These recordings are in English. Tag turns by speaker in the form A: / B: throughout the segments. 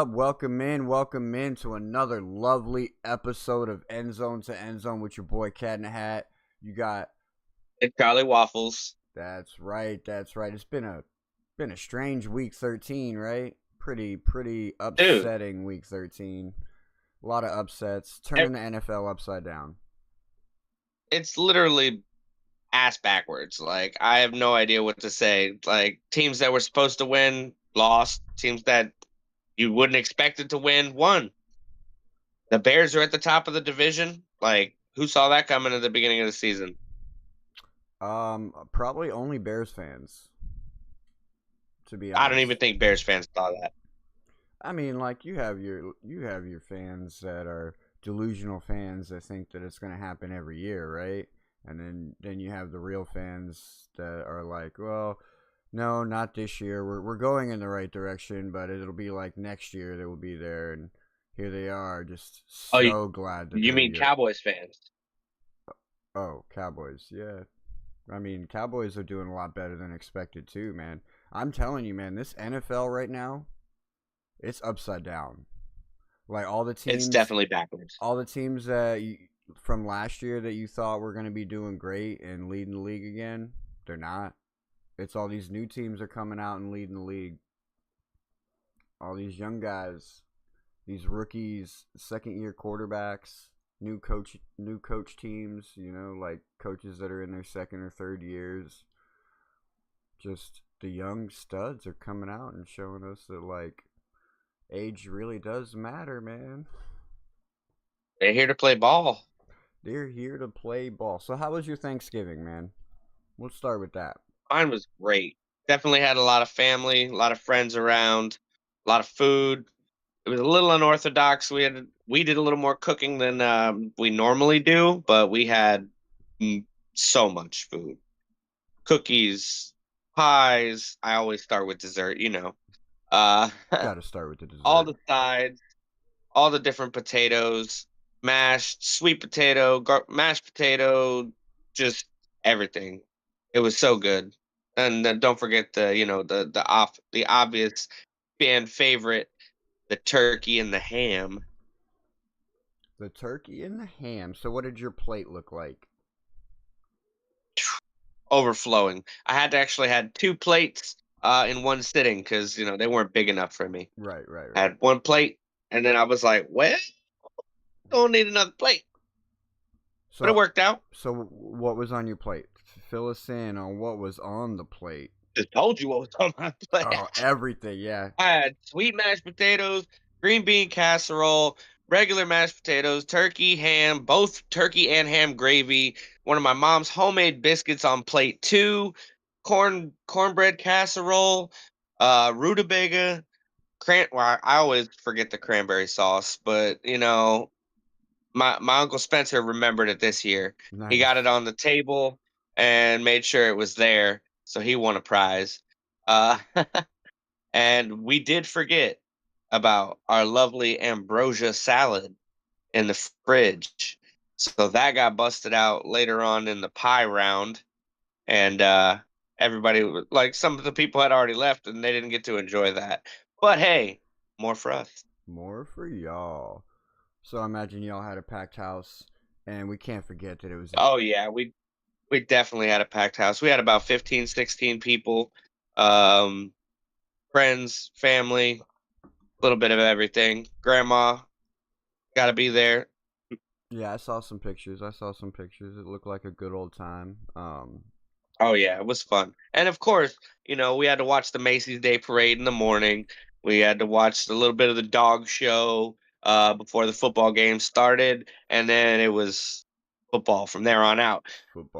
A: Welcome in to another lovely episode of Endzone to Endzone with your boy Cat in the Hat. You got
B: It's Charlie Waffles.
A: that's right. It's been a strange week 13, right? Pretty
B: Dude,
A: upsetting week 13. A lot of upsets,
B: e-
A: turning the NFL upside down.
B: it's literally ass backwards. Like, I have no idea what to say. Like, teams that were supposed to win lost. Teams that you wouldn't expect it to win won. The Bears are at the top of the division. Like, who saw that coming at the beginning of the season?
A: Probably only Bears fans, to be
B: I don't even
A: honest.
B: think Bears fans saw that.
A: I mean, like you have your fans that are delusional fans that think that it's going to happen every year, right? And then you have the real fans that are like, well, no, not this year. We're going in the right direction, but it'll be like next year that we'll be there. And here they are, just
B: Oh,
A: so glad that
B: you
A: they're
B: mean
A: here.
B: Cowboys fans?
A: Oh, Cowboys, yeah. I mean, Cowboys are doing a lot better than expected too, man. I'm telling you, man, this NFL right now, it's upside down. Like
B: It's definitely backwards.
A: all the teams that from last year that you thought were going to be doing great and leading the league again, they're not. It's all these new teams are coming out and leading the league. All these young guys, these rookies, second year quarterbacks, new coach teams, like coaches that are in their second or third years. Just the young studs are coming out and showing us that like age really does matter, man.
B: They're here to play ball.
A: They're here to play ball. So how was your Thanksgiving, man? Let's start with that.
B: Mine was great. Definitely had a lot of family, a lot of friends around, a lot of food. It was a little unorthodox. We did a little more cooking than we normally do, but we had mm, so much food. Cookies, pies. I always start with dessert, you know. Uh,
A: Got to start with the
B: all
A: dessert.
B: the sides, all the different potatoes, mashed, sweet potato, mashed potato, just everything. It was so good. And then don't forget the obvious fan favorite, the turkey and the ham.
A: The turkey and the ham. So what did your plate look like?
B: Overflowing. I had to actually had two plates in one sitting because they weren't big enough for me.
A: Right, right,
B: I
A: right.
B: had one plate, and then I was like, well, don't need another plate, but it
A: So
B: worked out.
A: so what was on your plate? Fill us in on what was on the plate.
B: Just told you what was on my plate.
A: Oh, everything, yeah.
B: I had sweet mashed potatoes, green bean casserole, regular mashed potatoes, turkey, ham, both turkey and ham gravy, one of my mom's homemade biscuits on plate two, cornbread casserole, rutabaga, well, I always forget the cranberry sauce, but my Uncle Spencer remembered it this year. He got it
A: Nice.
B: on the table and made sure it was there, so he won a prize. Uh, and we did forget about our lovely ambrosia salad in the fridge. So that got busted out later on in the pie round, and like some of the people had already left and they didn't get to enjoy that. But hey, more for us.
A: More for y'all. So I imagine y'all had a packed house, and we can't forget that it was.
B: Oh yeah, we definitely had a packed house. We had about 15, 16 people, um, friends, family, a little bit of everything. Grandma got to be there.
A: Yeah, I saw some pictures. It looked like a good old time.
B: Oh yeah, it was fun. And of course, we had to watch the Macy's Day Parade in the morning. We had to watch a little bit of the dog show before the football game started, and then it was football from there on out.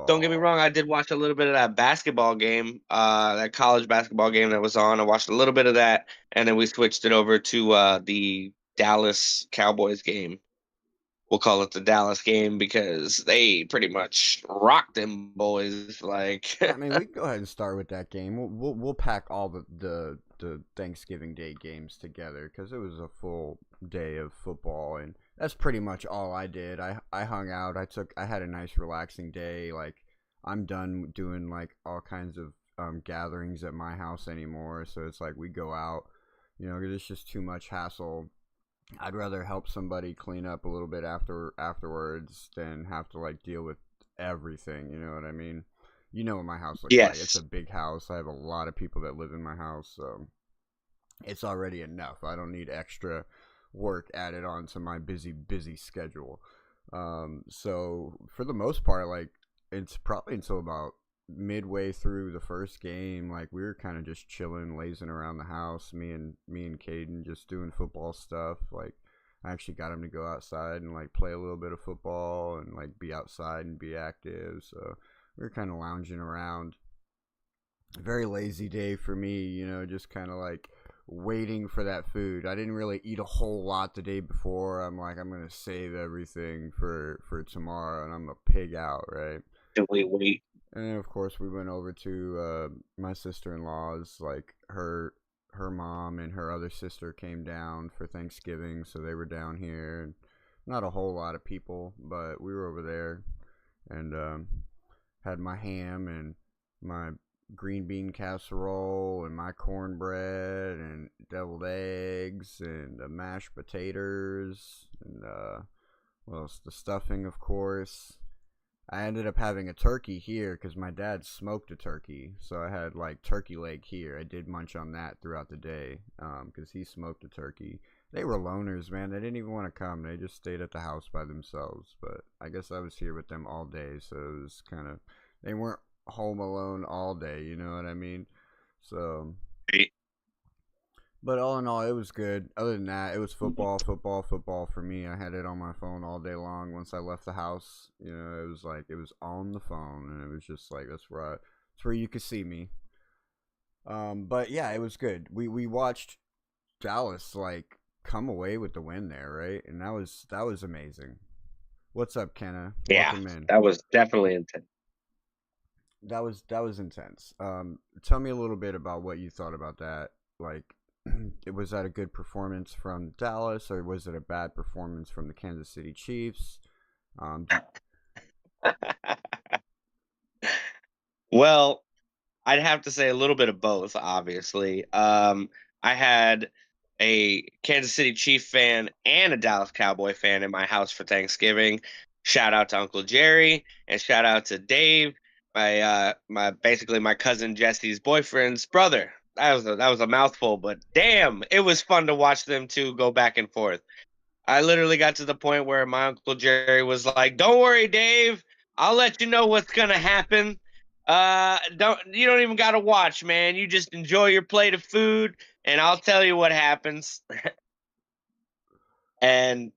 B: Don't get me
A: Football.
B: wrong, I did watch a little bit of that basketball game, that college basketball game that was on. I watched a little bit of that, and then we switched it over to the Dallas Cowboys game. We'll call it the Dallas game because they pretty much rocked them boys. Like,
A: I mean, we can go ahead and start with that game. We'll pack all the Thanksgiving Day games together because it was a full day of football, and that's pretty much all I did. I hung out. I had a nice relaxing day. Like I'm done doing like all kinds of gatherings at my house anymore. So it's like we go out, You know, 'cause it's just too much hassle. I'd rather help somebody clean up a little bit afterwards than have to like deal with everything. You know what I mean? You know what my house looks like. It's a
B: Yes.
A: big house. I have a lot of people that live in my house, so it's already enough. I don't need extra work added on to my busy schedule. So for the most part, like it's probably until about midway through the first game, like we were kind of just chilling, lazing around the house. Me and Caden just doing football stuff. Like I actually got him to go outside and like play a little bit of football and like be outside and be active. So we were kind of lounging around. Very lazy day for me, you know, just kind of like waiting for that food. I didn't really eat a whole lot the day before. I'm like, I'm gonna save everything for tomorrow, and I'm gonna pig out, right?
B: Do we wait?
A: And then of course we went over to my sister-in-law's. Like her mom and her other sister came down for Thanksgiving, so they were down here. Not a whole lot of people, but we were over there and had my ham and my green bean casserole and my cornbread and deviled eggs and mashed potatoes and well, the stuffing, of course. I ended up having a turkey here because my dad smoked a turkey, so I had like turkey leg here. I did munch on that throughout the day because he smoked a turkey. They were loners, man. They didn't even want to come. They just stayed at the house by themselves. But I guess I was here with them all day, so it was kind of they weren't home alone all day. You know what I mean? So
B: Wait.
A: but all in all, it was good. Other than that, it was football for me. I had it on my phone all day long. Once I left the house, you know, it was like it was on the phone, and it was just like that's where you could see me. But yeah, it was good. We watched Dallas like come away with the win there, right? And that was amazing. What's up, Kenna?
B: Yeah,
A: Welcome in.
B: that was definitely intense.
A: That was intense. Tell me a little bit about what you thought about that. Like, was that a good performance from Dallas, or was it a bad performance from the Kansas City Chiefs? Um,
B: Well, I'd have to say a little bit of both, obviously. I had a Kansas City Chief fan and a Dallas Cowboy fan in my house for Thanksgiving. Shout out to Uncle Jerry and shout out to Dave, my basically my cousin Jesse's boyfriend's brother. That was a mouthful, but damn, it was fun to watch them two go back and forth. I literally got to the point where my Uncle Jerry was like, "Don't worry, Dave. I'll let you know what's gonna happen. You don't even gotta watch, man. You just enjoy your plate of food, and I'll tell you what happens." And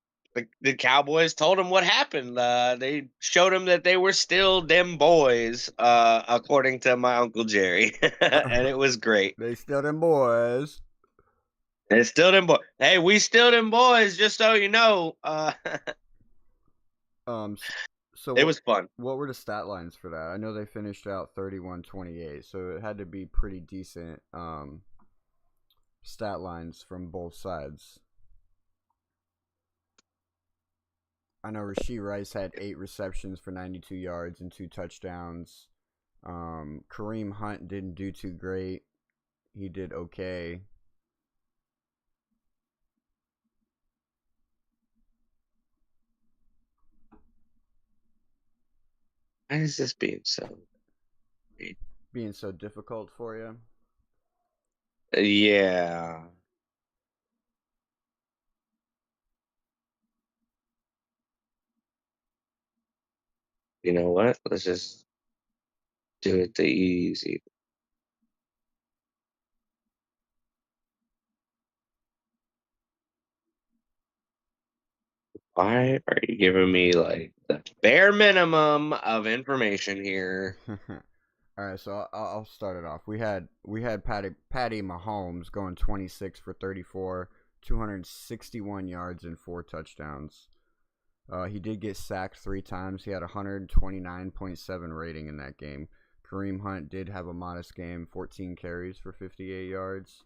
B: the Cowboys told him what happened. They showed him that they were still them boys, according to my Uncle Jerry, and it was great.
A: they still them boys.
B: They still them boys. Hey, we still them boys. Just so you know,
A: Um, so
B: it
A: what
B: was fun.
A: what were the stat lines for that? I know they finished out 31-28, so it had to be pretty decent stat lines from both sides. I know Rasheed Rice had 8 receptions for 92 yards and 2 touchdowns. Kareem Hunt didn't do too great. He did okay.
B: Why is this being so?
A: Being so difficult for you.
B: Yeah. You know what? Let's just do it the easy. Why are you giving me like the bare minimum of information here?
A: All right, so I'll start it off. We had Patty Mahomes going 26 for 34, 261 yards and 4 touchdowns. He did get sacked 3 times. He had a 129.7 rating in that game. Kareem Hunt did have a modest game, 14 carries for 58 yards,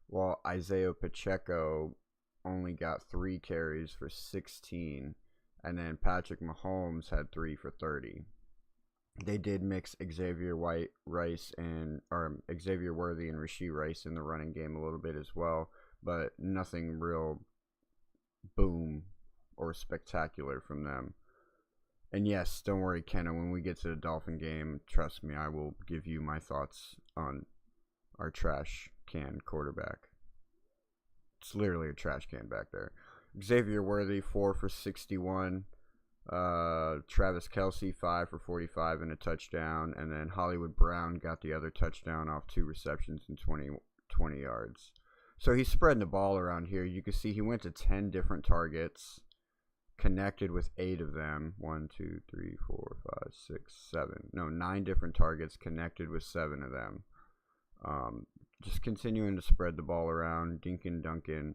A: while Isaiah Pacheco only got 3 carries for 16, and then Patrick Mahomes had 3 for 30. They did mix Xavier White, Rice, and or Xavier Worthy and Rasheed Rice in the running game a little bit as well. but nothing real boom or spectacular from them. And yes, don't worry, Kenna, when we get to the Dolphin game, trust me, I will give you my thoughts on our trash can quarterback. It's literally a trash can back there. Xavier Worthy, 4 for 61. Travis Kelce, 5 for 45 and a touchdown. And then Hollywood Brown got the other touchdown off 2 receptions and 20 yards. So he's spreading the ball around here. You can see he went to 10 different targets, connected with 8 of them. 1, 2, 3, 4, 5, 6, 7. No, 9 different targets, connected with 7 of them. Just continuing to spread the ball around, dink and dunking,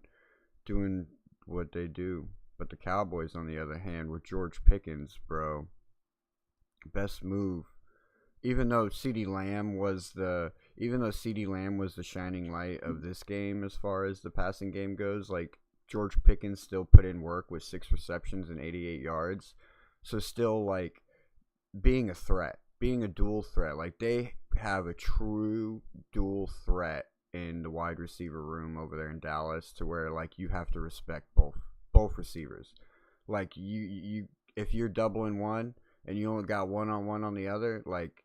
A: doing what they do. But the Cowboys, on the other hand, with George Pickens, bro, best move. Even though CeeDee Lamb was the shining light of this game as far as the passing game goes, like George Pickens still put in work with 6 receptions and 88 yards. So still like being a threat, being a dual threat. Like they have a true dual threat in the wide receiver room over there in Dallas, to where like you have to respect both receivers. Like you if you're doubling one and you only got one-on-one on the other, like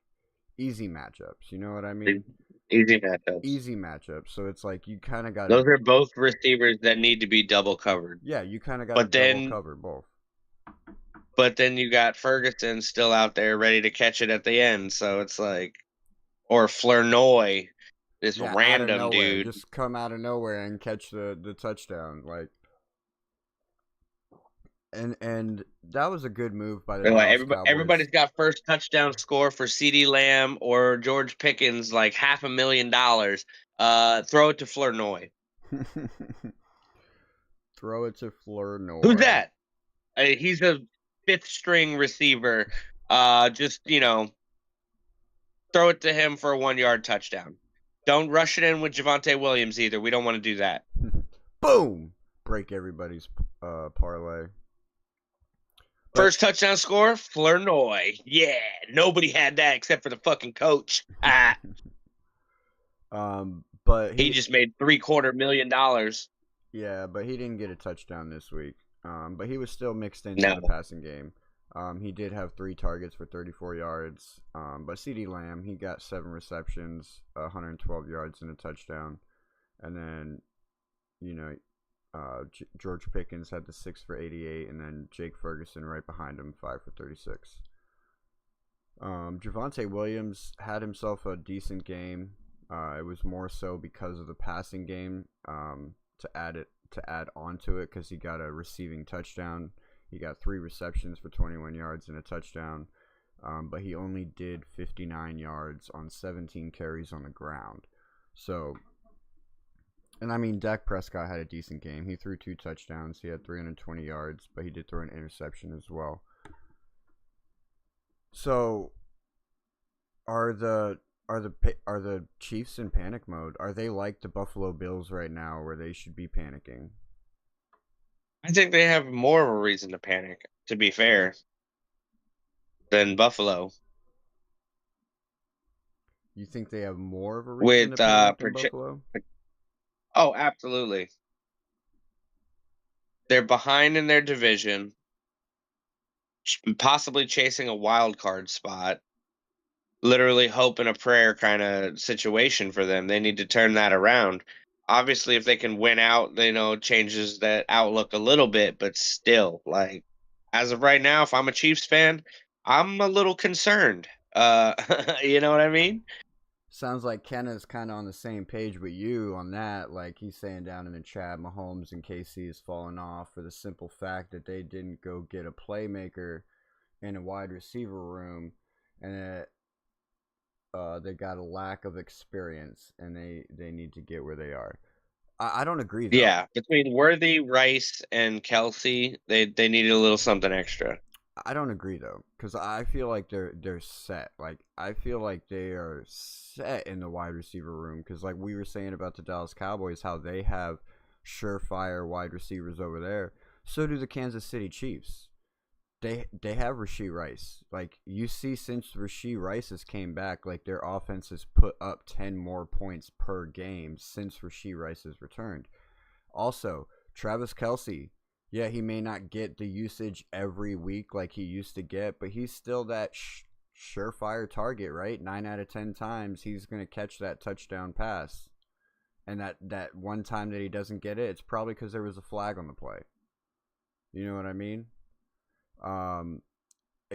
A: easy matchups. You know what I mean?
B: Easy matchups.
A: Easy matchups. So it's like you kind of got
B: Those are both receivers that need to be double covered.
A: Yeah, you kind of got to double cover both.
B: But then you got Ferguson still out there ready to catch it at the end. So it's like, or Flournoy, this random dude,
A: just come out of nowhere and catch the touchdown. Like, and that was a good move by the Dallas Cowboys.
B: Everybody's got first touchdown score for CeeDee Lamb or George Pickens, like $500,000. Throw it to Flournoy.
A: Throw it to Flournoy.
B: Who's that? He's a 5th string receiver. Just, throw it to him for a 1-yard touchdown. Don't rush it in with Javonte Williams either. We don't want to do that.
A: Boom! Break everybody's parlay.
B: First touchdown score, Flournoy. Yeah, nobody had that except for the fucking coach.
A: But
B: he just made $750,000.
A: Yeah, but he didn't get a touchdown this week. But he was still mixed into the passing game. He did have 3 targets for 34 yards. But CeeDee Lamb, he got 7 receptions, 112 yards and a touchdown. And then, George Pickens had the 6 for 88, and then Jake Ferguson right behind him, 5 for 36. Javonte Williams had himself a decent game. It was more so because of the passing game, to add onto it, because he got a receiving touchdown. He got 3 receptions for 21 yards and a touchdown, but he only did 59 yards on 17 carries on the ground. So, and I mean, Dak Prescott had a decent game. He threw 2 touchdowns. He had 320 yards, but he did throw an interception as well. So, are the Chiefs in panic mode? Are they like the Buffalo Bills right now, where they should be panicking?
B: I think they have more of a reason to panic, to be fair, than Buffalo.
A: You think they have more of a reason to panic than Buffalo?
B: Oh, absolutely. They're behind in their division, possibly chasing a wild card spot. Literally hope and a prayer kind of situation for them. They need to turn that around. Obviously, if they can win out, changes that outlook a little bit, but still, like, as of right now, if I'm a Chiefs fan, I'm a little concerned. You know what I mean?
A: Sounds like Kenna's kind of on the same page with you on that. Like, he's saying down in the chat, Mahomes and KC has fallen off for the simple fact that they didn't go get a playmaker in a wide receiver room, and they got a lack of experience, and they need to get where they are. I don't agree, though.
B: Yeah, between Worthy, Rice, and Kelce, they needed a little something extra.
A: I don't agree, though, because I feel like they're set. Like, I feel like they are set in the wide receiver room, because like we were saying about the Dallas Cowboys, how they have surefire wide receivers over there. So do the Kansas City Chiefs. They have Rashee Rice. Like, you see, since Rashee Rice has came back, like, their offense has put up 10 more points per game since Rashee Rice has returned. Also, Travis Kelsey, yeah, he may not get the usage every week like he used to get, but he's still that surefire target, right? 9 out of 10 times he's going to catch that touchdown pass. And that one time that he doesn't get it, it's probably because there was a flag on the play. You know what I mean?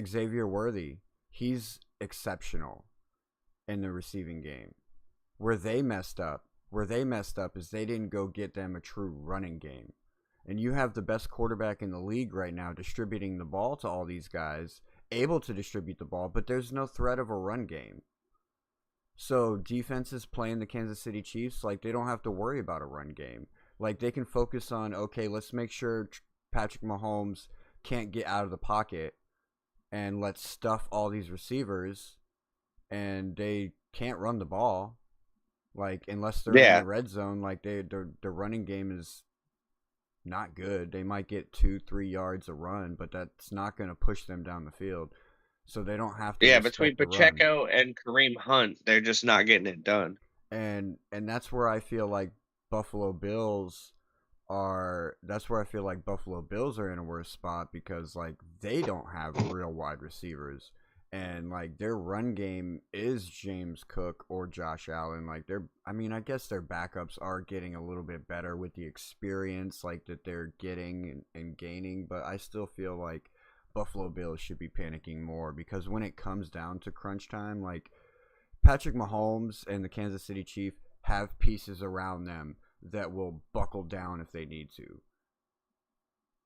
A: Xavier Worthy, he's exceptional in the receiving game. Where they messed up is they didn't go get them a true running game. And you have the best quarterback in the league right now distributing the ball to all these guys, able to distribute the ball, but there's no threat of a run game. So defenses playing the Kansas City Chiefs, like, they don't have to worry about a run game. Like, they can focus on, okay, let's make sure Patrick Mahomes can't get out of the pocket, and let's stuff all these receivers, and they can't run the ball. Like, unless they're in the red zone, like, the running game is not good. They might get 2-3 yards a run, but that's not going to push them down the field. So they don't have to.
B: Yeah, between Pacheco and Kareem Hunt, they're just not getting it done.
A: And that's where I feel like Buffalo Bills are. That's where I feel like Buffalo Bills are in a worse spot, because like they don't have real wide receivers, and like their run game is James Cook or Josh Allen. Like I guess their backups are getting a little bit better with the experience like that they're getting and gaining, but I still feel like Buffalo Bills should be panicking more, because when it comes down to crunch time, like Patrick Mahomes and the Kansas City Chiefs have pieces around them that will buckle down if they need to.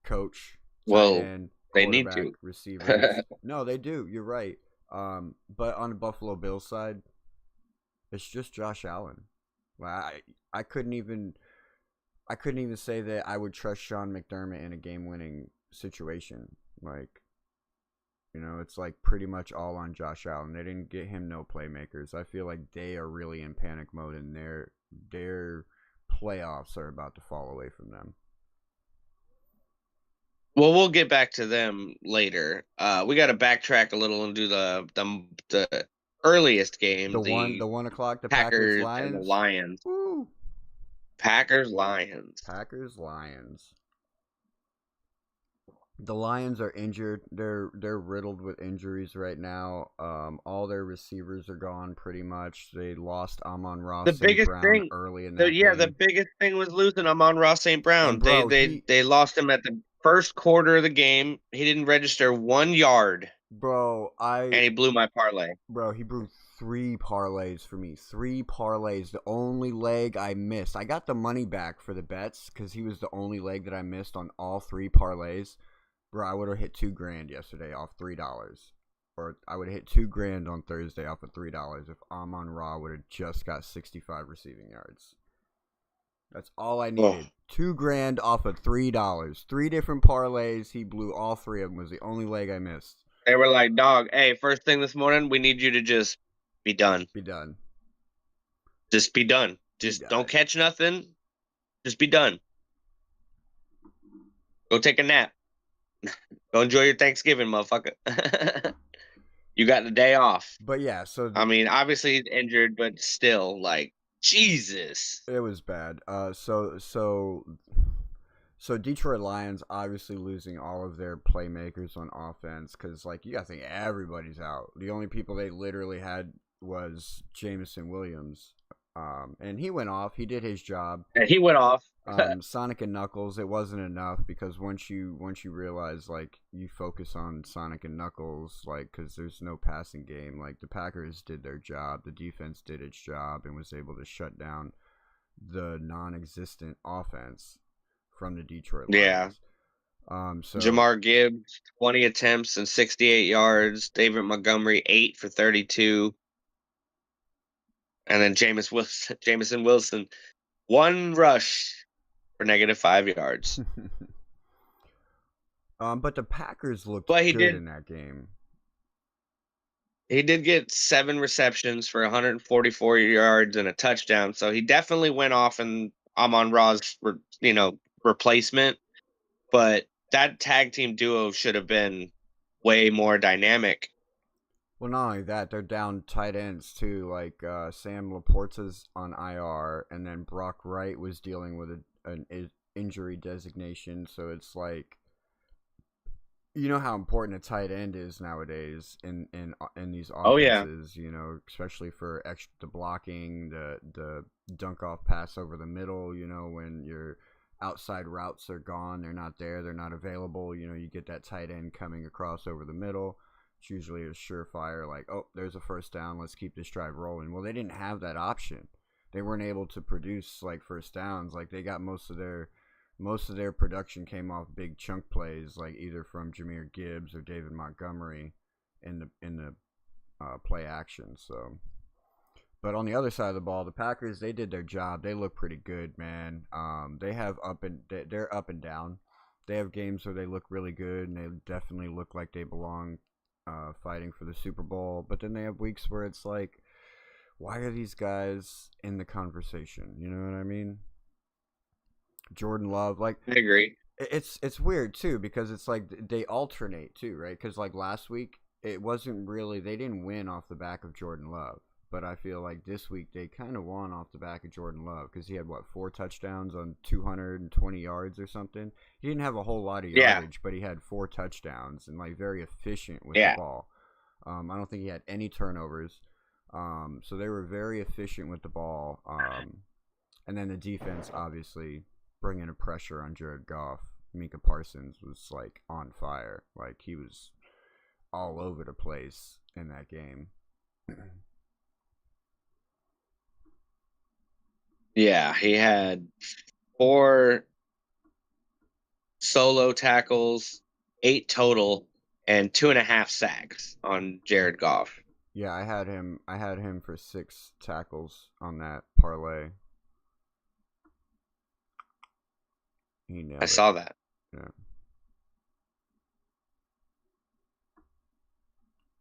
A: Coach,
B: end, they need to.
A: Receivers. No, they do. You're right. But on the Buffalo Bills side, it's just Josh Allen. I couldn't even say that I would trust Sean McDermott in a game-winning situation. Like, you know, it's like pretty much all on Josh Allen. They didn't get him no playmakers. I feel like they are really in panic mode, and their playoffs are about to fall away from them.
B: Well, we'll get back to them later. We got to backtrack a little and do the earliest game.
A: The 1 o'clock. The
B: Packers
A: Lions.
B: And the Lions.
A: Woo.
B: Packers Lions.
A: The Lions are injured. They're riddled with injuries right now. All their receivers are gone pretty much. They lost Amon-Ra St. Brown early in that game.
B: The biggest thing was losing Amon-Ra St. Brown. Bro, they lost him at the first quarter of the game. He didn't register 1 yard. And he blew my parlay.
A: Bro, he blew 3 parlays for me. 3 parlays. The only leg I missed. I got the money back for the bets because he was the only leg that I missed on all 3 parlays. Bro, I would have hit $2,000 yesterday off $3. Or I would have hit $2,000 on Thursday off of $3 if Amon-Ra would have just got 65 receiving yards. That's all I needed. $2,000 off of $3. 3 different parlays. He blew all 3 of them. Was the only leg I missed.
B: They were like, dog, hey, first thing this morning, we need you to just be done. Just be done. Don't catch nothing. Just be done. Go take a nap. Go enjoy your Thanksgiving, motherfucker. You got the day off.
A: But yeah, so
B: I mean, obviously he's injured, but still, like, Jesus.
A: It was bad. So Detroit Lions obviously losing all of their playmakers on offense, because like you gotta think everybody's out. The only people they literally had was Jameson Williams. And he went off. He did his job.
B: And he went off.
A: Sonic and Knuckles, it wasn't enough, because once you realize, like, you focus on Sonic and Knuckles, like, because there's no passing game. Like, the Packers did their job. The defense did its job and was able to shut down the non-existent offense from the Detroit Lions.
B: So Jamar Gibbs, 20 attempts and 68 yards. David Montgomery, 8 for 32. And then Jameson Wilson, 1 rush for -5 yards.
A: But the Packers looked good in that game.
B: He did get 7 receptions for 144 yards and a touchdown. So he definitely went off in Amon-Ra's, replacement. But that tag team duo should have been way more dynamic.
A: Well, not only that, they're down tight ends too. Like Sam Laporta's on IR, and then Brock Wright was dealing with an injury designation, so it's like, you know how important a tight end is nowadays in these
B: Oh yeah.
A: offenses. You know, especially for extra the blocking, the dunk off pass over the middle. You know, when your outside routes are gone, they're not there, they're not available. You know, you get that tight end coming across over the middle. It's usually a surefire, like, oh, there's a first down. Let's keep this drive rolling. Well, they didn't have that option. They weren't able to produce like first downs. Like they got most of their production came off big chunk plays, like either from Jahmyr Gibbs or David Montgomery in the play action. So, but on the other side of the ball, the Packers, they did their job. They look pretty good, man. They're up and down. They have games where they look really good and they definitely look like they belong fighting for the Super Bowl. But then they have weeks where it's like, why are these guys in the conversation? You know what I mean? Jordan Love, like,
B: I agree.
A: it's weird too because it's like they alternate too, right? Because like last week, it wasn't really, they didn't win off the back of Jordan Love, but I feel like this week they kind of won off the back of Jordan Love because he had what, 4 touchdowns on 220 yards or something. He didn't have a whole lot of
B: Yeah.
A: yardage, but he had 4 touchdowns and like very efficient with the
B: Yeah.
A: ball. I don't think he had any turnovers. So they were very efficient with the ball. And then the defense, obviously, bringing a pressure on Jared Goff. Micah Parsons was like on fire. Like he was all over the place in that game.
B: Yeah. He had 4 solo tackles, 8 total, and 2.5 sacks on Jared Goff.
A: Yeah, I had him. I had him for 6 tackles on that parlay. He
B: I
A: nailed it.
B: saw that.
A: Yeah.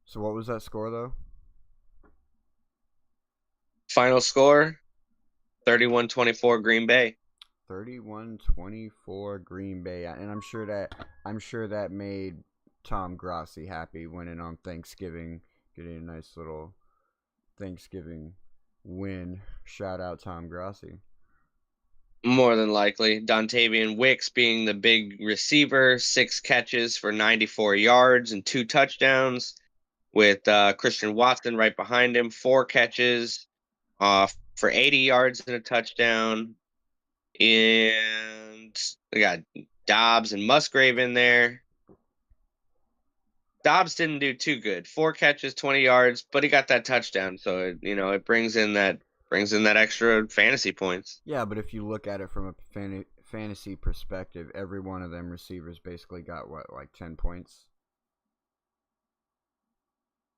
A: So what was that score though?
B: Final score 31-24 Green Bay.
A: 31-24 Green Bay, and I'm sure that made Tom Grossi happy winning on Thanksgiving, getting a nice little Thanksgiving win. Shout out Tom Grossi.
B: More than likely. Dontavian Wicks being the big receiver, 6 catches for 94 yards and 2 touchdowns, with Christian Watson right behind him, 4 catches for 80 yards and a touchdown. And we got Dobbs and Musgrave in there. Dobbs didn't do too good. 4 catches, 20 yards, but he got that touchdown, so it brings in that extra fantasy points.
A: Yeah, but if you look at it from a fantasy perspective, every one of them receivers basically got what, like 10 points.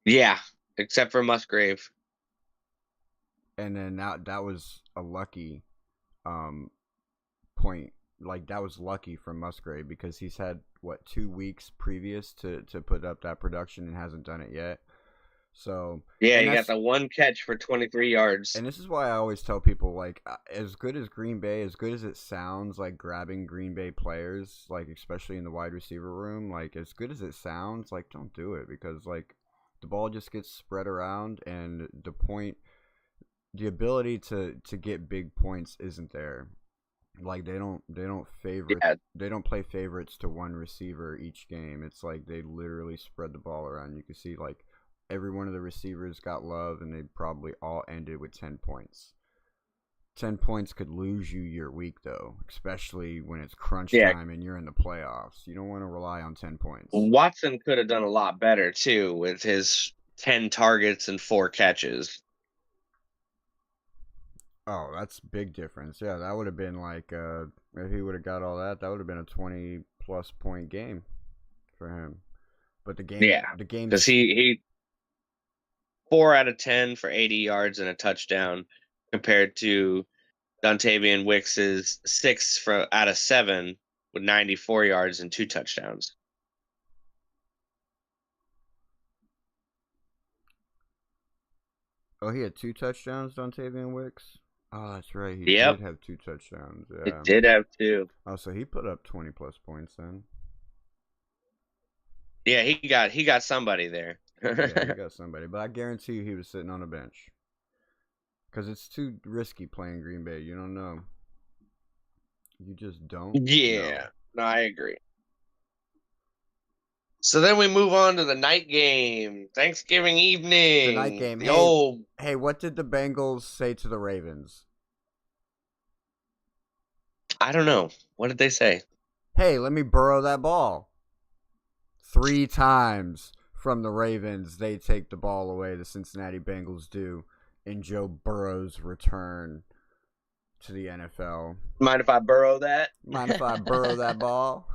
B: Yeah, except for Musgrave.
A: And then that was a lucky um point. Like that was lucky from Musgrave because he's had what, 2 weeks previous to put up that production and hasn't done it yet. So,
B: Yeah,
A: and
B: he got
A: that's
B: the 1 catch for 23 yards.
A: and this is why I always tell people, like, as good as Green Bay, as good as it sounds, like grabbing Green Bay players, like especially in the wide receiver room, like as good as it sounds, like don't do it because like the ball just gets spread around and the ability to get big points isn't there. Like
B: Yeah,
A: they don't play favorites to one receiver each game. It's like they literally spread the ball around. You can see like every one of the receivers got love and they probably all ended with 10 points. 10 points could lose you your week though, especially when it's crunch
B: yeah.
A: time and you're in the playoffs. You don't want to rely on 10 points.
B: Watson could have done a lot better too with his 10 targets and 4 catches.
A: Oh, that's big difference. Yeah, that would have been like if he would have got all that, that would have been a 20 plus point game for him. But
B: Yeah,
A: the game
B: because he 4 out of 10 for 80 yards and a touchdown, compared to Dontavian Wicks's 6 out of 7 with 94 yards and 2 touchdowns.
A: Oh, he had 2 touchdowns, Dontavian Wicks. Oh, that's right. He
B: Yep,
A: did have 2 touchdowns.
B: it
A: Yeah.
B: did have 2.
A: Oh, so he put up 20 plus points then.
B: Yeah, he got somebody there.
A: Yeah, he got somebody. But I guarantee you he was sitting on a bench. Because it's too risky playing Green Bay. You don't know. You just don't know.
B: Yeah, no, I agree. So then we move on to the night game, Thanksgiving
A: The night
B: evening.
A: game.
B: The
A: Hey,
B: old,
A: hey, what did the Bengals say to the Ravens?
B: I don't know. What did they say?
A: Hey, let me burrow that ball. 3 times from the Ravens, they take the ball away. The Cincinnati Bengals do in Joe Burrow's return to the NFL.
B: Mind if I burrow that?
A: Mind if I burrow that ball?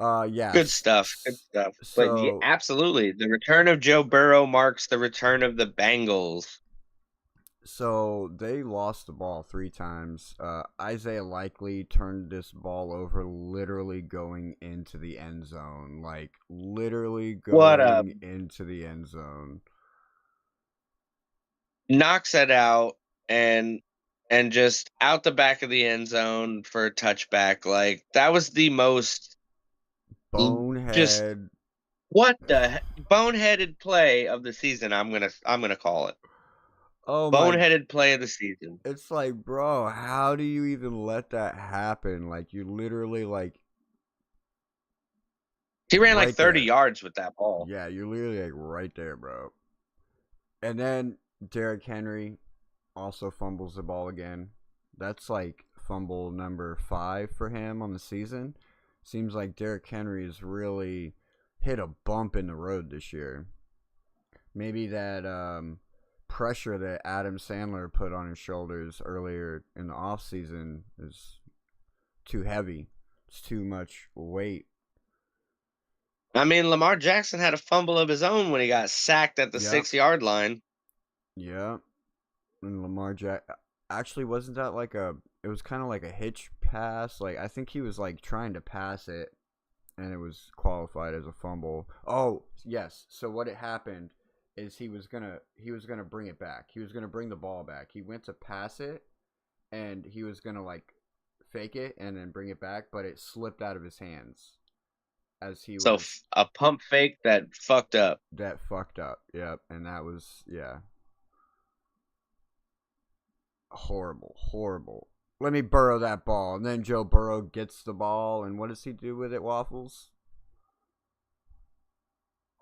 B: Good
A: Yes.
B: stuff. Good stuff. But yeah,
A: So
B: absolutely. The return of Joe Burrow marks the return of the Bengals.
A: So they lost the ball 3 times. Isaiah Likely turned this ball over, literally going into the end zone. Like literally
B: What up?
A: going into the end zone.
B: Knocks it out and just out the back of the end zone for a touchback. Like that was the most just
A: Bonehead.
B: what the boneheaded play of the season. I'm gonna call it
A: Oh my!
B: boneheaded play of the season.
A: It's like, bro, how do you even let that happen? Like you literally like
B: He ran like
A: right
B: 30
A: there.
B: yards with that ball.
A: Yeah, you're literally like right there, bro. And then Derrick Henry also fumbles the ball again. That's like fumble number 5 for him on the season. Seems like Derrick Henry has really hit a bump in the road this year. Maybe that pressure that Adam Sandler put on his shoulders earlier in the offseason is too heavy. It's too much weight.
B: I mean, Lamar Jackson had a fumble of his own when he got sacked at the
A: Yep.
B: 6-yard line.
A: Yep. And Lamar Jack actually wasn't that like a it was kind of like a hitch pass. Like I think he was like trying to pass it and it was qualified as a fumble. Oh, yes. So what had happened is he was gonna bring it back. He was gonna bring the ball back. He went to pass it and he was gonna like fake it and then bring it back, but it slipped out of his hands as he
B: So
A: was
B: a pump fake that fucked up.
A: that fucked up. Yep, and that was yeah, horrible, horrible. Let me burrow that ball, and then Joe Burrow gets the ball, and what does he do with it, Waffles?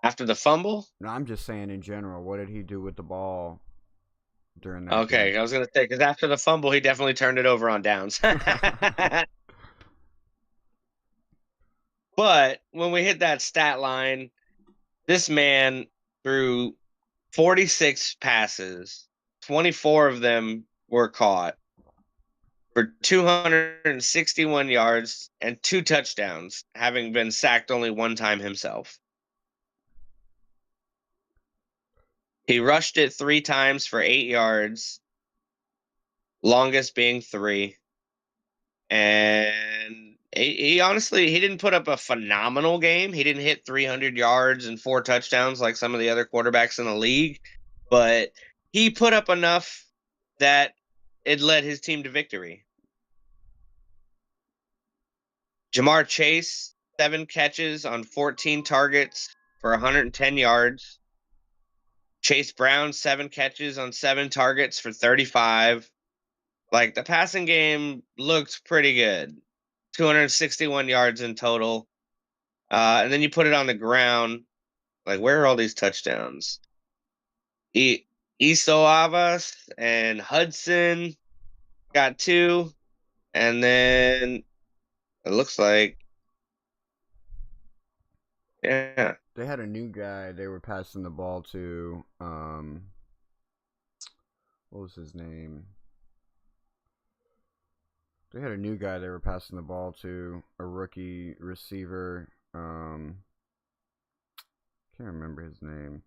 B: After the fumble?
A: No, I'm just saying in general. What did he do with the ball during that game?
B: Okay, I was going to say, because after the fumble, he definitely turned it over on downs. But when we hit that stat line, this man threw 46 passes, 24 of them were caught for 261 yards and 2 touchdowns, having been sacked only one time himself. He rushed it 3 times for 8 yards, longest being 3. And he honestly, he didn't put up a phenomenal game. He didn't hit 300 yards and 4 touchdowns like some of the other quarterbacks in the league, but he put up enough that it led his team to victory. Jamar Chase, 7 catches on 14 targets for 110 yards. Chase Brown, 7 catches on 7 targets for 35. Like the passing game looked pretty good. 261 yards in total. And then you put it on the ground. Like, where are all these touchdowns? Isoavas and Hudson got 2. And then it looks like, yeah.
A: They had a new guy they were passing the ball to. What was his name? They had a new guy they were passing the ball to, a rookie receiver. Can't remember his name,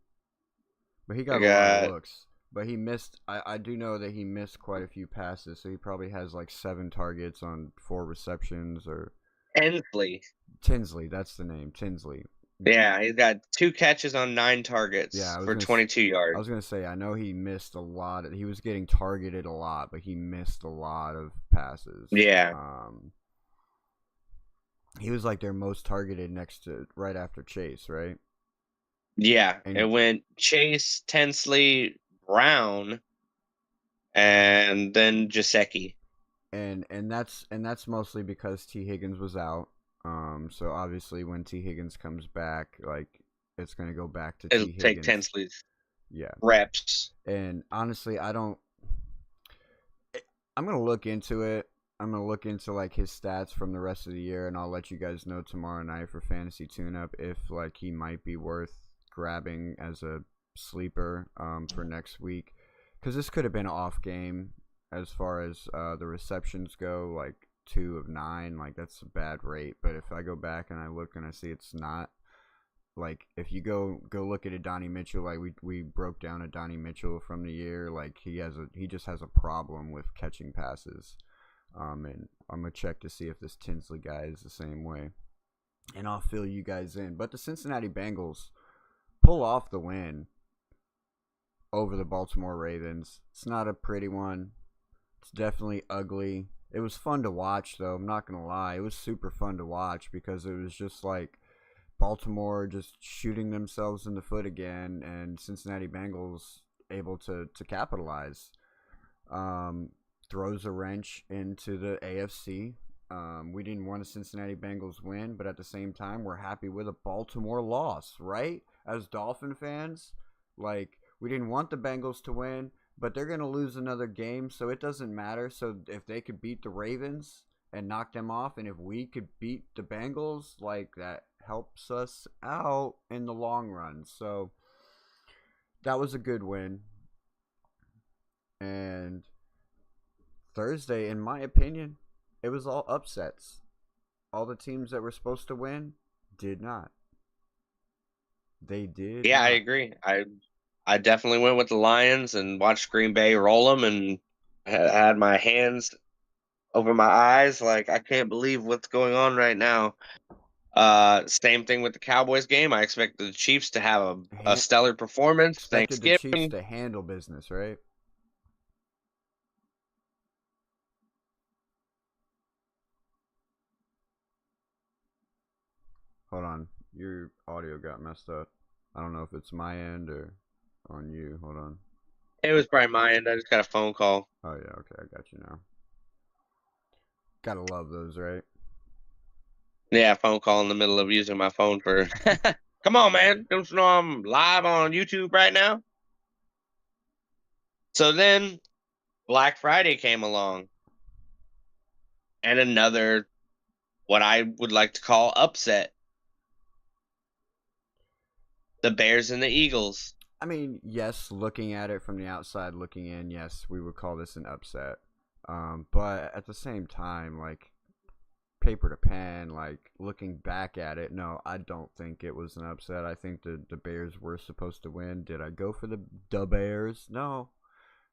A: but he
B: I
A: got a lot of
B: got
A: looks. But he missed. I do know that he missed quite a few passes, so he probably has like 7 targets on 4 receptions. Or
B: Hensley.
A: Tinsley, that's the name. Tinsley.
B: Yeah, he's got 2 catches on 9 targets
A: Yeah,
B: for 22
A: I
B: yards.
A: was gonna say I know he missed a lot. He was getting targeted a lot, but he missed a lot of passes.
B: Yeah.
A: He was like their most targeted next to right after Chase, right?
B: Yeah,
A: And
B: it went Chase, Tensley, Brown, and then Jasecki.
A: and that's mostly because T Higgins was out. So obviously when T Higgins comes back, like it's gonna go back to
B: It'll
A: T
B: take
A: Higgins.
B: Tensley's
A: Yeah.
B: reps.
A: And honestly, I'm gonna look into it. I'm gonna look into like his stats from the rest of the year, and I'll let you guys know tomorrow night for fantasy tune-up if like he might be worth grabbing as a sleeper for next week, because this could have been an off game as far as the receptions go. Like 2 of 9, like that's a bad rate. But if I go back and I look and I see it's not, like if you go look at a Donnie Mitchell, like we broke down a Donnie Mitchell from the year, like he just has a problem with catching passes. And I'm gonna check to see if this Tinsley guy is the same way, and I'll fill you guys in. But the Cincinnati Bengals pull off the win over the Baltimore Ravens. It's not a pretty one. It's definitely ugly. It was fun to watch, though. I'm not gonna lie. It was super fun to watch because it was just like Baltimore just shooting themselves in the foot again, and Cincinnati Bengals able to capitalize. Throws a wrench into the AFC. We didn't want a Cincinnati Bengals win, but at the same time, we're happy with a Baltimore loss, right? As Dolphin fans, like we didn't want the Bengals to win, but they're going to lose another game, so it doesn't matter. So if they could beat the Ravens and knock them off, and if we could beat the Bengals, like that helps us out in the long run. So that was a good win. And Thursday, in my opinion, it was all upsets. All the teams that were supposed to win did not. They did.
B: Yeah,
A: not.
B: I agree. I definitely went with the Lions and watched Green Bay roll them, and had my hands over my eyes, like I can't believe what's going on right now. Same thing with the Cowboys game. I expected the Chiefs to have a stellar performance.
A: Expected the Chiefs
B: Thanksgiving.
A: to handle business, right? Hold on. Your audio got messed up. I don't know if it's my end or on you. Hold on.
B: It was probably my end. I just got a phone call.
A: Oh, yeah. Okay. I got you now. Gotta love those, right?
B: Yeah, phone call in the middle of using my phone for. Come on, man. Don't you know I'm live on YouTube right now? So then Black Friday came along. And another, what I would like to call upset. The Bears and the Eagles.
A: I mean, yes, looking at it from the outside looking in, yes, we would call this an upset. But at the same time, like, paper to pen, like, looking back at it, no, I don't think it was an upset. I think the Bears were supposed to win. Did I go for the Bears? No.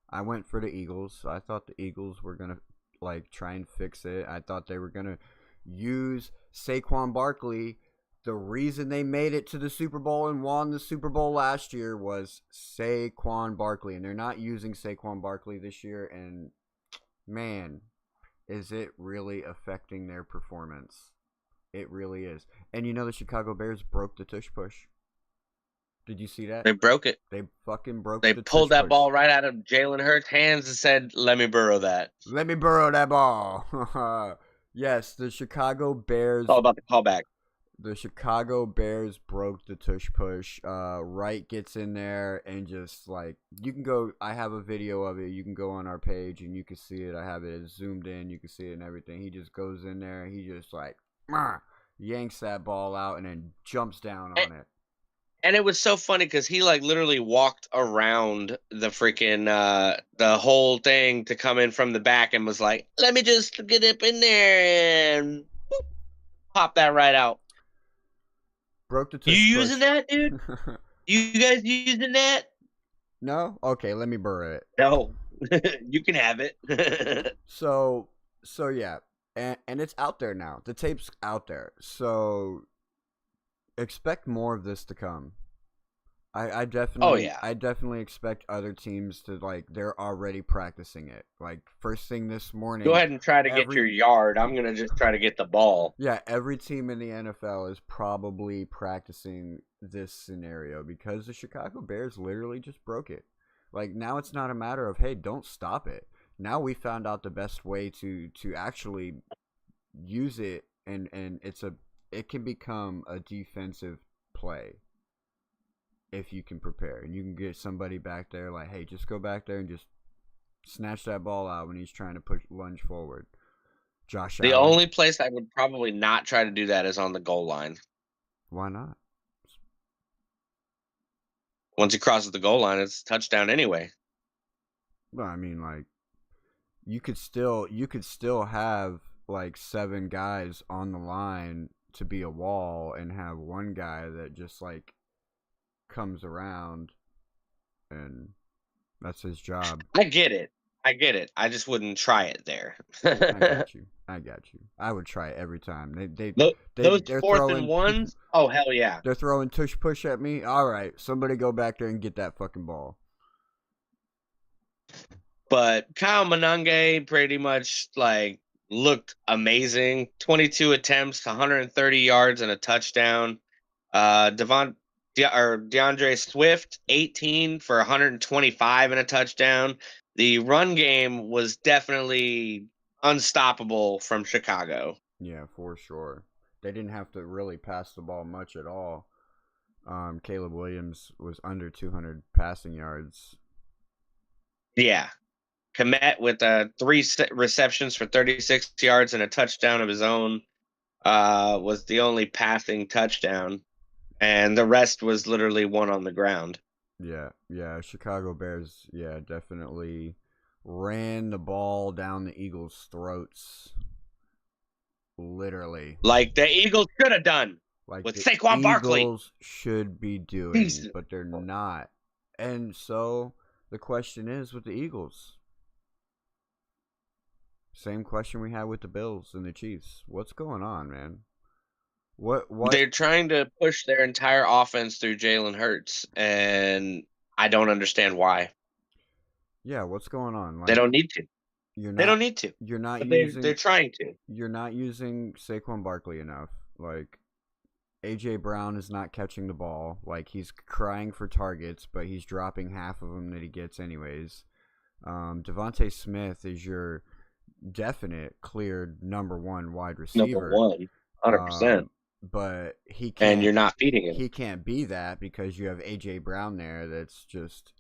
A: I went for the Eagles. I thought the Eagles were going to, like, try and fix it. I thought they were going to use Saquon Barkley. The reason they made it to the Super Bowl and won the Super Bowl last year was Saquon Barkley. And they're not using Saquon Barkley this year. And, man, is it really affecting their performance? It really is. And you know the Chicago Bears broke the tush push. Did you see that?
B: They broke it.
A: They fucking broke
B: They
A: the
B: pulled
A: tush
B: that
A: push.
B: ball right out of Jalen Hurts' hands and said, "Let me burrow that."
A: Let me burrow that ball. Yes, the Chicago Bears.
B: It's all about the callback.
A: The Chicago Bears broke the tush push. Wright gets in there and just like you can go. I have a video of it. You can go on our page and you can see it. I have it zoomed in. You can see it and everything. He just goes in there. And he just like yanks that ball out and then jumps down on it.
B: And it was so funny because he like literally walked around the freaking the whole thing to come in from the back and was like, "Let me just get up in there and boop, pop that right out."
A: Broke the tush
B: You
A: push.
B: using that, dude? You guys using that?
A: No? Okay, let me burrow it.
B: No. You can have it.
A: So yeah. And it's out there now. The tape's out there. So expect more of this to come. I definitely expect other teams to like they're already practicing it. Like first thing this morning.
B: Go ahead and try to get your yard. I'm gonna just try to get the ball.
A: Yeah, every team in the NFL is probably practicing this scenario because the Chicago Bears literally just broke it. Like now it's not a matter of hey, don't stop it. Now we found out the best way to actually use it, and it can become a defensive play if you can prepare. And you can get somebody back there like, hey, just go back there and just snatch that ball out when he's trying to lunge forward. Josh
B: The
A: Allen.
B: only place I would probably not try to do that is on the goal line.
A: Why not?
B: Once he crosses the goal line, it's a touchdown anyway.
A: Well, I mean, like, you could still have like 7 guys on the line to be a wall and have one guy that just like comes around and that's his job.
B: I get it. I just wouldn't try it there.
A: I got you. I would try it every time.
B: Those
A: they're
B: 4th and 1s? Oh, hell yeah.
A: They're throwing tush push at me. All right, somebody go back there and get that fucking ball.
B: But Kyle Monange pretty much like looked amazing. 22 attempts, 130 yards and a touchdown. DeAndre Swift, 18 for 125 and a touchdown. The run game was definitely unstoppable from Chicago.
A: Yeah, for sure. They didn't have to really pass the ball much at all. Caleb Williams was under 200 passing yards.
B: Yeah. Komet with 3 receptions for 36 yards and a touchdown of his own was the only passing touchdown. And the rest was literally one on the ground.
A: Yeah. Chicago Bears, definitely ran the ball down the Eagles' throats. Literally.
B: Like the Eagles should have done.
A: Like
B: with
A: the
B: Saquon Barkley.
A: Eagles should be doing, but they're not. And so the question is with the Eagles. Same question we had with the Bills and the Chiefs. What's going on, man? What?
B: They're trying to push their entire offense through Jalen Hurts, and I don't understand why.
A: Yeah, what's going on?
B: Like, they don't need to. They don't need to.
A: You're not
B: using. They're trying to.
A: You're not using Saquon Barkley enough. Like, AJ Brown is not catching the ball. Like, he's crying for targets, but he's dropping half of them that he gets anyways. Devontae Smith is your definite cleared number 1 wide receiver.
B: Number 1, 100%.
A: But he can't.
B: And you're not feeding him.
A: He can't be that because you have AJ Brown there. That's just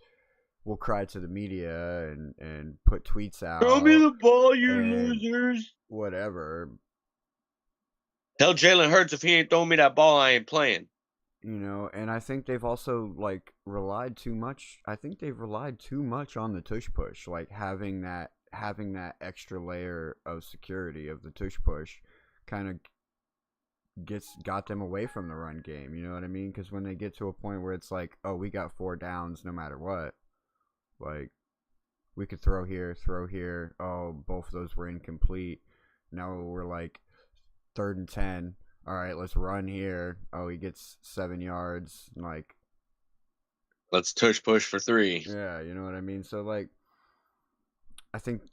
A: will cry to the media and put tweets out.
B: Throw me the ball, you losers.
A: Whatever.
B: Tell Jalen Hurts if he ain't throwing me that ball, I ain't playing.
A: You know, and I think they've also like relied too much. I think they've relied too much on the tush push, like having that extra layer of security of the tush push, kind of got them away from the run game. You know what I mean? Because when they get to a point where it's like, oh, we got 4 downs no matter what, like we could throw here. Oh, both of those were incomplete. Now we're like 3rd and 10. All right, let's run here. Oh, he gets 7 yards. Like,
B: let's tush push for 3.
A: Yeah, you know what I mean? So, like, I think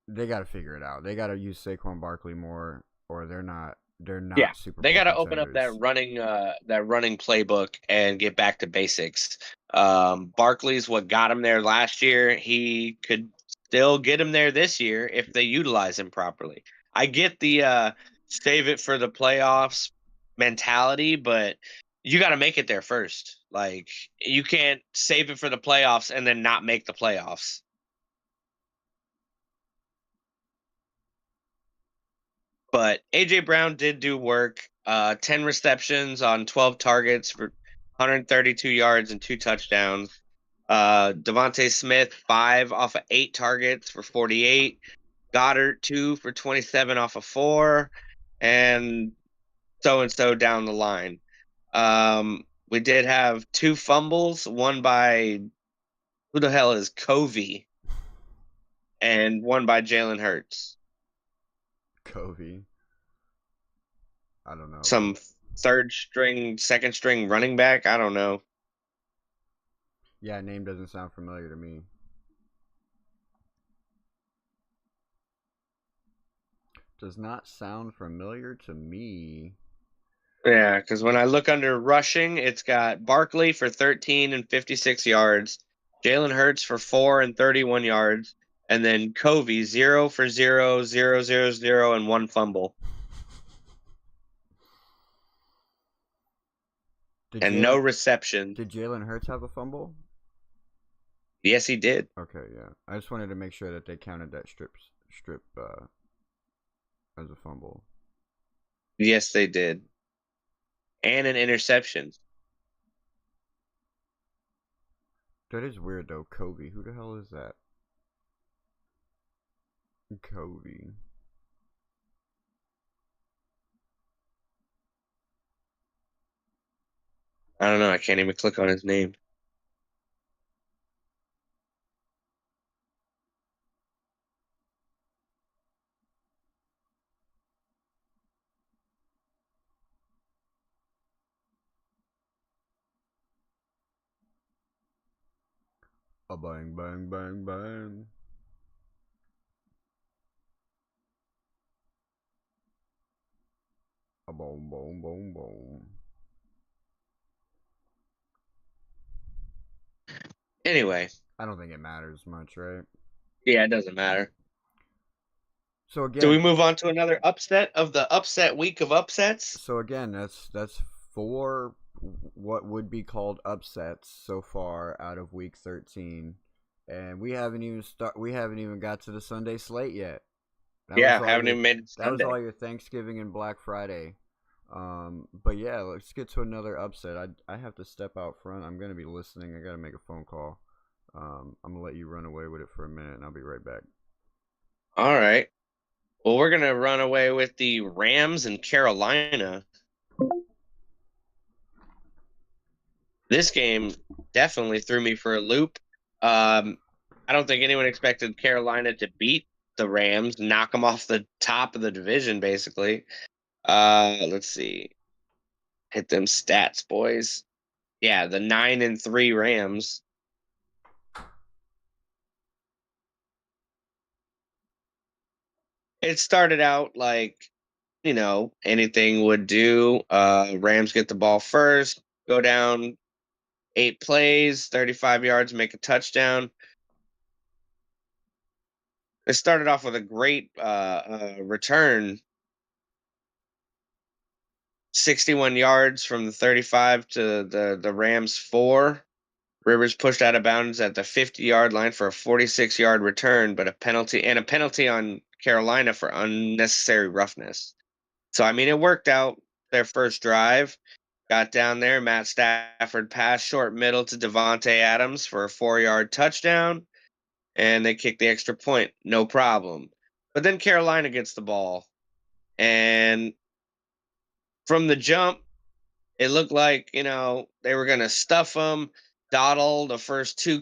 A: they got to figure it out. They got to use Saquon Barkley more, or they're not Super Bowl
B: they got to
A: contenders.
B: open up that running playbook and get back to basics. Barkley's what got him there last year. He could still get him there this year if they utilize him properly. I get the save it for the playoffs mentality, but you got to make it there first. Like, you can't save it for the playoffs and then not make the playoffs. But A.J. Brown did do work. 10 receptions on 12 targets for 132 yards and 2 touchdowns. Devontae Smith, 5 off of 8 targets for 48. Goddard, 2 for 27 off of 4. And so down the line. We did have 2 fumbles, one by, who the hell is Covey? And one by Jalen Hurts.
A: Covey. I don't know.
B: Some 3rd string, 2nd string running back. I don't know.
A: Yeah, name doesn't sound familiar to me. Does not sound familiar to me.
B: Yeah, because when I look under rushing, it's got Barkley for 13 and 56 yards, Jalen Hurts for 4 and 31 yards, And then Covey 0 for 0, 0, 0, 0, and 1 fumble. And no reception.
A: Did Jalen Hurts have a fumble?
B: Yes, he did.
A: Okay, yeah. I just wanted to make sure that they counted that strip as a fumble.
B: Yes, they did. And an interception.
A: That is weird though. Kobe. Who the hell is that? Kobe.
B: I don't know. I can't even click on his name.
A: A bang bang bang bang. A boom boom boom boom.
B: Anyway.
A: I don't think it matters much, right?
B: Yeah, it doesn't matter.
A: So again,
B: do we move on to another upset of the upset week of upsets?
A: So again, that's 4 what would be called upsets so far out of week 13, and we haven't even got to the Sunday slate yet.
B: Haven't even made it
A: That was
B: Sunday.
A: all your Thanksgiving and Black Friday. But yeah, let's get to another upset. I have to step out front. I'm gonna be listening. I gotta make a phone call. I'm gonna let you run away with it for a minute, and I'll be right back.
B: All right. Well, we're gonna run away with the Rams and Carolina. This game definitely threw me for a loop. I don't think anyone expected Carolina to beat the Rams, knock them off the top of the division, basically. Let's see. Hit them stats, boys. Yeah, the 9-3 Rams. It started out like, anything would do. Rams get the ball first, go down 8 plays, 35 yards, make a touchdown. It started off with a great return, 61 yards from the 35 to the Rams 4. Rivers pushed out of bounds at the 50-yard line for a 46-yard return, but a penalty on Carolina for unnecessary roughness. So I mean, it worked out. Their first drive got down there. Matt Stafford passed short middle to Devontae Adams for a 4-yard touchdown, and they kicked the extra point, no problem. But then Carolina gets the ball, and from the jump, it looked like they were going to stuff them. Dottle, the first two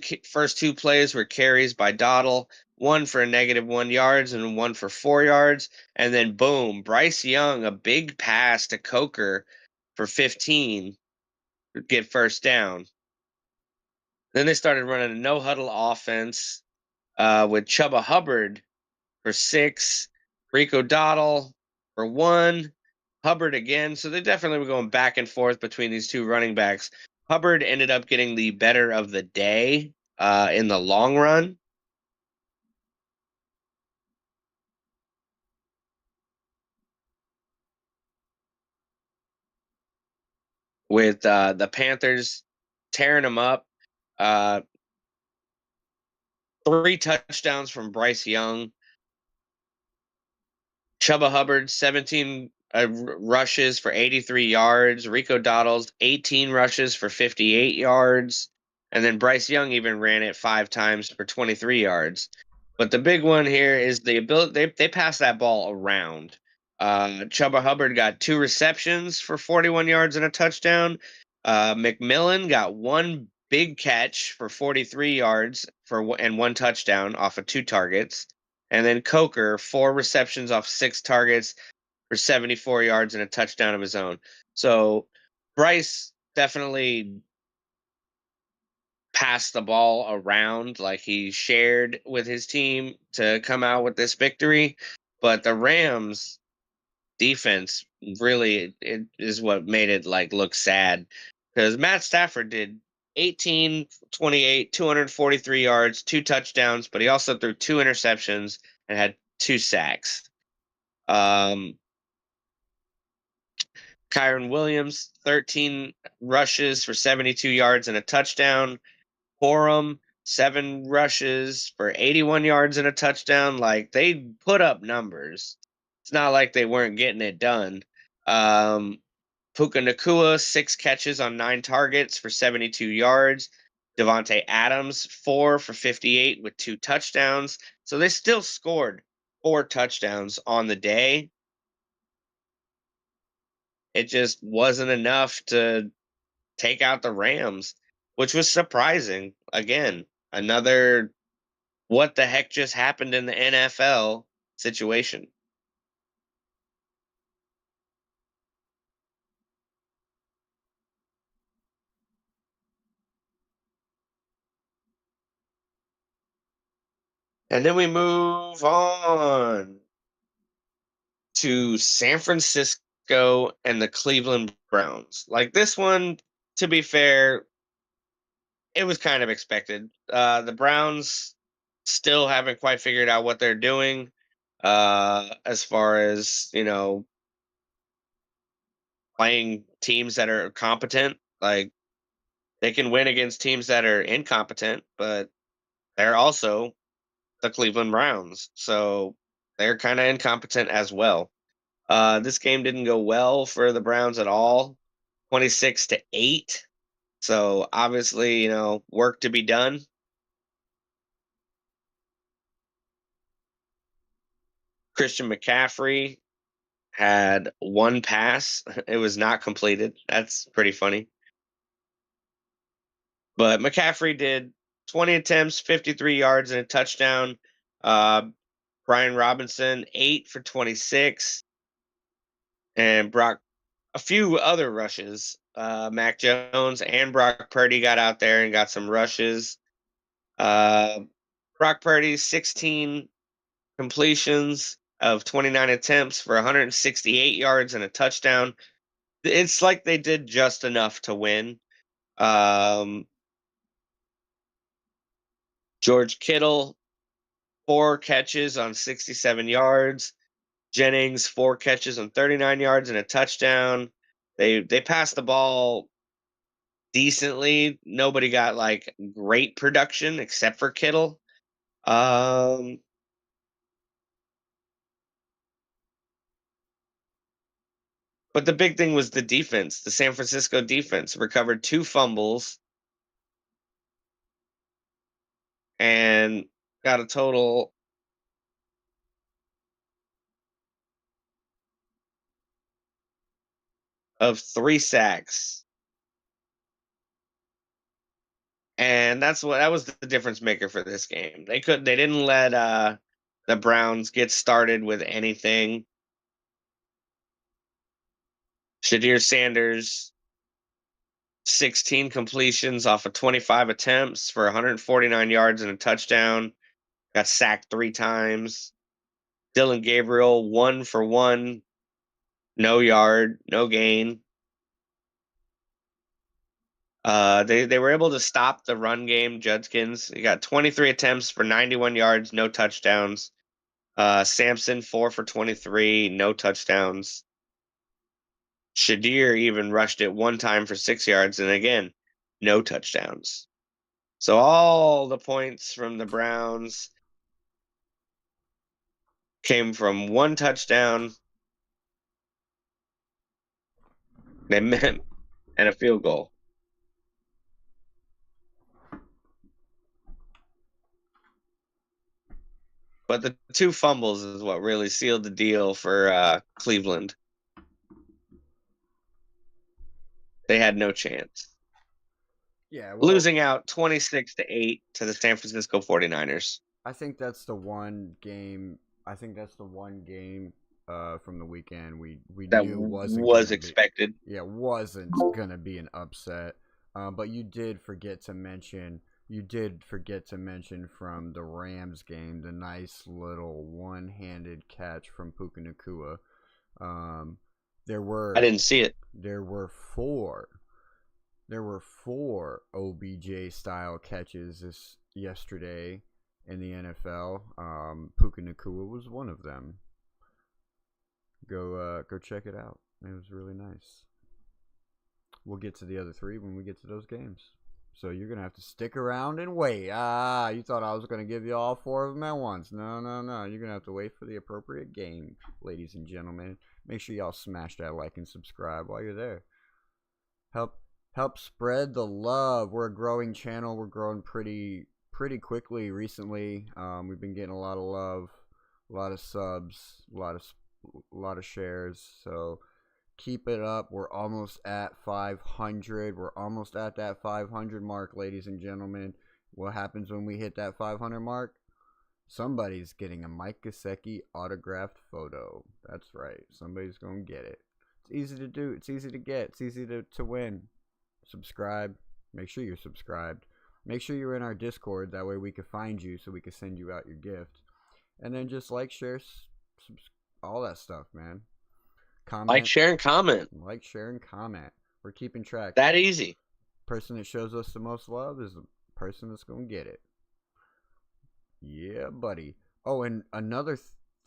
B: plays were carries by Dottle, one for a -1 yards and one for 4 yards, and then boom, Bryce Young, a big pass to Coker for 15, get first down. Then they started running a no huddle offense with Chuba Hubbard for 6, Rico Dottle for 1, Hubbard again. So they definitely were going back and forth between these two running backs. Hubbard ended up getting the better of the day in the long run. With the Panthers tearing him up. 3 touchdowns from Bryce Young. Chuba Hubbard, 17 rushes for 83 yards. Rico Dottle's 18 rushes for 58 yards. And then Bryce Young even ran it 5 times for 23 yards. But the big one here is the ability they pass that ball around. Chuba Hubbard got 2 receptions for 41 yards and a touchdown. McMillan got 1 big catch for 43 yards and 1 touchdown off of 2 targets. And then Coker, 4 receptions off 6 targets for 74 yards and a touchdown of his own. So Bryce definitely passed the ball around, like he shared with his team to come out with this victory. But the Rams defense really it is what made it like look sad, because Matt Stafford did 18, 28, 243 yards, 2 touchdowns, but he also threw 2 interceptions and had 2 sacks. Kyron Williams, 13 rushes for 72 yards and a touchdown. Corum, 7 rushes for 81 yards and a touchdown. Like, they put up numbers. It's not like they weren't getting it done. Puka Nacua, 6 catches on 9 targets for 72 yards. Devontae Adams, 4 for 58 with 2 touchdowns. So they still scored 4 touchdowns on the day. It just wasn't enough to take out the Rams, which was surprising. Again, another what the heck just happened in the NFL situation. And then we move on to San Francisco and the Cleveland Browns. Like, this one, to be fair, it was kind of expected. The Browns still haven't quite figured out what they're doing as far as, playing teams that are competent. Like, they can win against teams that are incompetent, but they're also the Cleveland Browns. So they're kind of incompetent as well. This game didn't go well for the Browns at all. 26-8. So obviously, work to be done. Christian McCaffrey had 1 pass. It was not completed. That's pretty funny. But McCaffrey did 20 attempts, 53 yards, and a touchdown. Brian Robinson, 8 for 26. And a few other rushes. Mac Jones and Brock Purdy got out there and got some rushes. Brock Purdy, 16 completions of 29 attempts for 168 yards and a touchdown. It's like they did just enough to win. George Kittle, 4 catches on 67 yards. Jennings, 4 catches on 39 yards and a touchdown. They passed the ball decently. Nobody got like great production except for Kittle. But the big thing was the defense. The San Francisco defense recovered 2 fumbles and got a total of 3 sacks. And that was the difference maker for this game. They didn't let the Browns get started with anything. Shadir Sanders, 16 completions off of 25 attempts for 149 yards and a touchdown. Got sacked 3 times. Dylan Gabriel, 1 for 1, no yard, no gain. They were able to stop the run game. Judkins, he got 23 attempts for 91 yards, no touchdowns. Sampson, 4 for 23, no touchdowns. Shadir even rushed it 1 time for 6 yards, and again, no touchdowns. So all the points from the Browns came from 1 touchdown and a field goal. But the 2 fumbles is what really sealed the deal for Cleveland. They had no chance.
A: Yeah,
B: Losing out 26-8 to the San Francisco 49ers.
A: I think that's the one game. From the weekend we
B: That
A: knew
B: was expected.
A: Wasn't gonna be an upset. But you did forget to mention. From the Rams game the nice little one-handed catch from Puka Nacua.
B: I didn't see it.
A: There were 4 There were 4 OBJ style catches yesterday in the NFL. Puka Nacua was one of them. Go check it out. It was really nice. We'll get to the other 3 when we get to those games. So you're going to have to stick around and wait. You thought I was going to give you all 4 of them at once. No. You're going to have to wait for the appropriate game, ladies and gentlemen. Make sure y'all smash that like and subscribe while you're there. Help spread the love. We're a growing channel. We're growing pretty quickly recently. We've been getting a lot of love, a lot of subs, a lot of shares. So keep it up. We're almost at 500. We're almost at that 500 mark, ladies and gentlemen. What happens when we hit that 500 mark? Somebody's getting a Mike Gesicki autographed photo. That's right. Somebody's going to get it. It's easy to do. It's easy to get. It's easy to win. Subscribe. Make sure you're subscribed. Make sure you're in our Discord. That way we can find you so we can send you out your gift. And then just like, share, all that stuff, man. Comment.
B: Like, share, and comment.
A: Like, share, and comment. We're keeping track.
B: That easy.
A: Person that shows us the most love is the person that's going to get it. Yeah, buddy. Oh, and another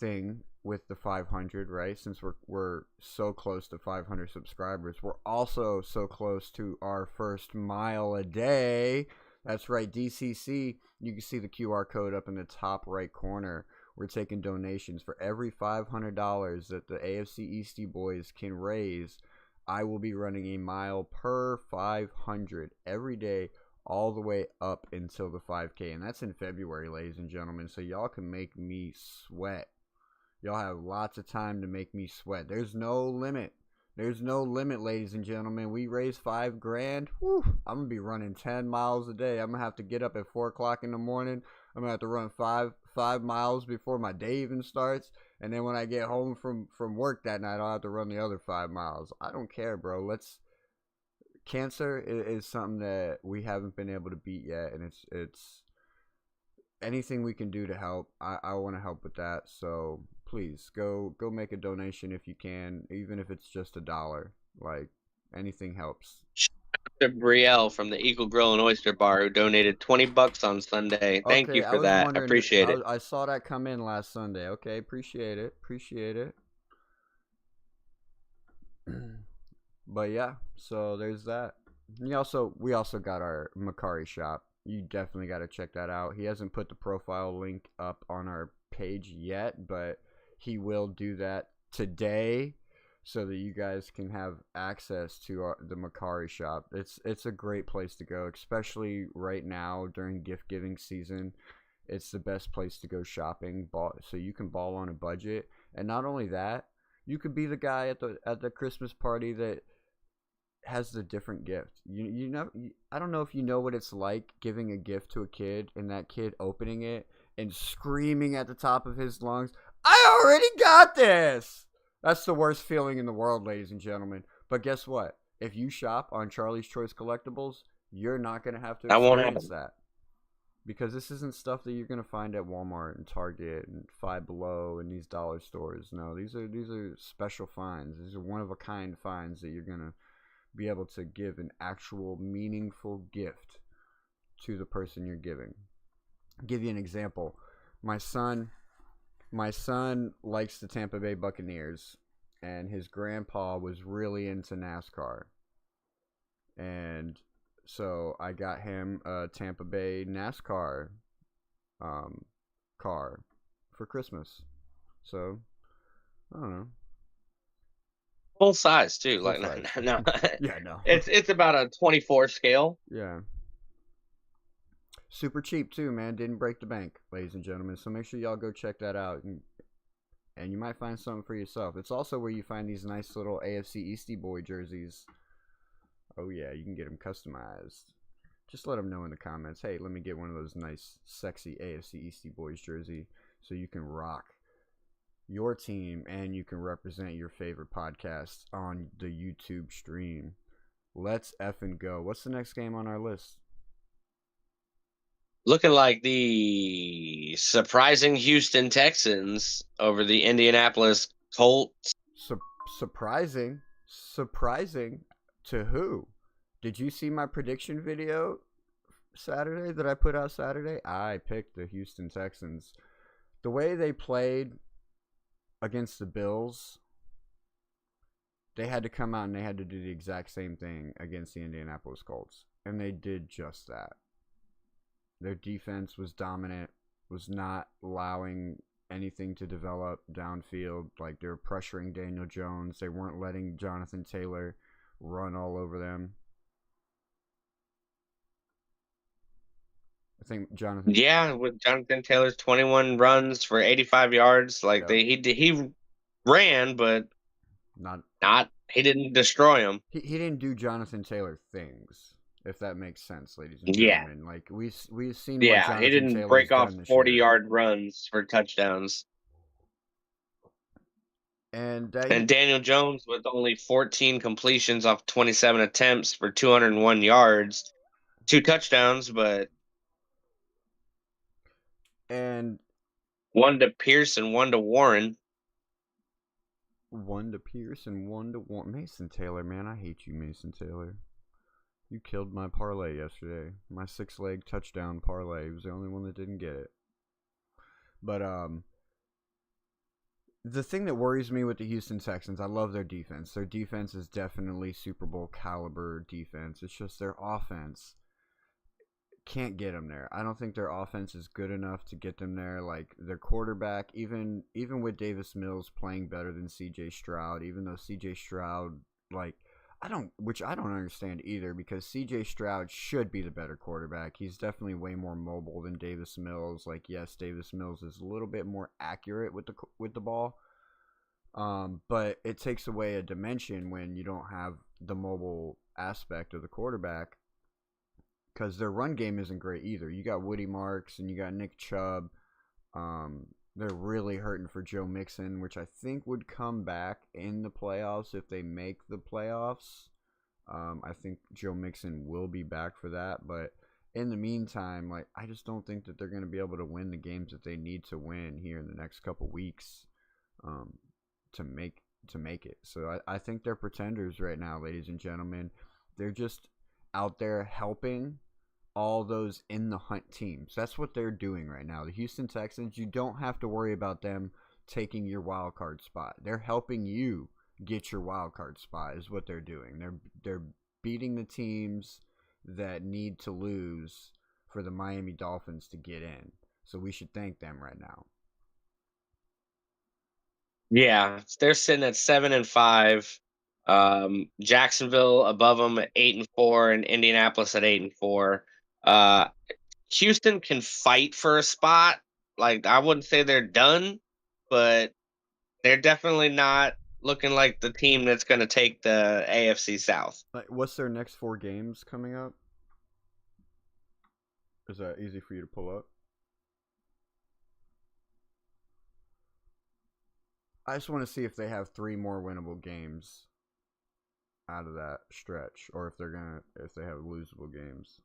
A: thing with the 500, right? Since we're so close to 500 subscribers, we're also so close to our first mile a day. That's right, DCC. You can see the QR code up in the top right corner. We're taking donations for every $500 that the AFC Eastie boys can raise. I will be running a mile per 500 every day, all the way up until the 5K. And that's in February, ladies and gentlemen. So y'all can make me sweat. Y'all have lots of time to make me sweat. There's no limit. There's no limit, ladies and gentlemen. We raise $5,000. Whew, I'm going to be running 10 miles a day. I'm going to have to get up at 4 o'clock in the morning. I'm going to have to run five miles before my day even starts. And then when I get home from work that night, I'll have to run the other 5 miles. I don't care, bro. Cancer is something that we haven't been able to beat yet. And it's anything we can do to help. I want to help with that. So please go make a donation if you can, even if it's just $1. Like, anything helps.
B: To Brielle from the Eagle Grill and Oyster Bar, who donated $20 on Sunday. Thank you for that. I appreciate it.
A: I saw that come in last Sunday. Okay, appreciate it. But yeah, so there's that. We also got our Macari shop. You definitely got to check that out. He hasn't put the profile link up on our page yet, but he will do that today so that you guys can have access to the Macari shop. It's a great place to go, especially right now during gift giving season. It's the best place to go shopping, so you can ball on a budget. And not only that, you could be the guy at the Christmas party that has the different gift. You know, I don't know if you know what it's like giving a gift to a kid and that kid opening it and screaming at the top of his lungs, "I already got this!" That's the worst feeling in the world, ladies and gentlemen. But guess what? If you shop on Charlie's Choice Collectibles, you're not going to have to experience that. Because this isn't stuff that you're going to find at Walmart and Target and Five Below and these dollar stores. No, these are special finds. These are one-of-a-kind finds that you're going to be able to give an actual meaningful gift to the person you're giving. I'll give you an example. My son likes the Tampa Bay Buccaneers, and his grandpa was really into NASCAR. And so I got him a Tampa Bay NASCAR car for Christmas. So, I don't know.
B: Full size too.
A: Full size.
B: No.
A: Yeah, no.
B: It's about a 24 scale.
A: Yeah. Super cheap too, man. Didn't break the bank, ladies and gentlemen. So make sure y'all go check that out, and you might find something for yourself. It's also where you find these nice little AFC Eastie Boy jerseys. Oh yeah, you can get them customized. Just let them know in the comments. Hey, let me get one of those nice, sexy AFC Eastie Boys jersey so you can rock your team and you can represent your favorite podcast on the YouTube stream. Let's effing go. What's the next game on our list?
B: Looking like the surprising Houston Texans over the Indianapolis Colts.
A: Surprising to who? Did you see my prediction video Saturday that I put out Saturday? I picked the Houston Texans. The way they played against the Bills, they had to come out and they had to do the exact same thing against the Indianapolis Colts. And they did just that. Their defense was dominant, was not allowing anything to develop downfield. Like, they were pressuring Daniel Jones. They weren't letting Jonathan Taylor run all over them. I think Jonathan.
B: Yeah, with Jonathan Taylor's 21 runs for 85 yards, like
A: Yep.
B: he ran, but
A: Not
B: he didn't destroy him.
A: he didn't do Jonathan Taylor things, if that makes sense, ladies and
B: Yeah,
A: gentlemen. Like, we've seen what
B: yeah, he
A: Jonathan
B: didn't
A: Taylor's
B: break off
A: done this year,
B: 40-yard runs for touchdowns.
A: and
B: And Daniel Jones with only 14 completions off 27 attempts for 201 yards, 2 touchdowns, but
A: and
B: one to Pierce and one to Warren.
A: one to Pierce and one to Mason Taylor. Man, I hate you, Mason Taylor. You killed my parlay yesterday. My 6-leg touchdown parlay. He was the only one that didn't get it. But the thing that worries me with the Houston Texans, I love their defense. Their defense is definitely Super Bowl caliber defense. It's just their offense can't get them there. I don't think their offense is good enough to get them there. Like, their quarterback, even with Davis Mills playing better than CJ Stroud, even though CJ Stroud, like, I don't understand either, because CJ Stroud should be the better quarterback. He's definitely way more mobile than Davis Mills. Like, yes, Davis Mills is a little bit more accurate with the ball. But it takes away a dimension when you don't have the mobile aspect of the quarterback, because their run game isn't great either. You got Woody Marks and you got Nick Chubb. They're really hurting for Joe Mixon, which I think would come back in the playoffs if they make the playoffs. I think Joe Mixon will be back for that, but in the meantime, like, I just don't think that they're going to be able to win the games that they need to win here in the next couple weeks, to make it. So I think they're pretenders right now, ladies and gentlemen. They're just out there helping all those in the hunt teams. That's what they're doing right now. The Houston Texans, you don't have to worry about them taking your wild card spot. They're helping you get your wild card spot is what they're doing. They're beating the teams that need to lose for the Miami Dolphins to get in. So we should thank them right now.
B: Yeah, they're sitting at 7-5. Jacksonville above them at 8-4, and Indianapolis at 8-4. Houston can fight for a spot. Like, I wouldn't say they're done, but they're definitely not looking like the team that's going to take the AFC South.
A: Like, what's their next 4 games coming up? Is that easy for you to pull up? I just want to see if they have 3 more winnable games out of that stretch, or if they have losable games.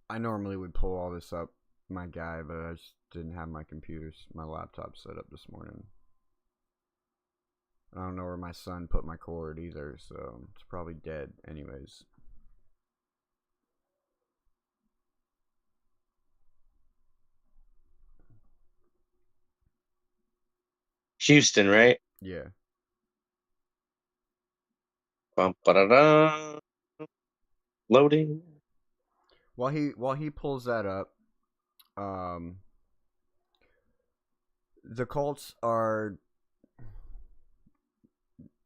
A: I normally would pull all this up, my guy, but I just didn't have my laptop set up this morning. I don't know where my son put my cord either, so it's probably dead anyways.
B: Houston, right?
A: Yeah.
B: Bum-ba-da-da. Loading.
A: While he pulls that up, the Colts are.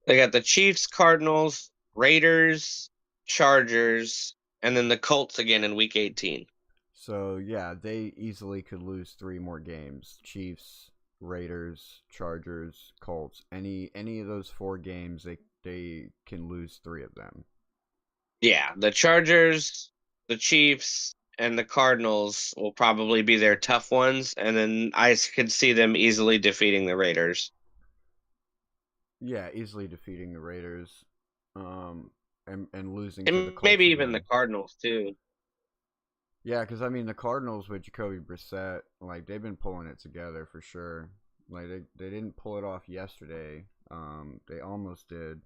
B: They got the Chiefs, Cardinals, Raiders, Chargers, and then the Colts again in Week 18.
A: So yeah, they easily could lose 3 more games. Chiefs, Raiders, Chargers, Colts. Any of those 4 games, they can lose 3 of them.
B: Yeah, the Chargers, the Chiefs, and the Cardinals will probably be their tough ones, and then I could see them easily defeating the Raiders.
A: Yeah, easily defeating the Raiders. and losing to the
B: And
A: Colts
B: maybe even the
A: again.
B: Cardinals too.
A: Yeah, because I mean the Cardinals with Jacoby Brissett, like they've been pulling it together for sure. Like they didn't pull it off yesterday. They almost did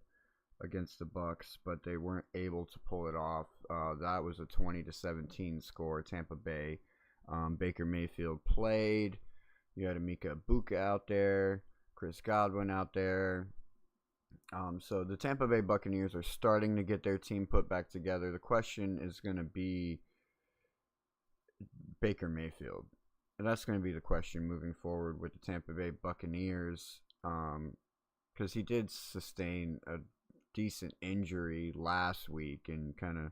A: against the Bucks, but they weren't able to pull it off. That was a 20-17 score. Tampa Bay. Baker Mayfield played. You had Amika Ibuka out there, Chris Godwin out there. So the Tampa Bay Buccaneers are starting to get their team put back together. The question is going to be Baker Mayfield. And that's going to be the question moving forward with the Tampa Bay Buccaneers. Because he did sustain a decent injury last week and kind of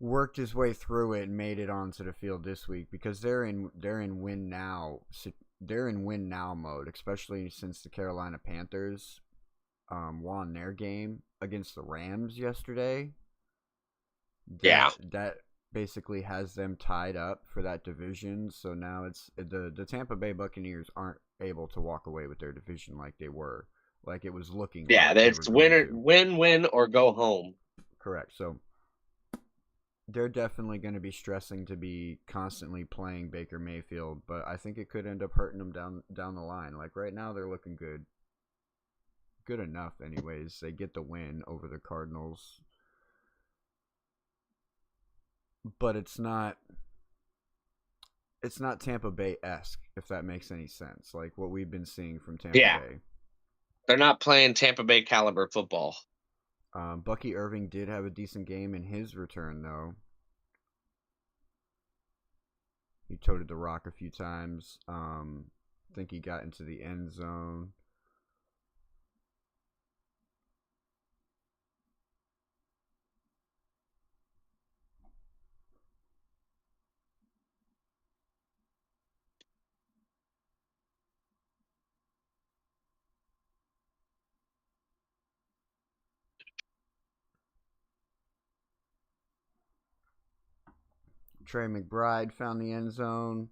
A: worked his way through it and made it onto the field this week because they're in win now. They're in win now mode, especially since the Carolina Panthers won their game against the Rams yesterday. That basically has them tied up for that division. So now it's the Tampa Bay Buccaneers aren't able to walk away with their division like they were. Like it was looking like they were
B: it's win or go home.
A: Correct. So they're definitely going to be stressing to be constantly playing Baker Mayfield, but I think it could end up hurting them down the line. Like right now they're looking good. Good enough anyways. They get the win over the Cardinals. But it's not Tampa Bay-esque, if that makes any sense. Like what we've been seeing from Tampa Bay.
B: They're not playing Tampa Bay caliber football.
A: Bucky Irving did have a decent game in his return, though. He toted the rock a few times. I think he got into the end zone. Trey McBride found the end zone.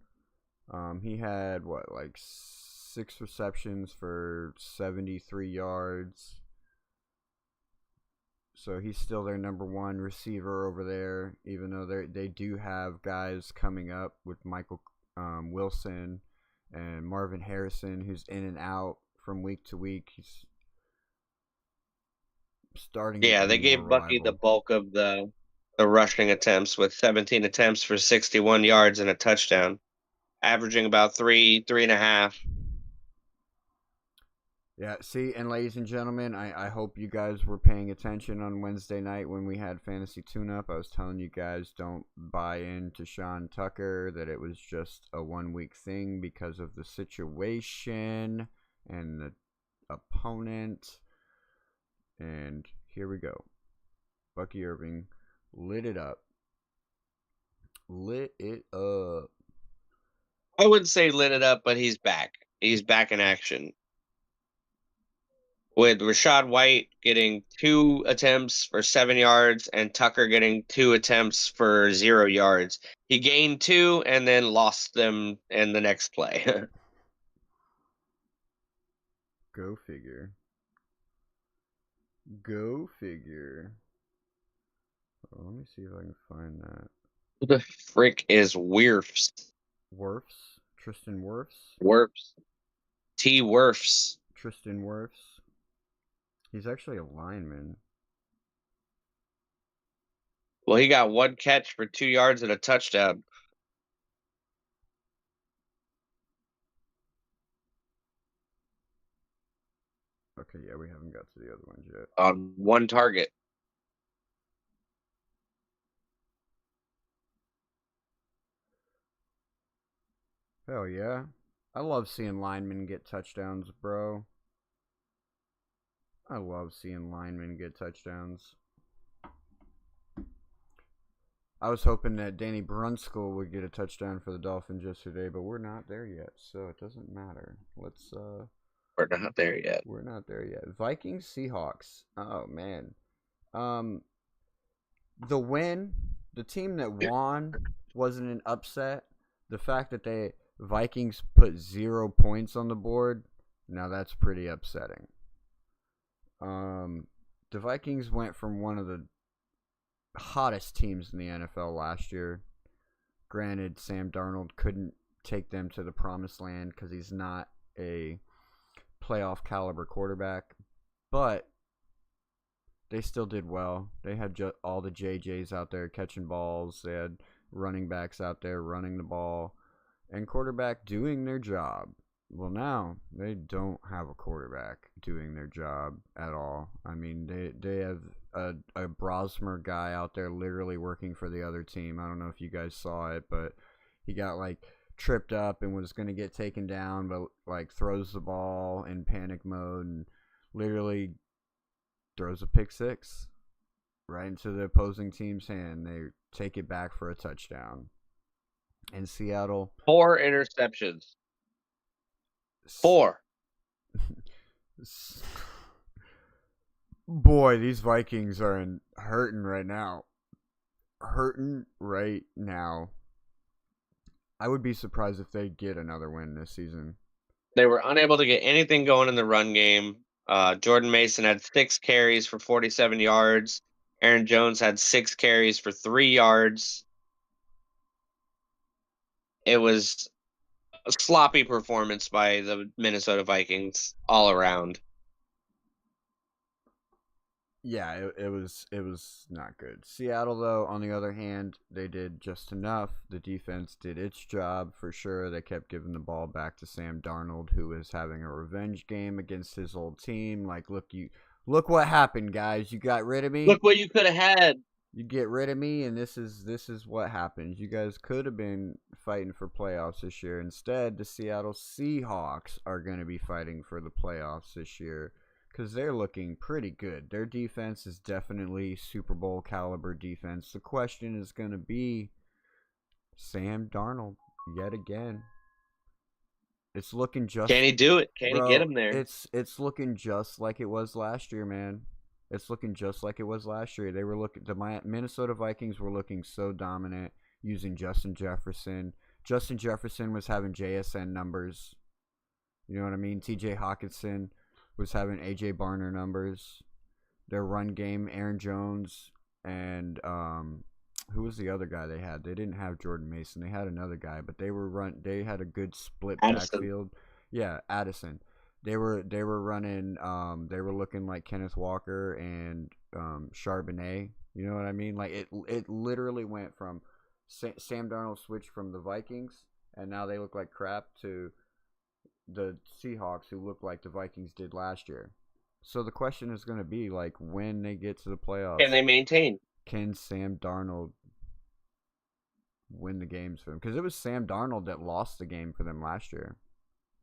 A: He had, 6 receptions for 73 yards. So he's still their number one receiver over there, even though they do have guys coming up with Michael Wilson and Marvin Harrison, who's in and out from week to week. He's starting to be
B: they gave
A: more
B: Bucky the
A: reliable.
B: bulk of the rushing attempts with 17 attempts for 61 yards and a touchdown, averaging about 3.5.
A: Yeah, see, and ladies and gentlemen, I hope you guys were paying attention on Wednesday night when we had Fantasy Tune-Up. I was telling you guys don't buy into Sean Tucker, that it was just a one-week thing because of the situation and the opponent. And here we go. Bucky Irving lit it up. Lit it up.
B: I wouldn't say lit it up, but he's back. He's back in action. With Rachaad White getting 2 attempts for 7 yards and Tucker getting 2 attempts for 0 yards. He gained 2 and then lost them in the next play.
A: Go figure. Go figure. Oh, let me see if I can find that.
B: Who the frick is Wirfs?
A: Wirfs? Tristan Wirfs?
B: Wirfs. T. Wirfs.
A: Tristan Wirfs. He's actually a lineman.
B: Well, he got 1 catch for 2 yards and a touchdown.
A: Okay, yeah, we haven't got to the other ones yet.
B: On 1 target.
A: Hell yeah. I love seeing linemen get touchdowns, bro. I love seeing linemen get touchdowns. I was hoping that Danny Brunskill would get a touchdown for the Dolphins yesterday, but we're not there yet, so it doesn't matter.
B: We're not there yet.
A: We're not there yet. Vikings Seahawks. Oh man. The win, the team that won wasn't an upset. The fact that the Vikings put 0 points on the board, now that's pretty upsetting. the Vikings went from one of the hottest teams in the NFL last year. Granted, Sam Darnold couldn't take them to the promised land because he's not a playoff caliber quarterback, but they still did well. They had all the JJs out there catching balls. They had running backs out there running the ball, and quarterback doing their job. Well, now they don't have a quarterback doing their job at all. I mean, they have a Brosmer guy out there literally working for the other team. I don't know if you guys saw it, but he got like tripped up and was going to get taken down, but like throws the ball in panic mode and literally throws a pick six right into the opposing team's hand. They take it back for a touchdown. In Seattle,
B: 4 interceptions. 4.
A: Boy, these Vikings are hurting right now. Hurting right now. I would be surprised if they get another win this season.
B: They were unable to get anything going in the run game. Jordan Mason had 6 carries for 47 yards. Aaron Jones had 6 carries for 3 yards. It was a sloppy performance by the Minnesota Vikings all around.
A: Yeah, it was not good. Seattle, though, on the other hand, they did just enough. The defense did its job for sure. They kept giving the ball back to Sam Darnold, who was having a revenge game against his old team. Like, look what happened, guys. You got rid of me.
B: Look what you could have had.
A: You get rid of me, and this is what happens. You guys could have been fighting for playoffs this year. Instead, the Seattle Seahawks are going to be fighting for the playoffs this year because they're looking pretty good. Their defense is definitely Super Bowl caliber defense. The question is going to be Sam Darnold yet again. It's looking just...
B: Can he do it? Can he get him there?
A: It's looking just like it was last year, man. It's looking just like it was last year. The Minnesota Vikings were looking so dominant using Justin Jefferson. Justin Jefferson was having JSN numbers. You know what I mean? TJ Hawkinson was having AJ Barner numbers. Their run game, Aaron Jones, and who was the other guy they had? They didn't have Jordan Mason. They had another guy, but they had a good split backfield. Yeah, Addison. They were running. They were looking like Kenneth Walker and Charbonnet. You know what I mean? Like it literally went from Sam Darnold switched from the Vikings, and now they look like crap, to the Seahawks, who look like the Vikings did last year. So the question is going to be like, when they get to the playoffs,
B: can they maintain?
A: Can Sam Darnold win the games for them? Because it was Sam Darnold that lost the game for them last year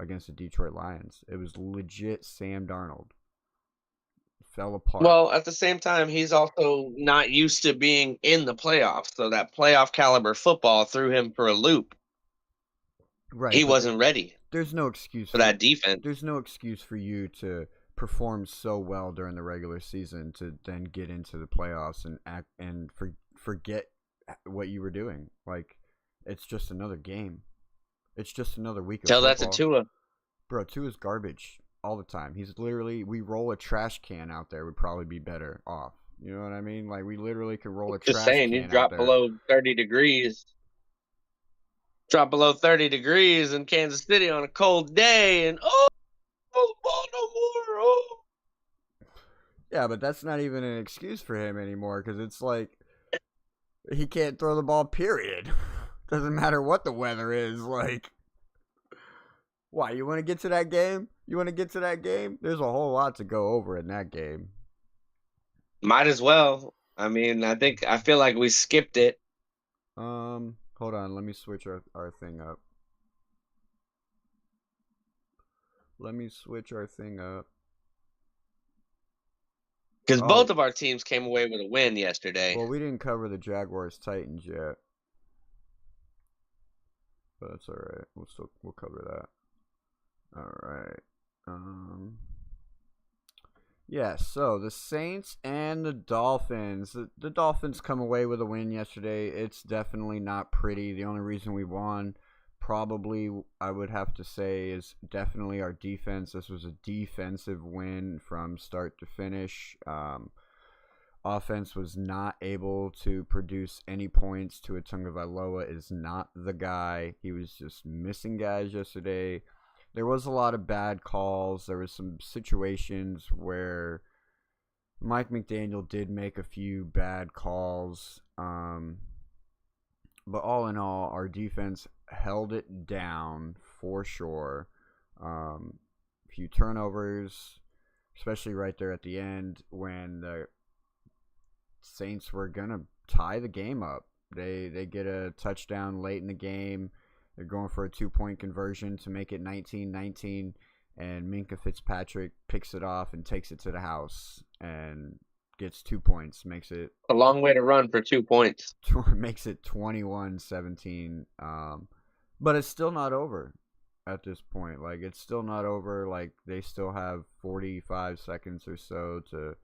A: against the Detroit Lions. It was legit Sam Darnold. Fell apart.
B: Well, at the same time, he's also not used to being in the playoffs, so that playoff caliber football threw him for a loop.
A: Right.
B: He wasn't ready.
A: There's no excuse
B: for that defense.
A: There's no excuse for you to perform so well during the regular season to then get into the playoffs and forget what you were doing. Like, it's just another game. It's just another week of
B: football.
A: Tell that
B: to Tua.
A: Bro, Tua's garbage all the time. He's literally, we roll a trash can out there, would probably be better off. You know what I mean? Like, we literally could roll a trash can out there. Just saying,
B: you drop below 30 degrees. Drop below 30 degrees in Kansas City on a cold day, and ball no more. Oh.
A: Yeah, but that's not even an excuse for him anymore, because it's like he can't throw the ball, period. Doesn't matter what the weather is. Like, why? You want to get to that game? There's a whole lot to go over in that game.
B: Might as well. I mean, I feel like we skipped it.
A: Hold on. Let me switch our thing up.
B: Because both of our teams came away with a win yesterday.
A: Well, we didn't cover the Jaguars-Titans yet. But that's all right. We'll cover that. All right. Yeah, so the Saints and the Dolphins. The Dolphins come away with a win yesterday. It's definitely not pretty. The only reason we won, probably, I would have to say, is definitely our defense. This was a defensive win from start to finish. Offense was not able to produce any points. Tua Tagovailoa is not the guy. He was just missing guys yesterday. There was a lot of bad calls. There was some situations where Mike McDaniel did make a few bad calls. But all in all, our defense held it down for sure. A few turnovers, especially right there at the end when the Saints were gonna tie the game up. They get a touchdown late in the game. They're going for a 2-point conversion to make it 19-19, and Minkah Fitzpatrick picks it off and takes it to the house and gets 2 points. Makes it
B: a long way to run for 2 points.
A: makes it 21-17. But it's still not over at this point. Like, it's still not over. Like, they still have 45 seconds or so to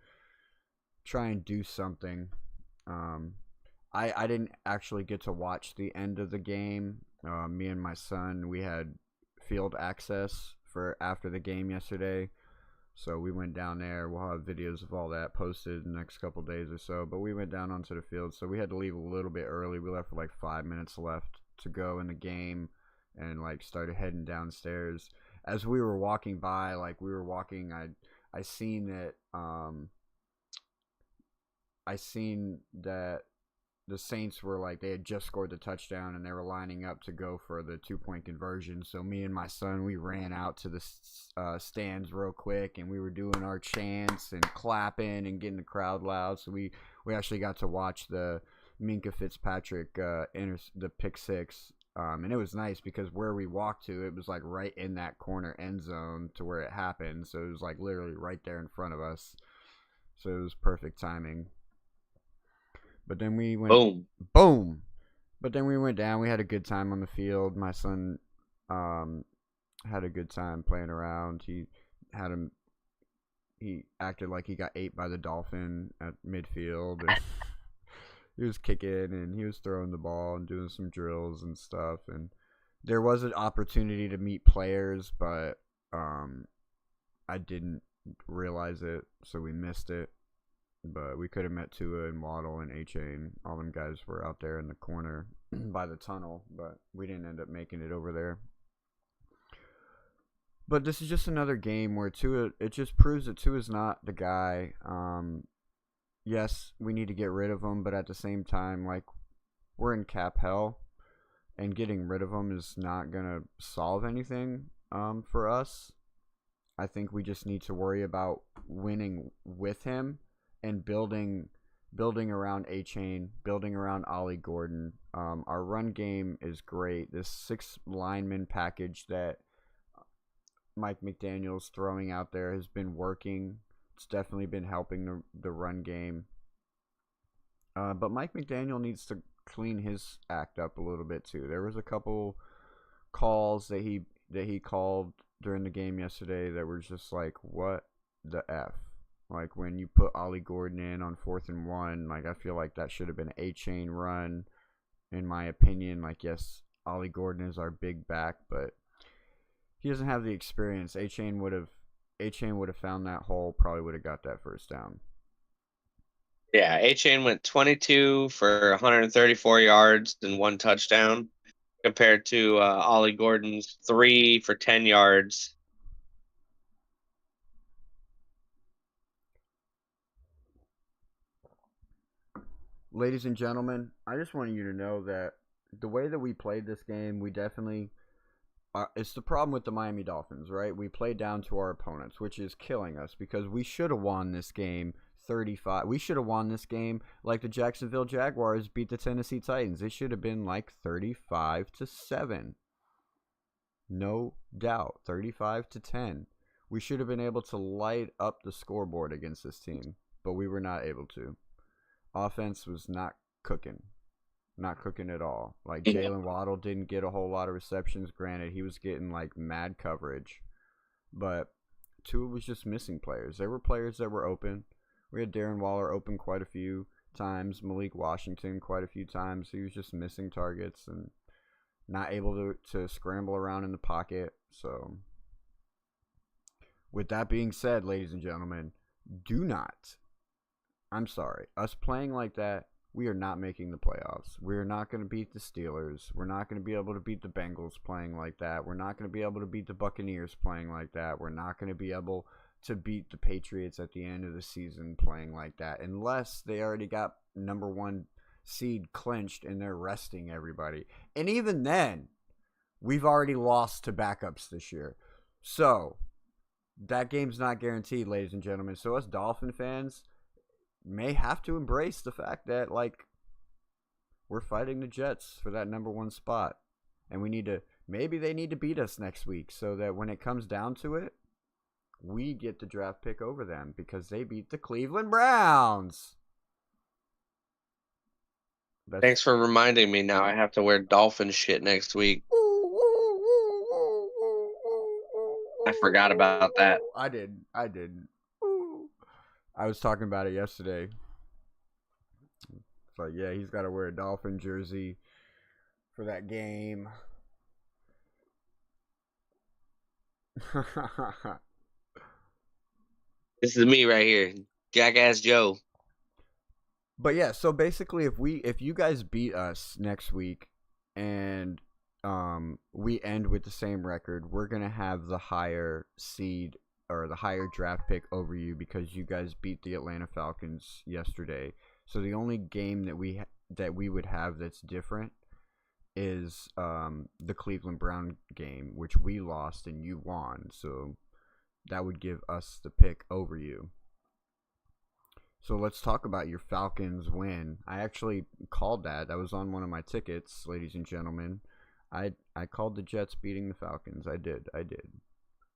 A: try and do something. I didn't actually get to watch the end of the game. Me and my son, we had field access for after the game yesterday, so we went down there. We'll have videos of all that posted in the next couple days or so, but we went down onto the field, so we had to leave a little bit early. We left with like 5 minutes left to go in the game, and like started heading downstairs. As we were walking by, like we were walking, I seen that the Saints were like, they had just scored the touchdown and they were lining up to go for the 2-point conversion. So me and my son, we ran out to the stands real quick, and we were doing our chants and clapping and getting the crowd loud. So we actually got to watch the Minkah Fitzpatrick the pick six. And it was nice because where we walked to, it was like right in that corner end zone to where it happened. So it was like literally right there in front of us. So it was perfect timing. But then we went boom. But then we went down. We had a good time on the field. My son had a good time playing around. He acted like he got ate by the dolphin at midfield. And he was kicking and he was throwing the ball and doing some drills and stuff. And there was an opportunity to meet players, but I didn't realize it, so we missed it. But we could have met Tua and Waddle and A-Chain. All them guys were out there in the corner by the tunnel, but we didn't end up making it over there. But this is just another game where Tua, it just proves that Tua's not the guy. Yes, we need to get rid of him, but at the same time, like, we're in cap hell, and getting rid of him is not going to solve anything for us. I think we just need to worry about winning with him and building around A-Chain, building around Ollie Gordon. Our run game is great. This 6 lineman package that Mike McDaniel's throwing out there has been working. It's definitely been helping the run game. But Mike McDaniel needs to clean his act up a little bit too. There was a couple calls that he called during the game yesterday that were just like, what the F? Like when you put Ollie Gordon in on 4th and 1, like I feel like that should have been an A-Chain run, in my opinion. Like, yes, Ollie Gordon is our big back, but he doesn't have the experience. A-Chain would have found that hole, probably would have got that first down.
B: Yeah, A-Chain went 22 for 134 yards and 1 touchdown, compared to Ollie Gordon's 3 for 10 yards.
A: Ladies and gentlemen, I just wanted you to know that the way that we played this game, we definitely it's the problem with the Miami Dolphins, right? We played down to our opponents, which is killing us because we should have won this game 35. We should have won this game like the Jacksonville Jaguars beat the Tennessee Titans. It should have been like 35-7. No doubt, 35-10. We should have been able to light up the scoreboard against this team, but we were not able to. Offense was not cooking. Not cooking at all. Like, Jalen Waddle didn't get a whole lot of receptions. Granted, he was getting like mad coverage, but Tua was just missing players. There were players that were open. We had Darren Waller open quite a few times. Malik Washington quite a few times. He was just missing targets and not able to scramble around in the pocket. So, with that being said, ladies and gentlemen, do not I'm sorry. Us playing like that, we are not making the playoffs. We're not going to beat the Steelers. We're not going to be able to beat the Bengals playing like that. We're not going to be able to beat the Buccaneers playing like that. We're not going to be able to beat the Patriots at the end of the season playing like that unless they already got number 1 seed clinched and they're resting everybody. And even then, we've already lost to backups this year. So, that game's not guaranteed, ladies and gentlemen. So us Dolphin fans may have to embrace the fact that, like, we're fighting the Jets for that number 1 spot. And maybe they need to beat us next week so that when it comes down to it, we get the draft pick over them because they beat the Cleveland Browns.
B: Thanks for reminding me. Now I have to wear dolphin shit next week. I forgot about that.
A: I did. I was talking about it yesterday. It's like, yeah, he's got to wear a Dolphin jersey for that game.
B: This is me right here, Jackass Joe.
A: But yeah, so basically, if you guys beat us next week and we end with the same record, we're gonna have the higher seed or the higher draft pick over you because you guys beat the Atlanta Falcons yesterday. So the only game that we would have that's different is the Cleveland Brown game, which we lost and you won. So that would give us the pick over you. So let's talk about your Falcons win. I actually called that. That was on one of my tickets, ladies and gentlemen. I called the Jets beating the Falcons. I did.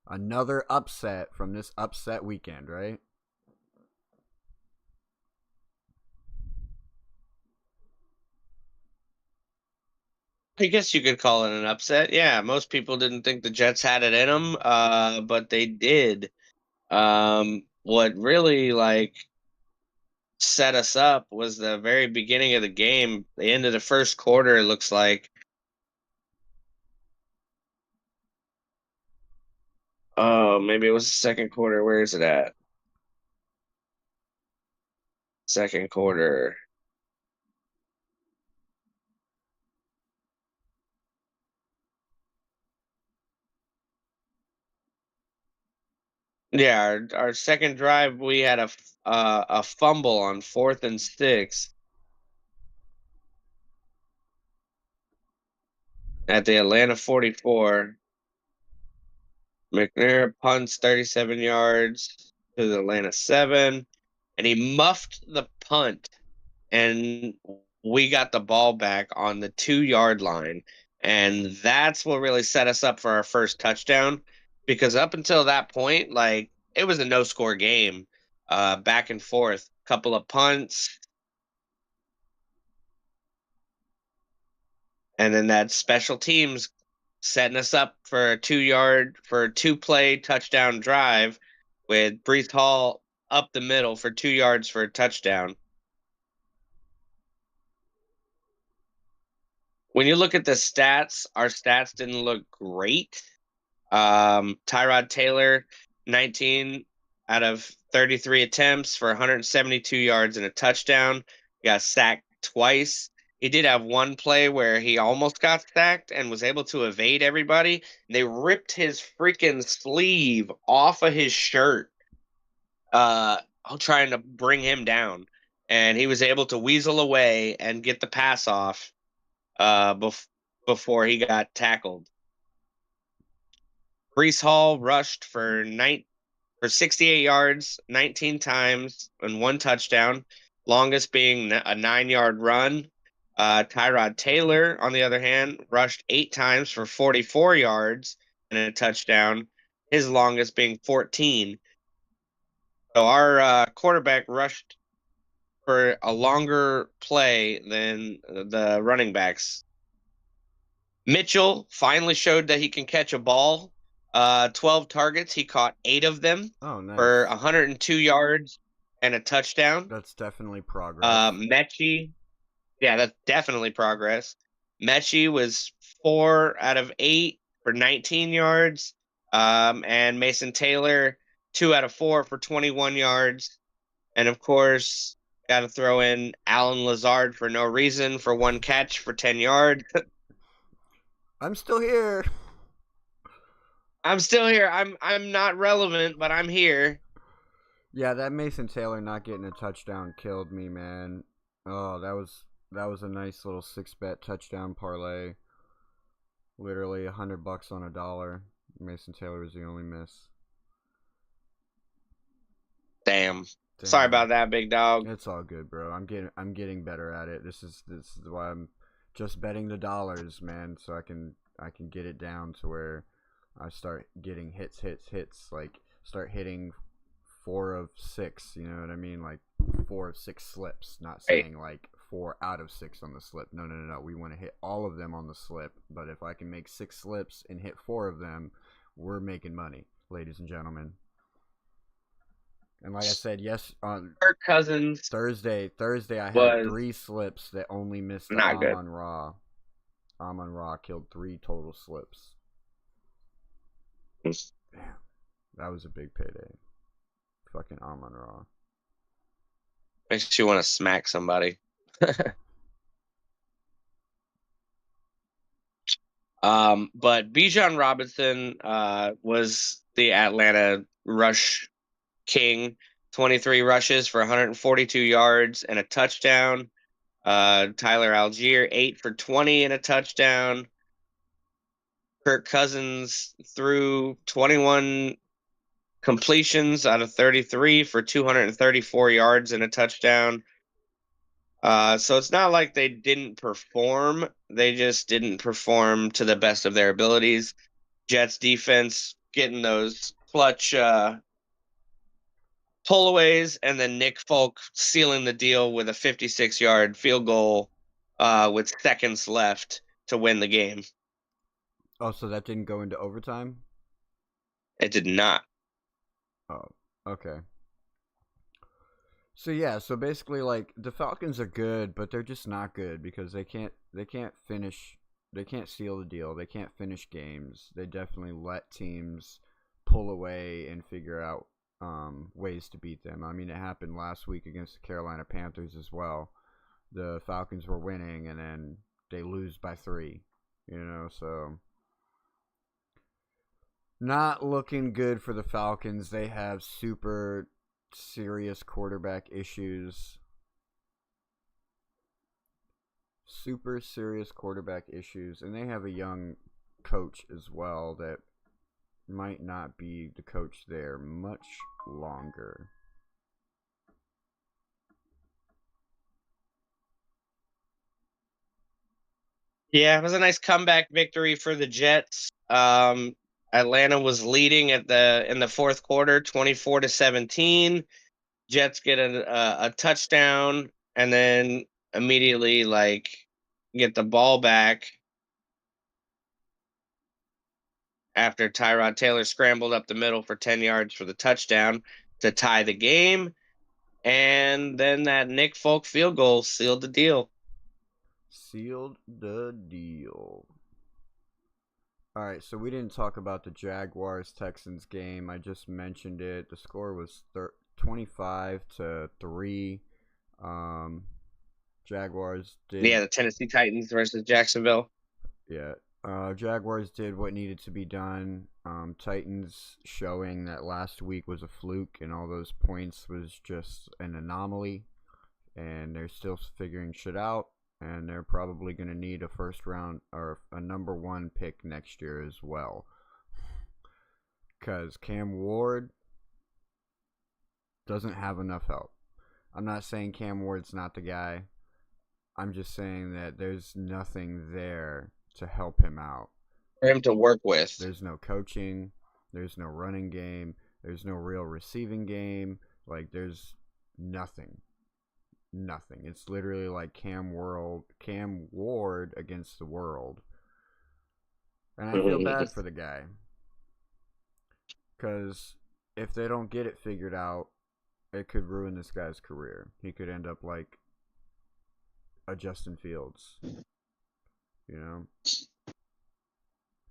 A: Another upset from this upset weekend, right?
B: I guess you could call it an upset. Yeah, most people didn't think the Jets had it in them, but they did. What really set us up was the very beginning of the game. The end of the first quarter, it looks like. Oh, maybe it was the second quarter. Where is it at? Second quarter. Yeah, our second drive, we had a fumble on 4th and 6 at the Atlanta 44. McNair punts 37 yards to the Atlanta 7, and he muffed the punt, and we got the ball back on the 2-yard line. And that's what really set us up for our first touchdown, because up until that point, it was a no-score game, back and forth, couple of punts, and then that special teams setting us up for a 2-play touchdown drive with Brees Hall up the middle for 2 yards for a touchdown. When you look at the stats, our stats didn't look great. Tyrod Taylor, 19 out of 33 attempts for 172 yards and a touchdown. He got sacked twice. He did have one play where he almost got sacked and was able to evade everybody. They ripped his freaking sleeve off of his shirt, trying to bring him down. And he was able to weasel away and get the pass off before he got tackled. Brees Hall rushed for 68 yards, 19 times, and 1 touchdown, longest being a 9-yard run. Tyrod Taylor, on the other hand, rushed 8 times for 44 yards and a touchdown, his longest being 14. So our quarterback rushed for a longer play than the running backs. Mitchell finally showed that he can catch a ball. 12 targets. He caught 8 of them.
A: Oh, nice.
B: For 102 yards and a touchdown.
A: That's definitely progress.
B: Mechie, yeah, that's definitely progress. Mechie was 4 out of 8 for 19 yards. And Mason Taylor, 2 out of 4 for 21 yards. And of course, Got to throw in Alan Lazard for no reason for one catch for 10 yards.
A: I'm still here.
B: I'm still here. I'm not relevant, but I'm here.
A: Yeah, that Mason Taylor not getting a touchdown killed me, man. Oh, that was a nice little 6-bet touchdown parlay. Literally $100 on a dollar. Mason Taylor was the only miss.
B: Damn. Sorry
A: Damn.
B: about that, big dog.
A: It's all good, bro. I'm getting better at it. This is why I'm just betting the dollars, man, so I can get it down to where I start getting hits, like start hitting 4 of 6, you know what I mean? Like 4 of 6 slips, not
B: Right.
A: saying like 4 out of 6 on the slip. No. We want to hit all of them on the slip, but if I can make 6 slips and hit 4 of them, we're making money, ladies and gentlemen. And like I said, yes, on
B: Kirk Cousins
A: Thursday I had
B: was
A: 3 slips that only missed the
B: not good.
A: Amon Ra. Amon Ra killed 3 total slips. Damn, that was a big payday. Fucking Amon Ra.
B: Makes you want to smack somebody. But Bijan Robinson was the Atlanta rush king. 23 rushes for 142 yards and a touchdown. Tyler Algier, 8 for 20 and a touchdown. Kirk Cousins threw 21 completions out of 33 for 234 yards and a touchdown. So it's not like they didn't perform. They just didn't perform to the best of their abilities. Jets defense getting those clutch pullaways, and then Nick Folk sealing the deal with a 56-yard field goal with seconds left to win the game.
A: Oh, so that didn't go into overtime?
B: It did not.
A: Oh, okay. So yeah, so basically like the Falcons are good, but they're just not good because they can't finish, they can't seal the deal. They can't finish games. They definitely let teams pull away and figure out ways to beat them. I mean, it happened last week against the Carolina Panthers as well. The Falcons were winning and then they lose by 3, you know, so not looking good for the Falcons. They have super serious quarterback issues. Super serious quarterback issues. And they have a young coach as well that might not be the coach there much longer.
B: Yeah, it was a nice comeback victory for the Jets. Atlanta was leading at in the fourth quarter, 24-17. Jets get a touchdown and then immediately get the ball back after Tyrod Taylor scrambled up the middle for 10 yards for the touchdown to tie the game. And then that Nick Folk field goal sealed the deal.
A: Sealed the deal. All right, so we didn't talk about the Jaguars-Texans game. I just mentioned it. The score was 25-3. Jaguars did.
B: Yeah, the Tennessee Titans versus Jacksonville.
A: Yeah. Jaguars did what needed to be done. Titans showing that last week was a fluke and all those points was just an anomaly. And they're still figuring shit out. And they're probably going to need a first round or a number 1 pick next year as well. Because Cam Ward doesn't have enough help. I'm not saying Cam Ward's not the guy. I'm just saying that there's nothing there to help him out.
B: For him to work with.
A: There's no coaching. There's no running game. There's no real receiving game. Like, there's nothing. Nothing. It's literally like Cam Ward against the world. And I feel bad for the guy. Because if they don't get it figured out, it could ruin this guy's career. He could end up like a Justin Fields. You know?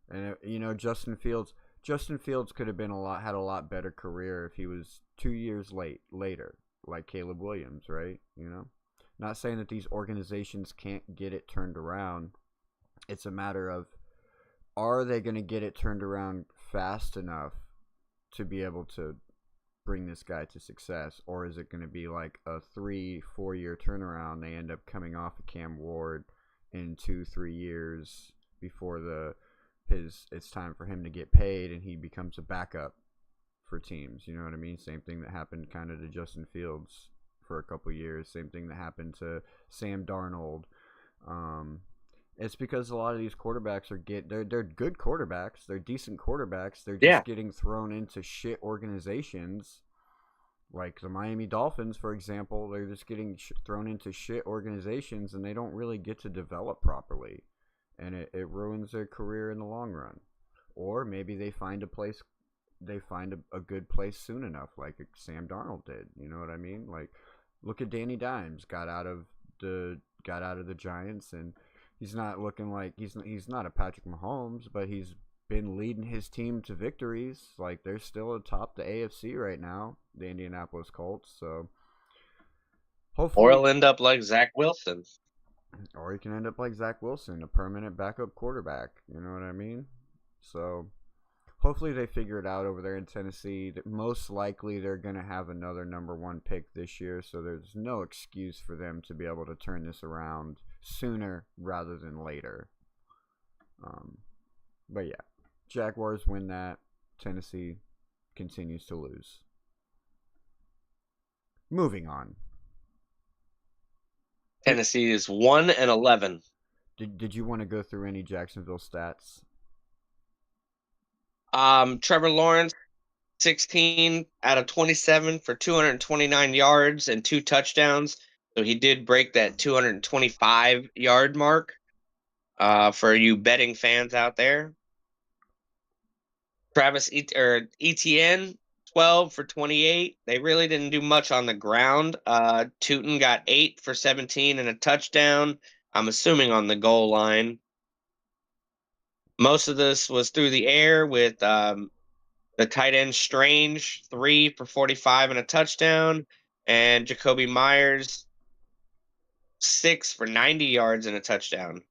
A: And you know, Justin Fields could have been had a lot better career if he was 2 years later. like Caleb Williams, right? You know, not saying that these organizations can't get it turned around. It's a matter of, are they going to get it turned around fast enough to be able to bring this guy to success, or is it going to be like a 3-4 year turnaround? They end up coming off of Cam Ward in 2-3 years before it's time for him to get paid, and he becomes a backup for teams. You know what I mean? Same thing that happened kind of to Justin Fields for a couple years. Same thing that happened to Sam Darnold. It's because a lot of these quarterbacks they're good quarterbacks. They're decent quarterbacks. They're just getting thrown into shit organizations, like the Miami Dolphins, for example. They're just getting thrown into shit organizations, and they don't really get to develop properly, and it ruins their career in the long run. Or maybe they find a place, they find a good place soon enough, like Sam Darnold did. You know what I mean? Like, look at Danny Dimes, got out of the Giants, and he's not looking like he's not a Patrick Mahomes, but he's been leading his team to victories. Like, they're still atop the AFC right now, the Indianapolis Colts. So hopefully,
B: Or he'll end up like Zach Wilson.
A: Or he can end up like Zach Wilson, a permanent backup quarterback. You know what I mean? So hopefully they figure it out over there in Tennessee. Most likely they're going to have another number 1 pick this year, so there's no excuse for them to be able to turn this around sooner rather than later. But yeah, Jaguars win that. Tennessee continues to lose. Moving on.
B: Tennessee is 1-11.
A: Did you want to go through any Jacksonville stats?
B: Trevor Lawrence, 16 out of 27 for 229 yards and 2 touchdowns. So he did break that 225-yard mark. For you betting fans out there. Travis Etienne, 12 for 28. They really didn't do much on the ground. Tootin got 8 for 17 and a touchdown. I'm assuming on the goal line. Most of this was through the air with the tight end Strange, 3 for 45 and a touchdown. And Jacoby Myers, 6 for 90 yards and a touchdown.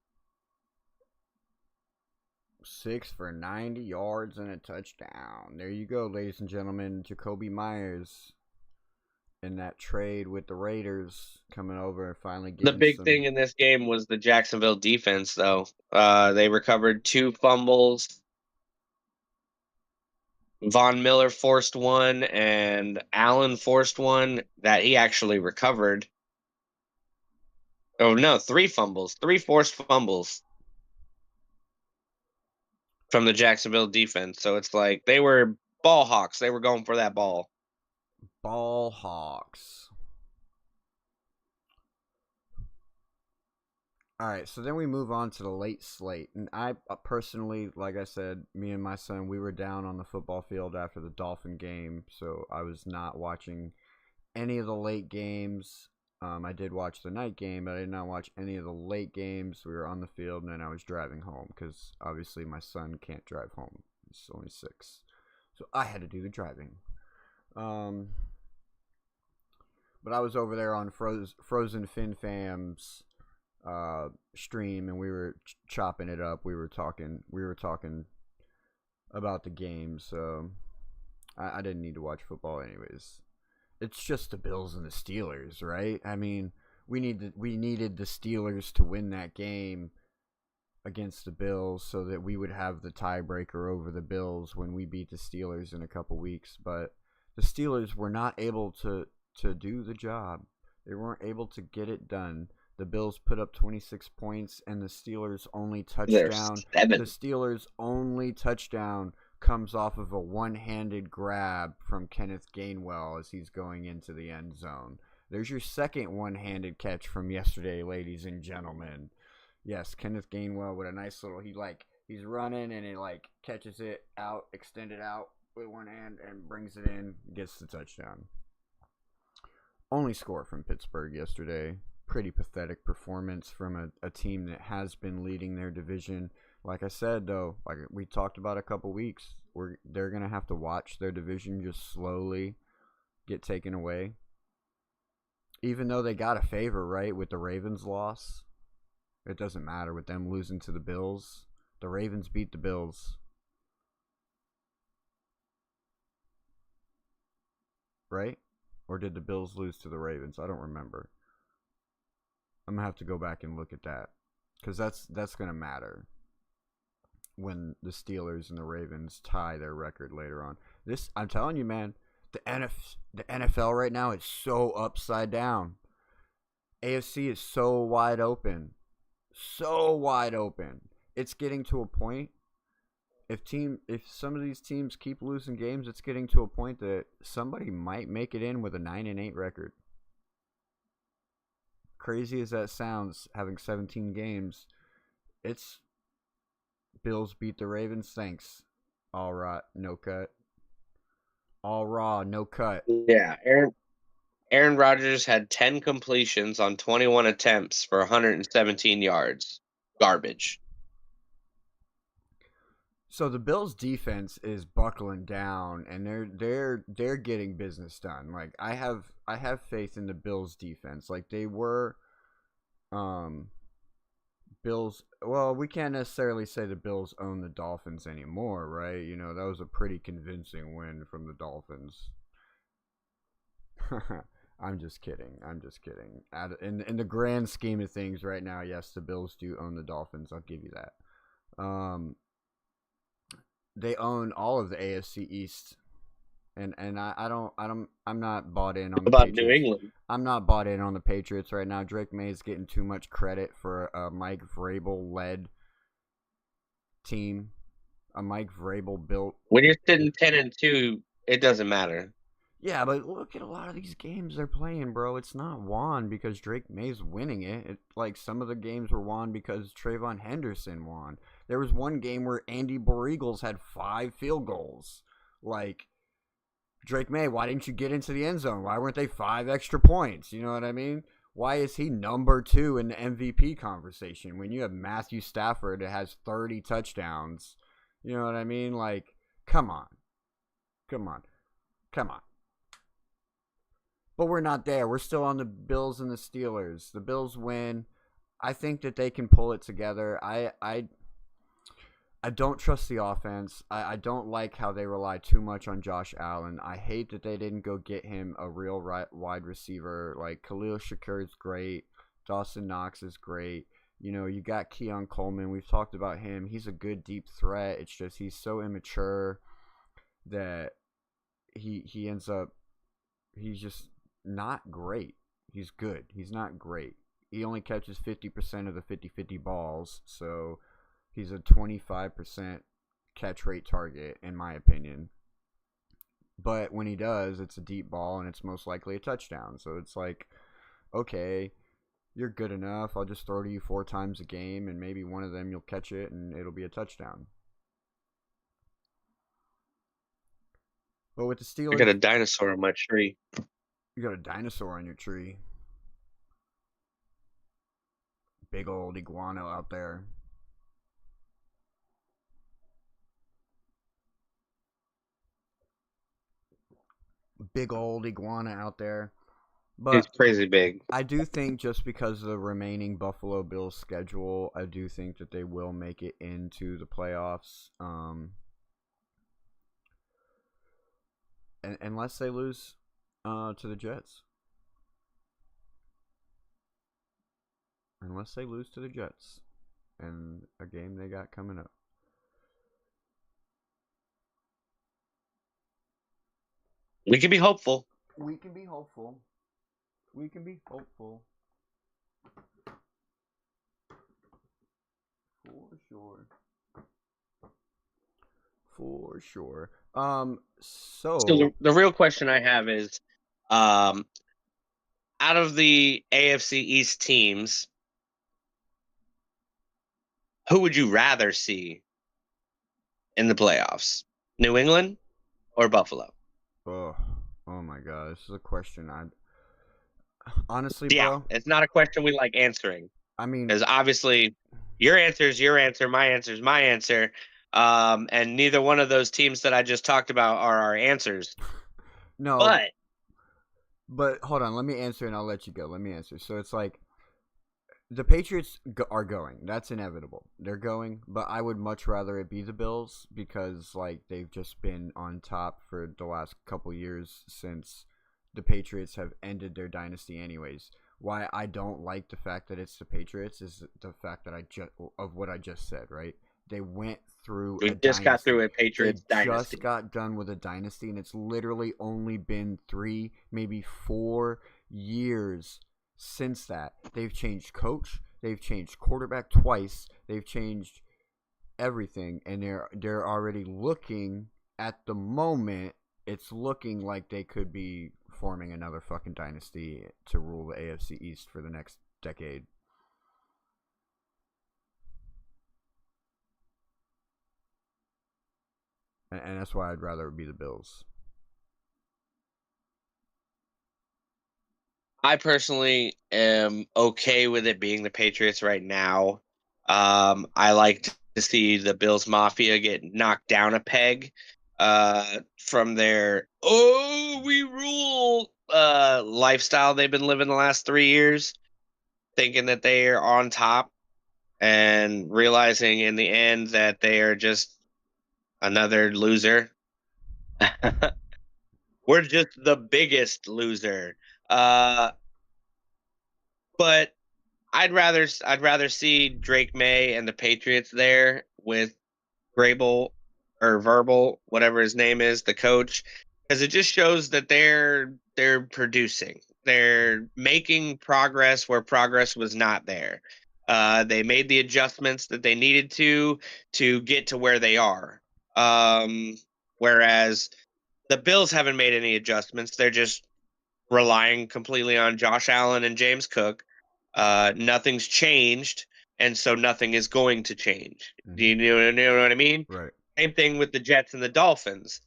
A: 6 for 90 yards and a touchdown. There you go, ladies and gentlemen. Jacoby Myers in that trade with the Raiders coming over and finally getting
B: the big thing in this game was the Jacksonville defense, though. They recovered 2 fumbles. Von Miller forced one, and Allen forced one that he actually recovered. Oh, no, 3 fumbles. 3 forced fumbles from the Jacksonville defense. So it's like they were ball hawks. They were going for that ball.
A: Ball hawks. All right, so then we move on to the late slate. And I personally, like I said, me and my son, we were down on the football field after the Dolphin game, so I was not watching any of the late games. I did watch the night game, but I did not watch any of the late games. We were on the field, and then I was driving home because obviously my son can't drive home. He's only 6. So I had to do the driving. But I was over there on Frozen Fin Fam's stream, and we were chopping it up. We were talking about the game, so I didn't need to watch football anyways. It's just the Bills and the Steelers, right? I mean, we needed the Steelers to win that game against the Bills so that we would have the tiebreaker over the Bills when we beat the Steelers in a couple weeks. But the Steelers were not able to do the job. They weren't able to get it done. The Bills put up 26 points, and the Steelers' only touchdown comes off of a one-handed grab from Kenneth Gainwell as he's going into the end zone. There's your second one-handed catch from yesterday, ladies and gentlemen. Yes, Kenneth Gainwell with a nice little, he's running and it catches it out, extended out with one hand and brings it in, gets the touchdown. Only score from Pittsburgh yesterday. Pretty pathetic performance from a team that has been leading their division. Like I said, though, like we talked about a couple weeks, they're going to have to watch their division just slowly get taken away. Even though they got a favor, right, with the Ravens loss, it doesn't matter with them losing to the Bills. The Ravens beat the Bills. Right? Or did the Bills lose to the Ravens? I don't remember. I'm going to have to go back and look at that. Because that's going to matter when the Steelers and the Ravens tie their record later on. I'm telling you, man, the NFL right now is so upside down. AFC is so wide open. So wide open. It's getting to a point. If some of these teams keep losing games, it's getting to a point that somebody might make it in with a 9-8 record. Crazy as that sounds, having 17 games, it's Bills beat the Ravens. Thanks. All right, no cut. All raw, no cut.
B: Yeah, Aaron Rodgers had 10 completions on 21 attempts for 117 yards. Garbage.
A: So the Bills' defense is buckling down, and they're getting business done. Like I have faith in the Bills' defense. Like they were, Bills. Well, we can't necessarily say the Bills own the Dolphins anymore, right? You know that was a pretty convincing win from the Dolphins. I'm just kidding. In the grand scheme of things, right now, yes, the Bills do own the Dolphins. I'll give you that. They own all of the AFC East, and I'm not bought in on the
B: About
A: Patriots.
B: New England.
A: I'm not bought in on the Patriots right now. Drake May is getting too much credit for a Mike Vrabel led team, a Mike Vrabel built.
B: When you're sitting 10-2, it doesn't matter.
A: Yeah, but look at a lot of these games they're playing, bro. It's not won because Drake May's winning it. Like some of the games were won because Trayvon Henderson won. There was one game where Andy Borregals had 5 field goals. Like, Drake May, why didn't you get into the end zone? Why weren't they 5 extra points? You know what I mean? Why is he number 2 in the MVP conversation when you have Matthew Stafford that has 30 touchdowns? You know what I mean? Like, come on. But we're not there. We're still on the Bills and the Steelers. The Bills win. I think that they can pull it together. I don't trust the offense. I don't like how they rely too much on Josh Allen. I hate that they didn't go get him a real wide receiver. Like, Khalil Shakir is great. Dawson Knox is great. You know, you got Keon Coleman. We've talked about him. He's a good deep threat. It's just he's so immature that he ends up, he's just not great. He's good. He's not great. He only catches 50% of the 50-50 balls, so he's a 25% catch rate target, in my opinion. But when he does, it's a deep ball, and it's most likely a touchdown. So it's like, okay, you're good enough. I'll just throw to you 4 times a game, and maybe one of them you'll catch it, and it'll be a touchdown. But with the Steelers,
B: I got a dinosaur on my tree.
A: You got a dinosaur on your tree. Big old iguana out there. Big old iguana out there. But
B: it's crazy big.
A: I do think just because of the remaining Buffalo Bills schedule, I do think that they will make it into the playoffs. Unless they lose to the Jets. Unless they lose to the Jets. And a game they got coming up.
B: We can be hopeful.
A: We can be hopeful. For sure. So
B: the real question I have is, out of the AFC East teams, who would you rather see in the playoffs? New England or Buffalo?
A: oh my god, this is a question I honestly,
B: Yeah,
A: bro.
B: it's not a question we like answering.
A: I mean,
B: because obviously your answer is your answer, my answer is my answer. And neither one of those teams that I just talked about are our answers.
A: no. But hold on, let me answer and I'll let you go. Let me answer. So it's like the Patriots are going. That's inevitable. They're going, but I would much rather it be the Bills because like they've just been on top for the last couple years since the Patriots have ended their dynasty anyways. Why I don't like the fact that it's the Patriots is the fact that what I just said, right? They went through
B: We
A: a
B: just got through
A: dynasty.
B: a
A: They
B: Patriots
A: just
B: dynasty.
A: got done with a dynasty and it's literally only been 3, maybe 4 years since that. They've changed coach, they've changed quarterback twice, they've changed everything, and they're already looking at the moment. It's looking like they could be forming another fucking dynasty to rule the AFC East for the next decade. And that's why I'd rather it be the Bills.
B: I personally am okay with it being the Patriots right now. I like to see the Bills Mafia get knocked down a peg from their we rule lifestyle they've been living the last 3 years, thinking that they are on top and realizing in the end that they are just another loser. We're just the biggest loser. But I'd rather see Drake May and the Patriots there with Grable or Verbal, whatever his name is, the coach, because it just shows that they're producing. They're making progress where progress was not there. They made the adjustments that they needed to get to where they are. Um, Whereas the Bills haven't made any adjustments. They're just relying completely on Josh Allen and James Cook. Nothing's changed, and so nothing is going to change. Do you know what I mean?
A: Right.
B: Same thing with the Jets and the Dolphins.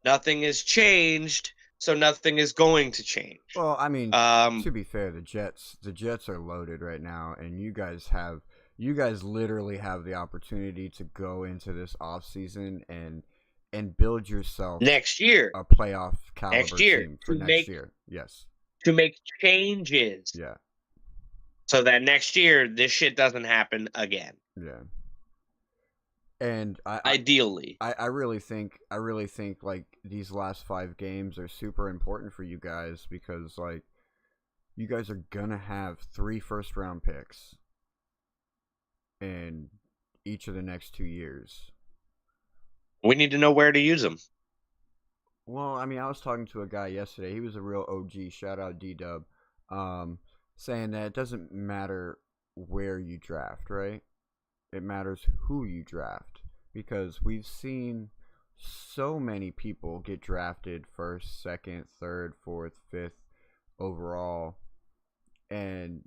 B: Nothing has changed, so nothing is going to change.
A: Well, I mean,
B: Um,
A: to be fair, the Jets are loaded right now, and you guys literally have the opportunity to go into this off season and build yourself
B: next year,
A: a playoff caliber
B: next year
A: team for next year. Yes.
B: to make changes
A: Yeah.
B: so that next year this shit doesn't happen again.
A: Yeah. And
B: Ideally,
A: I really think like these last 5 games are super important for you guys because like you guys are gonna have 3 first round picks in each of the next 2 years.
B: we need to know where to use them.
A: Well, I mean, I was talking to a guy yesterday. He was a real OG. Shout out D Dub, saying that it doesn't matter where you draft, right? It matters who you draft because we've seen so many people get drafted first, second, third, fourth, fifth overall and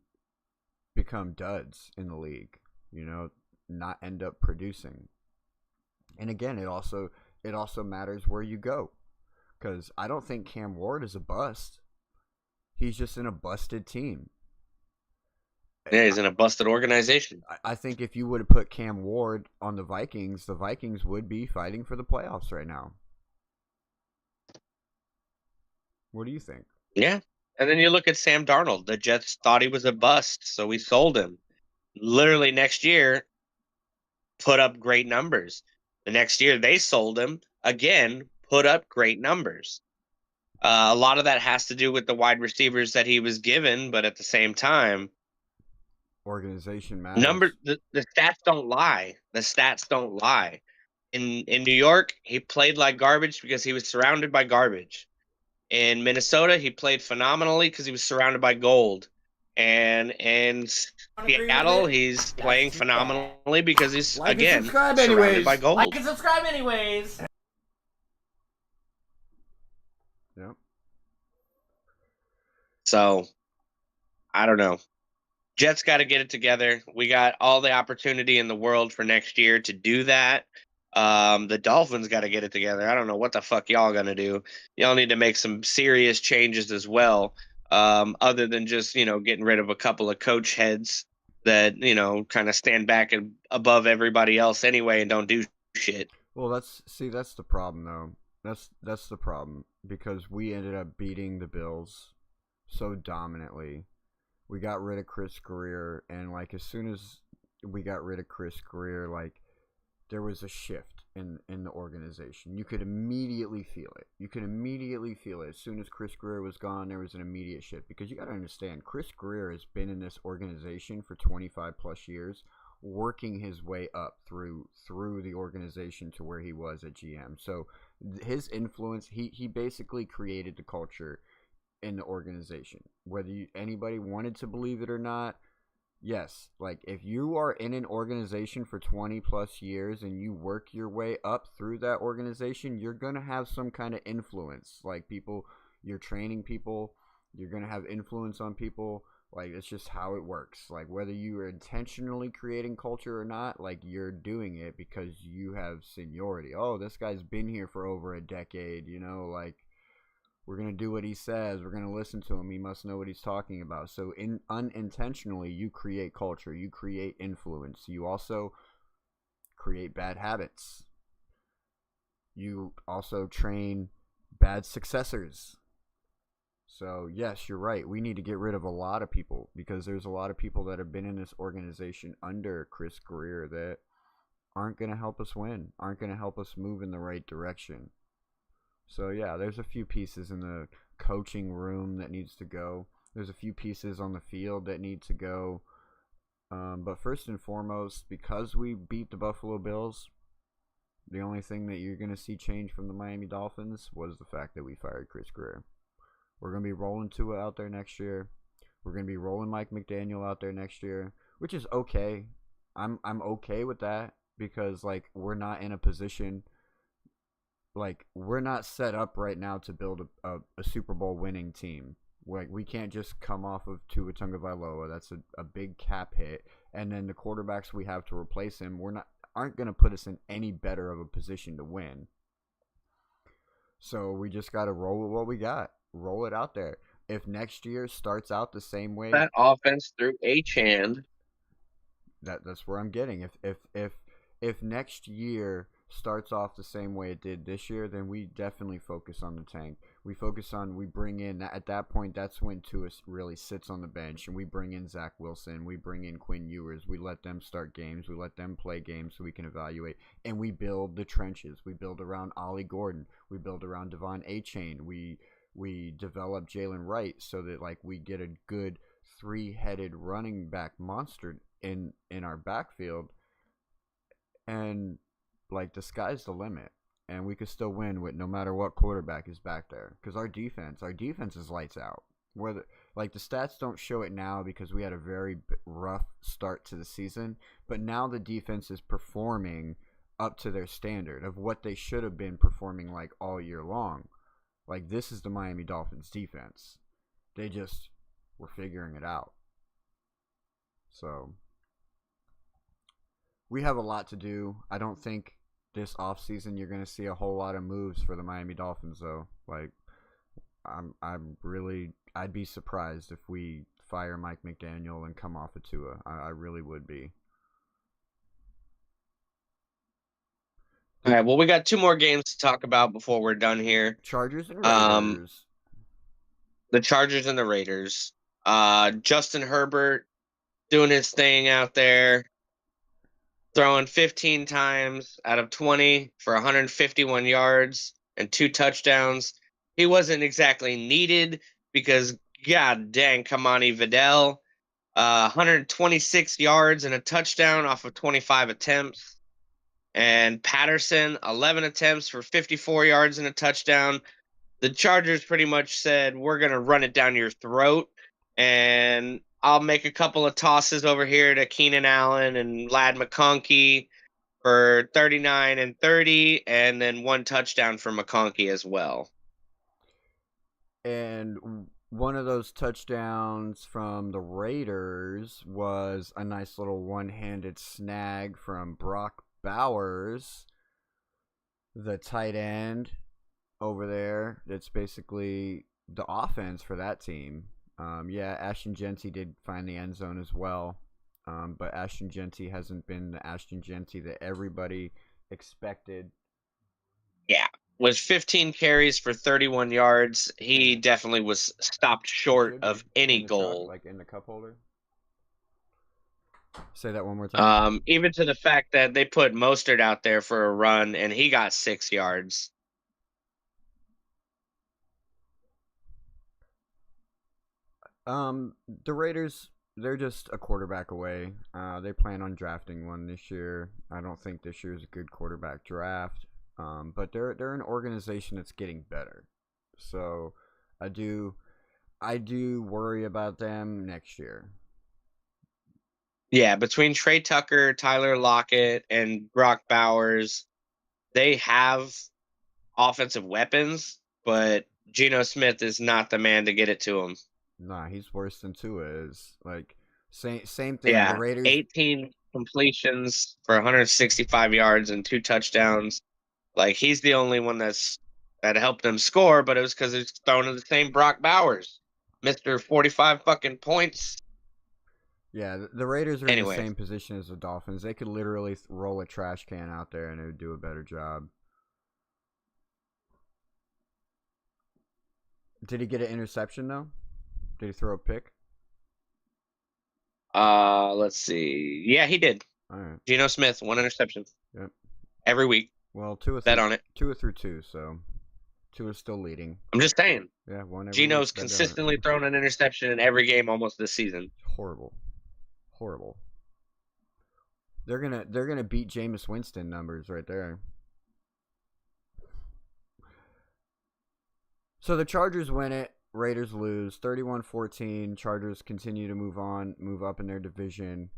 A: become duds in the league. You know, not end up producing. And again, it also matters where you go because I don't think Cam Ward is a bust. He's just in a busted team.
B: Yeah, he's in a busted organization.
A: I think if you would have put Cam Ward on the Vikings would be fighting for the playoffs right now. What do you think?
B: Yeah. And then you look at Sam Darnold. The Jets thought he was a bust, so we sold him. Literally next year, put up great numbers. The next year, they sold him again, put up great numbers. A lot of that has to do with the wide receivers that he was given, but at the same time,
A: Organization matters.
B: the stats don't lie. The stats don't lie. In New York, he played like garbage because he was surrounded by garbage. In Minnesota, he played phenomenally because he was surrounded by gold. And in Seattle, he's playing phenomenally because he's,
C: Like and
B: again,
C: subscribe
B: surrounded
C: anyways.
B: by gold.
C: Like and subscribe anyways.
A: Yep.
B: So, I don't know. Jets got to get it together. We got all the opportunity in the world for next year to do that. The Dolphins got to get it together. I don't know what the fuck y'all gonna do. Y'all need to make some serious changes as well. Other than just getting rid of a couple of coach heads that kind of stand back and above everybody else anyway and don't do shit.
A: Well, that's the problem though. That's the problem because we ended up beating the Bills so dominantly. We got rid of Chris Greer, and like as soon as we got rid of Chris Greer, like there was a shift in the organization. You could immediately feel it. You could immediately feel it. As soon as Chris Greer was gone, there was an immediate shift. Because you got to understand, Chris Greer has been in this organization for 25 plus years, working his way up through the organization to where he was at GM. So his influence, he basically created the culture in the organization. Whether anybody wanted to believe it or not, yes, like if you are in an organization for 20 plus years and you work your way up through that organization, you're going to have some kind of influence. Like people, you're training people, you're going to have influence on people. Like it's just how it works. Like whether you are intentionally creating culture or not, like you're doing it because you have seniority. Oh, this guy's been here for over a decade, like we're going to do what he says. We're going to listen to him. He must know what he's talking about. So unintentionally, you create culture. You create influence. You also create bad habits. You also train bad successors. So, yes, you're right. We need to get rid of a lot of people because there's a lot of people that have been in this organization under Chris Greer that aren't going to help us win, aren't going to help us move in the right direction. So, yeah, there's a few pieces in the coaching room that needs to go. There's a few pieces on the field that need to go. But first and foremost, because we beat the Buffalo Bills, the only thing that you're going to see change from the Miami Dolphins was the fact that we fired Chris Greer. We're going to be rolling Tua out there next year. We're going to be rolling Mike McDaniel out there next year, which is okay. I'm okay with that because, like, we're not in a position – like we're not set up right now to build a Super Bowl winning team. Like we can't just come off of Tua Tagovailoa. That's a big cap hit, and then the quarterbacks we have to replace him aren't going to put us in any better of a position to win. So we just got to roll with what we got. Roll it out there. If next year starts out the same way,
B: that offense through Achane.
A: That's where I'm getting. If next year starts off the same way it did this year, then we definitely focus on the tank. We bring in, at that point, that's when Tua really sits on the bench, and we bring in Zach Wilson, we bring in Quinn Ewers, we let them start games, we let them play games so we can evaluate, and we build the trenches. We build around Ollie Gordon, we build around Devon Achane, we develop Jalen Wright so that like we get a good three-headed running back monster in our backfield, and like the sky's the limit, and we could still win with no matter what quarterback is back there because our defense is lights out. Like the stats don't show it now because we had a very rough start to the season, but now the defense is performing up to their standard of what they should have been performing like all year long. Like this is the Miami Dolphins defense. They just were figuring it out. So we have a lot to do. I don't think this offseason you're going to see a whole lot of moves for the Miami Dolphins, though. Like, I'd be surprised if we fire Mike McDaniel and come off of Tua. I really would be.
B: All right, well, we got two more games to talk about before we're done here.
A: Chargers and Raiders.
B: The Chargers and the Raiders. Justin Herbert doing his thing out there, throwing 15 times out of 20 for 151 yards and 2 touchdowns. He wasn't exactly needed because, god dang, Kamani Vidal, 126 yards and a touchdown off of 25 attempts. And Patterson, 11 attempts for 54 yards and a touchdown. The Chargers pretty much said, we're going to run it down your throat, and I'll make a couple of tosses over here to Keenan Allen and Ladd McConkey for 39 and 30, and then 1 touchdown for McConkey as well.
A: And one of those touchdowns from the Raiders was a nice little one-handed snag from Brock Bowers, the tight end over there. That's basically the offense for that team. Ashton Jeanty did find the end zone as well, but Ashton Jeanty hasn't been the Ashton Jeanty that everybody expected.
B: Yeah. with 15 carries for 31 yards, he definitely was stopped short
A: Should be
B: of any
A: in the truck,
B: goal.
A: like in the cup holder. Say that one more time.
B: Even to the fact that they put Mostert out there for a run and he got 6 yards.
A: The Raiders, they're just a quarterback away. They plan on drafting one this year. I don't think this year is a good quarterback draft. But they're an organization that's getting better. So I do worry about them next year.
B: Yeah, between Trey Tucker, Tyler Lockett, and Brock Bowers, they have offensive weapons, but Geno Smith is not the man to get it to him.
A: Nah, he's worse than Tua is. Like same thing. The
B: Yeah,
A: Raiders.
B: 18 completions for 165 yards and 2 touchdowns. Like he's the only one that helped them score, but it was because it's thrown to the same Brock Bowers, Mister 45 fucking points.
A: Yeah, the Raiders are in the
B: Anyway,
A: same position as the Dolphins. They could literally roll a trash can out there and it would do a better job. Did he get an interception though? Did he throw a pick?
B: let's see. Yeah, he did.
A: All right.
B: Geno Smith, 1 interception
A: Yep.
B: every week.
A: Well,
B: Bet on it.
A: two through two, so two is still leading.
B: I'm just saying.
A: Yeah, one every week.
B: Geno's
A: Bet on
B: consistently
A: it.
B: thrown an interception in every game almost this season.
A: Horrible, horrible. They're gonna beat Jameis Winston numbers right there. So the Chargers win it. Raiders lose 31-14. Chargers continue to move up in their division.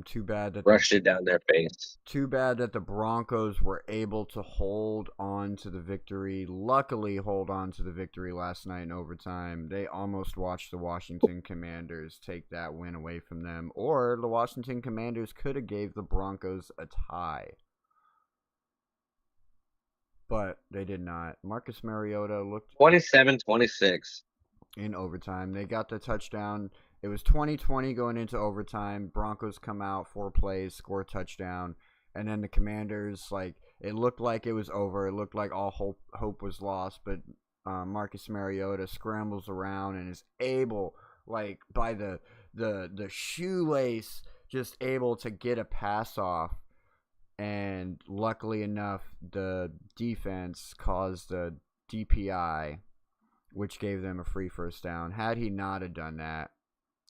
A: Too bad that
B: Rushed it down their face.
A: Too bad that the Broncos were able to hold on to the victory. Luckily, hold on to the victory last night in overtime. They almost watched the Washington Commanders take that win away from them, or the Washington Commanders could have gave the Broncos a tie. But they did not. Marcus Mariota looked
B: 27-26.
A: in overtime. They got the touchdown. It was 20-20 going into overtime. Broncos come out, 4 plays, score a touchdown. And then the Commanders, like, it looked like it was over. It looked like all hope was lost. But Marcus Mariota scrambles around and is able, like, by the shoelace, just able to get a pass off. And luckily enough, the defense caused a DPI, which gave them a free first down. Had he not have done that,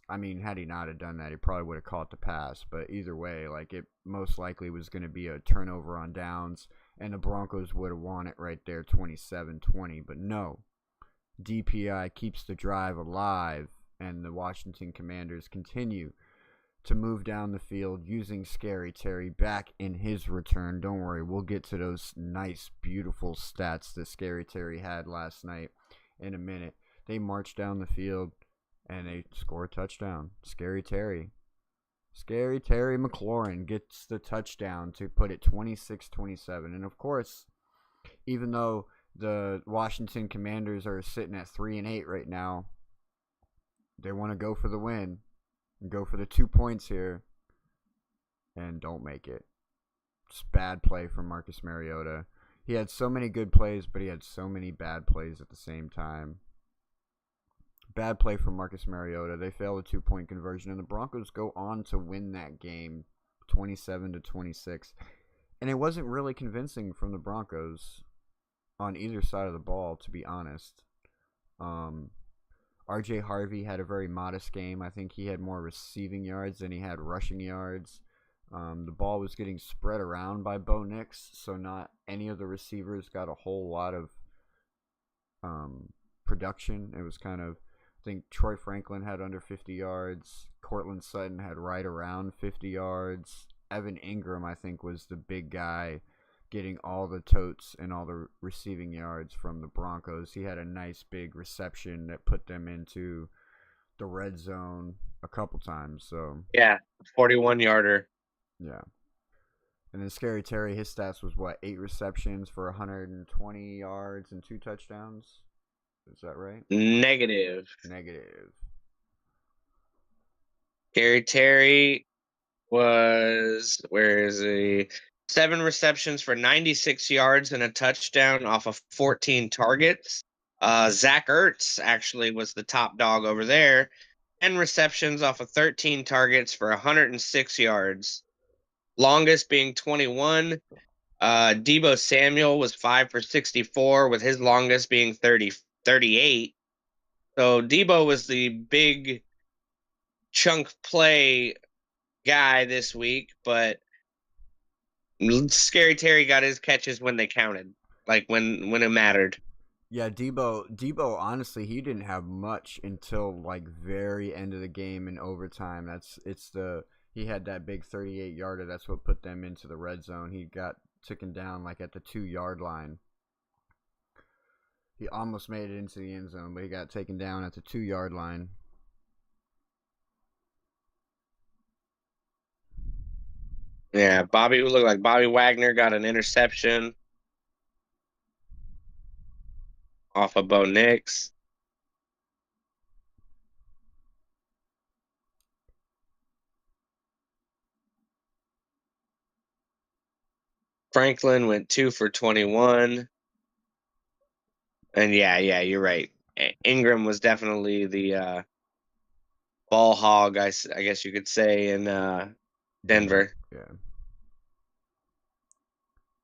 A: he probably would have caught the pass. But either way, like, it most likely was going to be a turnover on downs, and the Broncos would have won it right there, 27-20. But no, DPI keeps the drive alive, and the Washington Commanders continue to move down the field using Scary Terry back in his return. Don't worry, we'll get to those nice, beautiful stats that Scary Terry had last night in a minute. They march down the field and they score a touchdown. Scary Terry McLaurin gets the touchdown to put it 26-27. And of course, even though the Washington Commanders are sitting at 3-8 right now, they want to go for the win. Go for the 2 points here and don't make it. Just bad play from Marcus Mariota. He had so many good plays, but he had so many bad plays at the same time. Bad play from Marcus Mariota. They fail the 2-point conversion, and the Broncos go on to win that game 27-26. And it wasn't really convincing from the Broncos on either side of the ball, to be honest. RJ Harvey had a very modest game. I think he had more receiving yards than he had rushing yards. The ball was getting spread around by Bo Nix, so not any of the receivers got a whole lot of production. It was kind of, I think Troy Franklin had under 50 yards. Cortland Sutton had right around 50 yards. Evan Ingram, I think, was the big guy getting all the totes and all the receiving yards from the Broncos. He had a nice big reception that put them into the red zone a couple times. So
B: yeah, 41-yarder.
A: Yeah. And then Scary Terry, his stats was what, 8 receptions for 120 yards and 2 touchdowns? Is that right?
B: Negative. Scary Terry was, where is he? 7 receptions for 96 yards and a touchdown off of 14 targets. Zach Ertz actually was the top dog over there. 10 receptions off of 13 targets for 106 yards. Longest being 21. Deebo Samuel was 5 for 64, with his longest being 38. So Deebo was the big chunk play guy this week, but Scary Terry got his catches when they counted, like when it mattered.
A: Yeah, Debo, honestly, he didn't have much until like very end of the game in overtime. He had that big 38-yarder. That's what put them into the red zone. He got taken down like at the 2-yard line. He almost made it into the end zone, but he got taken down at the 2-yard line.
B: Yeah, Bobby looked like Bobby Wagner got an interception off of Bo Nix. Franklin went 2 for 21. And yeah, you're right. Ingram was definitely the ball hog, I guess you could say, in Denver.
A: Yeah.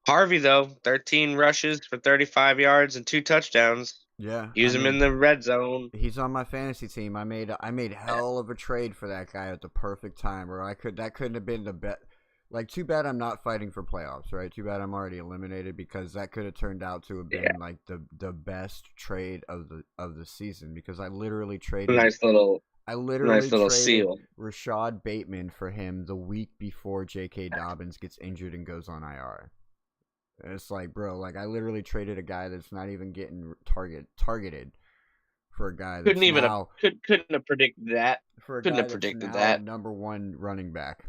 B: Harvey, though, 13 rushes for 35 yards and 2 touchdowns.
A: Yeah,
B: Use him in the red zone.
A: He's on my fantasy team. I made hell of a trade for that guy at the perfect time, or that couldn't have been the bet. Like, too bad I'm not fighting for playoffs, right? Too bad I'm already eliminated, because that could have turned out to have been like the best trade of the season, because I literally traded
B: Nice little
A: traded
B: seal.
A: Rashad Bateman for him the week before J.K. Dobbins gets injured and goes on IR. And it's like, bro, like I literally traded a guy that's not even getting targeted for a guy that's
B: Couldn't have predicted that. Couldn't have predicted that.
A: The number one running back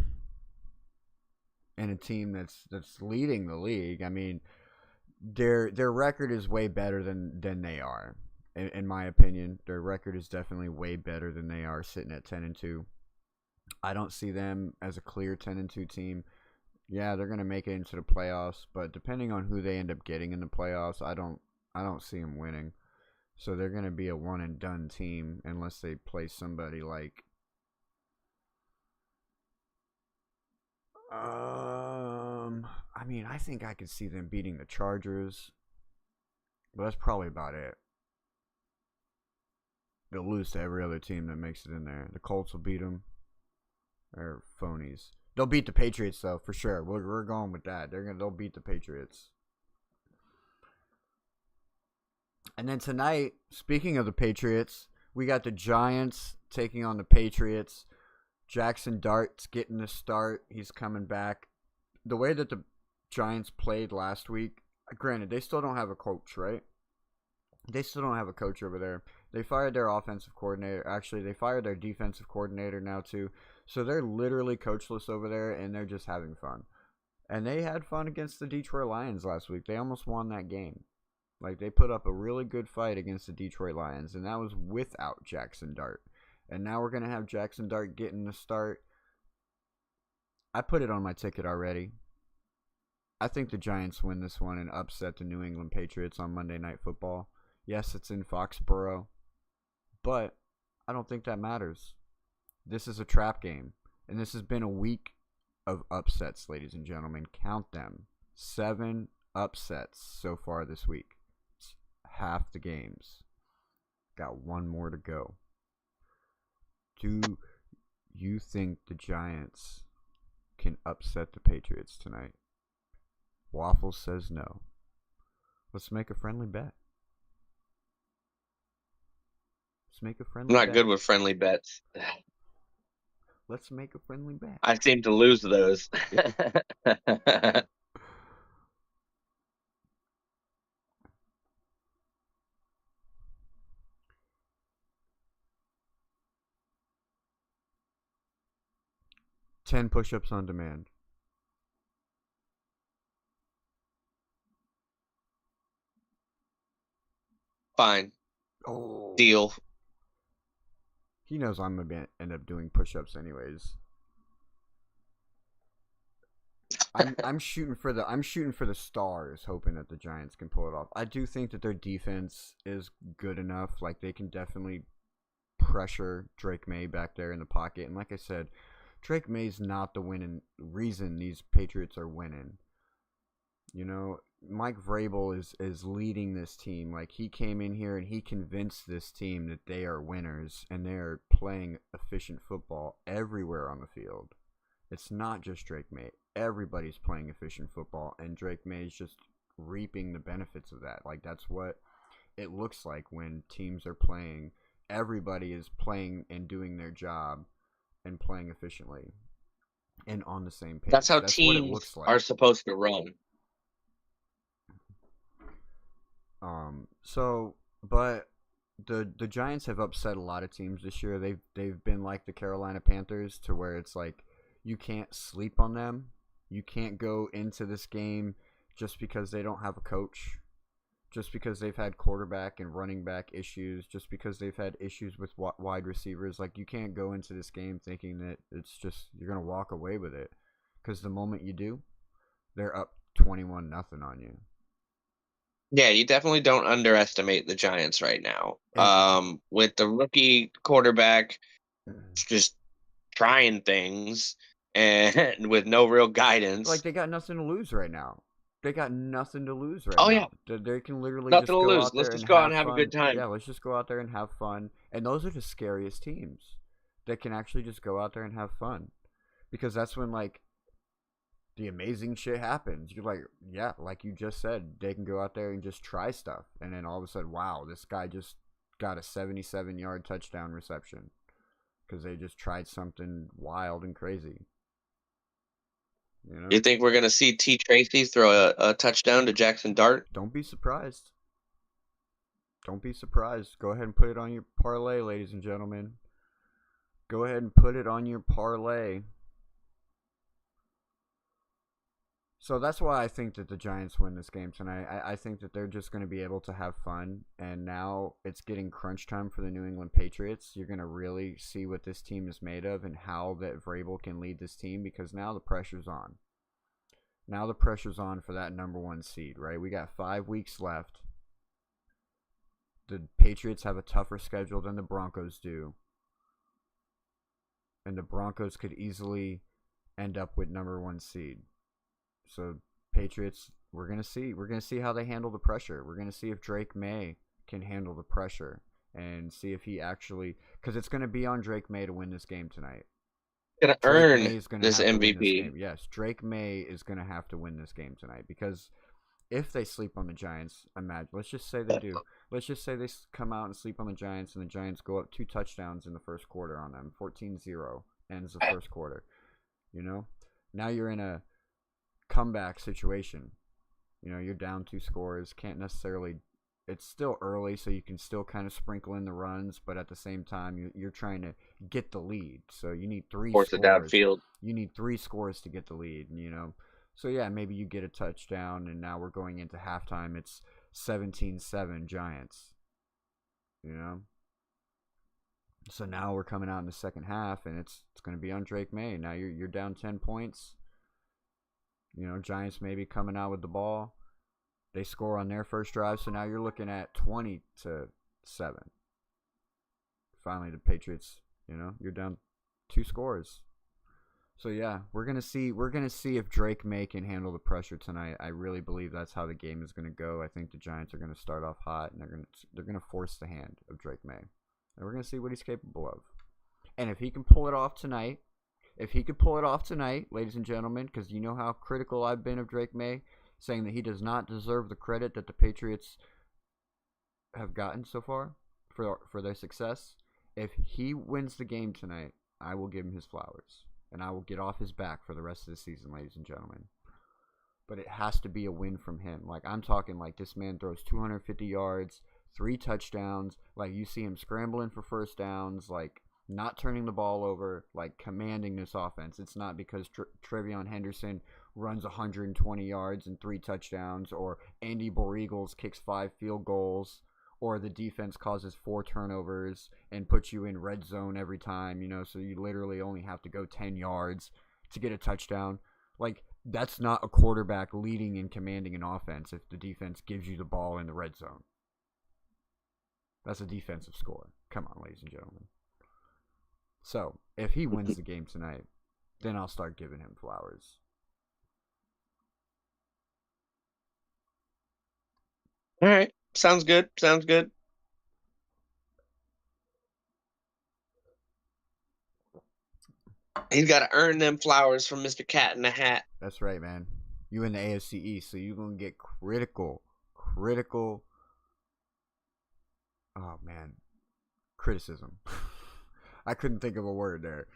A: and a team that's leading the league. I mean, their record is way better than they are. In my opinion, their record is definitely way better than they are, sitting at 10-2. I don't see them as a clear 10-2 team. Yeah, they're gonna make it into the playoffs, but depending on who they end up getting in the playoffs, I don't see them winning. So they're gonna be a one and done team unless they play somebody like I mean, I think I could see them beating the Chargers, but that's probably about it. They'll lose to every other team that makes it in there. The Colts will beat them. They're phonies. They'll beat the Patriots though, for sure. We're going with that. They'll beat the Patriots. And then tonight, speaking of the Patriots, we got the Giants taking on the Patriots. Jackson Dart's getting the start. He's coming back. The way that the Giants played last week, granted, they still don't have a coach, right? They still don't have a coach over there. They fired their offensive coordinator. Actually, they fired their defensive coordinator now, too. So they're literally coachless over there, and they're just having fun. And they had fun against the Detroit Lions last week. They almost won that game. Like, they put up a really good fight against the Detroit Lions, and that was without Jackson Dart. And now we're going to have Jackson Dart getting the start. I put it on my ticket already. I think the Giants win this one and upset the New England Patriots on Monday Night Football. Yes, it's in Foxborough, but I don't think that matters. This is a trap game, and this has been a week of upsets, ladies and gentlemen. Count them. 7 upsets so far this week. It's half the games. Got one more to go. Do you think the Giants can upset the Patriots tonight? Waffles says no. Let's make a friendly bet. Make a friendly
B: I'm not good with friendly bets.
A: Let's make a friendly bet.
B: I seem to lose those.
A: 10 push-ups on demand.
B: Fine.
A: Oh.
B: Deal.
A: He knows I'm going to end up doing push-ups anyways. I'm shooting for the stars, hoping that the Giants can pull it off. I do think that their defense is good enough. Like, they can definitely pressure Drake May back there in the pocket. And like I said, Drake May's not the winning reason these Patriots are winning. You know, Mike Vrabel is leading this team. Like, he came in here and he convinced this team that they are winners and they're playing efficient football everywhere on the field. It's not just Drake May. Everybody's playing efficient football, and Drake May is just reaping the benefits of that. Like, that's what it looks like when teams are playing. Everybody is playing and doing their job and playing efficiently and on the same page.
B: That's how
A: That's what it
B: teams
A: looks like.
B: are supposed to run.
A: But the Giants have upset a lot of teams this year. They've been like the Carolina Panthers, to where it's like you can't sleep on them. You can't go into this game just because they don't have a coach, just because they've had quarterback and running back issues, just because they've had issues with wide receivers. Like, you can't go into this game thinking that it's just you're going to walk away with it, because the moment you do, they're up 21-0 on you.
B: Yeah, you definitely don't underestimate the Giants right now.
A: And,
B: With the rookie quarterback just trying things and with no real
A: like,
B: guidance.
A: they got nothing to lose right now. They got nothing to lose right
B: Oh yeah,
A: now. They can literally
B: nothing
A: just
B: to
A: go
B: lose.
A: out
B: Let's
A: there and
B: just go out
A: have
B: and have a
A: fun.
B: good time.
A: Yeah, let's just go out there and have fun. And those are the scariest teams that can actually just go out there and have fun, because that's when, like, the amazing shit happens. You're like, yeah, like you just said, they can go out there and just try stuff, and then all of a sudden, wow, this guy just got a 77-yard touchdown reception because they just tried something wild and crazy. You know,
B: You think we're gonna see T. Tracy throw a touchdown to Jackson Dart?
A: don't be surprised. Don't be surprised. Go ahead and put it on your parlay, ladies and gentlemen. Go ahead and put it on your parlay. So that's why I think that the Giants win this game tonight. I think that they're just going to be able to have fun. And now it's getting crunch time for the New England Patriots. You're going to really see what this team is made of and how that Vrabel can lead this team, because now the pressure's on. Now the pressure's on for that number one seed, right? We got 5 weeks left. The Patriots have a tougher schedule than the Broncos do. And the Broncos could easily end up with number one seed. So Patriots, we're gonna see. We're gonna see how they handle the pressure. We're gonna see if Drake May can handle the pressure, and see if he actually, because it's gonna be on Drake May to win this game tonight.
B: Gonna
A: Drake
B: earn
A: May is gonna
B: this
A: have to win this
B: MVP.
A: game. Yes, Drake May is gonna have to win this game tonight, because if they sleep on the Giants, imagine. Let's just say they do. Let's just say they come out and sleep on the Giants, and the Giants go up 2 touchdowns in the first quarter on them. 14-0 ends the first quarter. You know, now you're in a comeback situation. You know, you're down 2 scores. Can't necessarily. It's still early, so you can still kind of sprinkle in the runs, but at the same time, you're trying to get the lead. So you need 3
B: Force it
A: scores.
B: downfield.
A: You need 3 scores to get the lead. You know, so yeah, maybe you get a touchdown, and now we're going into halftime. It's 17-7 Giants. You know, so now we're coming out in the second half, and it's going to be on Drake May. Now you're down 10 points. You know, Giants maybe coming out with the ball. They score on their first drive, so now you're looking at 20-7. Finally, the Patriots, you know, you're down 2 scores. So yeah, we're gonna see if Drake May can handle the pressure tonight. I really believe that's how the game is gonna go. I think the Giants are gonna start off hot, and they're gonna force the hand of Drake May, and we're gonna see what he's capable of. And if he can pull it off tonight, ladies and gentlemen, because you know how critical I've been of Drake May, saying that he does not deserve the credit that the Patriots have gotten so far for their success. If he wins the game tonight, I will give him his flowers, and I will get off his back for the rest of the season, ladies and gentlemen. But it has to be a win from him. Like, I'm talking like this man throws 250 yards, 3 touchdowns. Like, you see him scrambling for first downs, like not turning the ball over, like commanding this offense. It's not because Trevion Henderson runs 120 yards and 3 touchdowns, or Andy Borregals kicks 5 field goals, or the defense causes 4 turnovers and puts you in red zone every time, you know, so you literally only have to go 10 yards to get a touchdown. Like, That's not a quarterback leading and commanding an offense if the defense gives you the ball in the red zone. That's a defensive score. Come on, ladies and gentlemen. So, if he wins the game tonight, then I'll start giving him flowers.
B: All right. Sounds good. Sounds good. He's got to earn them flowers from Mr. Cat in the Hat.
A: That's right, man. You in the AFC East, so you're going to get critical. Oh, man. Criticism. I couldn't think of a word there.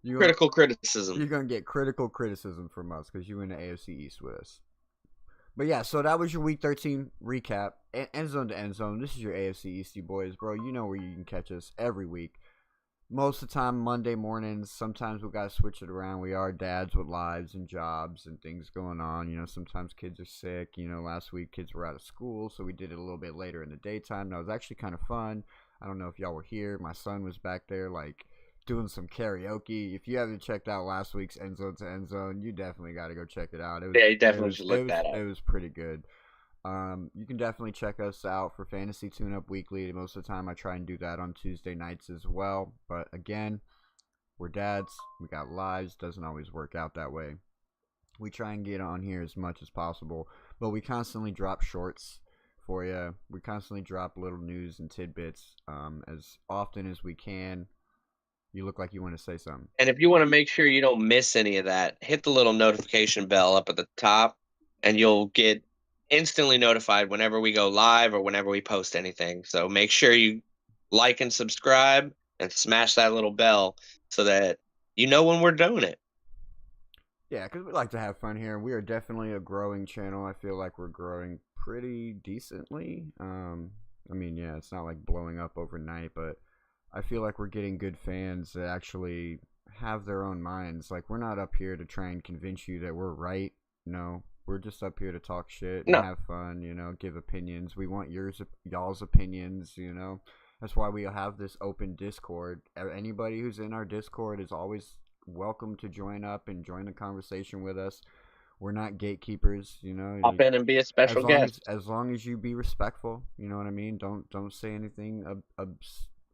B: Critical criticism.
A: You're going to get critical criticism from us because you in the AFC East with us. But yeah, so that was your Week 13 recap. End zone to end zone. This is your AFC Easty boys, bro. You know where you can catch us every week. Most of the time, Monday mornings. Sometimes we got to switch it around. We are dads with lives and jobs and things going on. You know, sometimes kids are sick. You know, last week kids were out of school, so we did it a little bit later in the daytime. That was actually kind of fun. I don't know if y'all were here. My son was back there, like, doing some karaoke. If you haven't checked out last week's End Zone to End Zone, you definitely got to go check it out.
B: You definitely should look that up.
A: It was pretty good. You can definitely check us out for Fantasy Tune-Up Weekly. Most of the time I try and do that on Tuesday nights as well. But again, we're dads. We got lives. Doesn't always work out that way. We try and get on here as much as possible. But we constantly drop shorts for you. We constantly drop little news and tidbits as often as we can. You look like you want to say something.
B: And if you want to make sure you don't miss any of that, hit the little notification bell up at the top, and you'll get instantly notified whenever we go live or whenever we post anything. So make sure you like and subscribe and smash that little bell so that you know when we're doing it.
A: Yeah, because we like to have fun here. We are definitely a growing channel. I feel like we're growing pretty decently. I mean, yeah, it's not like blowing up overnight, but I feel like we're getting good fans that actually have their own minds. Like, we're not up here to try and convince you that we're right. No, we're just up here to talk shit and have fun, you know, give opinions. We want y'all's opinions, you know. That's why we have this open Discord. Anybody who's in our Discord is always welcome to join up and join the conversation with us. We're not gatekeepers, you know.
B: Hop in and be a special guest.
A: As long as you be respectful, you know what I mean? Don't say anything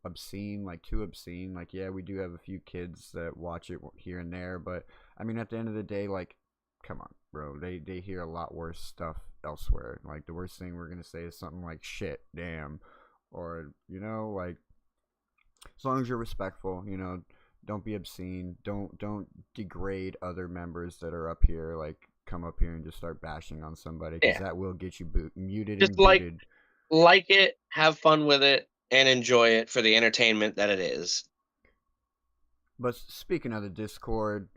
A: obscene, like too obscene. Like, yeah, we do have a few kids that watch it here and there, but I mean, at the end of the day, like, come on, bro. They hear a lot worse stuff elsewhere. Like, the worst thing we're gonna say is something like shit, damn, or, you know, like, as long as you're respectful, you know, don't be obscene. Don't degrade other members that are up here. Like, come up here and just start bashing on somebody, because that will get you muted.
B: Just
A: and booted.
B: like it, have fun with it, and enjoy it for the entertainment that it is.
A: But speaking of the Discord,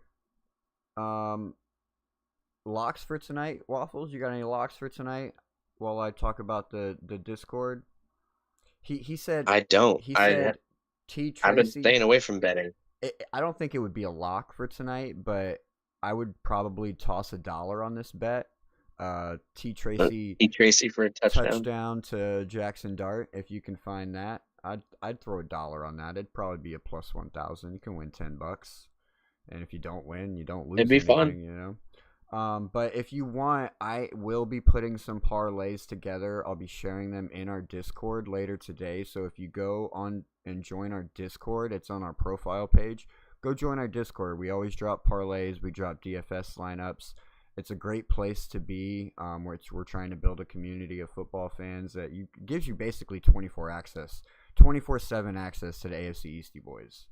A: locks for tonight, Waffles? You got any locks for tonight? While I talk about the Discord, he said
B: I don't.
A: He said T Tracy.
B: I've been staying away from betting.
A: I don't think it would be a lock for tonight, but I would probably toss $1 on this bet. T Tracy
B: for a touchdown
A: to Jackson Dart. If you can find that, I'd throw $1 on that. It'd probably be a plus 1,000. You can win $10, and if you don't win, you don't lose.
B: It'd be
A: anything,
B: fun,
A: you know. But if you want, I will be putting some parlays together. I'll be sharing them in our Discord later today. So if you go on and join our Discord, it's on our profile page. Go join our Discord. We always drop parlays. We drop DFS lineups. It's a great place to be. We're trying to build a community of football fans that gives you basically 24/7 access to the AFC Easty boys.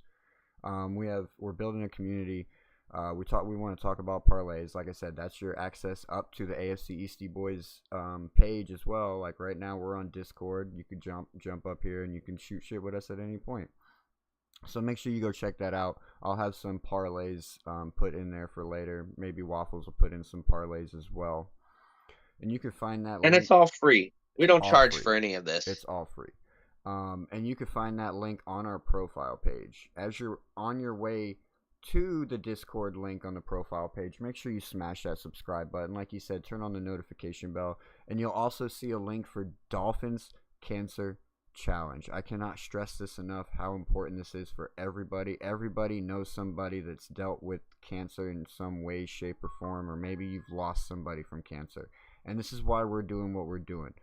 A: We're building a community. We want to talk about parlays. Like I said, that's your access up to the AFC Easty Boys page as well. Like, right now we're on Discord. You could jump up here and you can shoot shit with us at any point. So make sure you go check that out. I'll have some parlays put in there for later. Maybe Waffles will put in some parlays as well. And you can find that link.
B: And it's all free. We don't charge for any of this.
A: It's all free. And you can find that link on our profile page. As you're on your way to the Discord link on the profile page, make sure you smash that subscribe button. Like you said, turn on the notification bell, and you'll also see a link for Dolphins, Cancer, challenge. I cannot stress this enough, how important this is for everybody. Everybody knows somebody that's dealt with cancer in some way, shape, or form, or maybe you've lost somebody from cancer. And this is why we're doing what we're doing.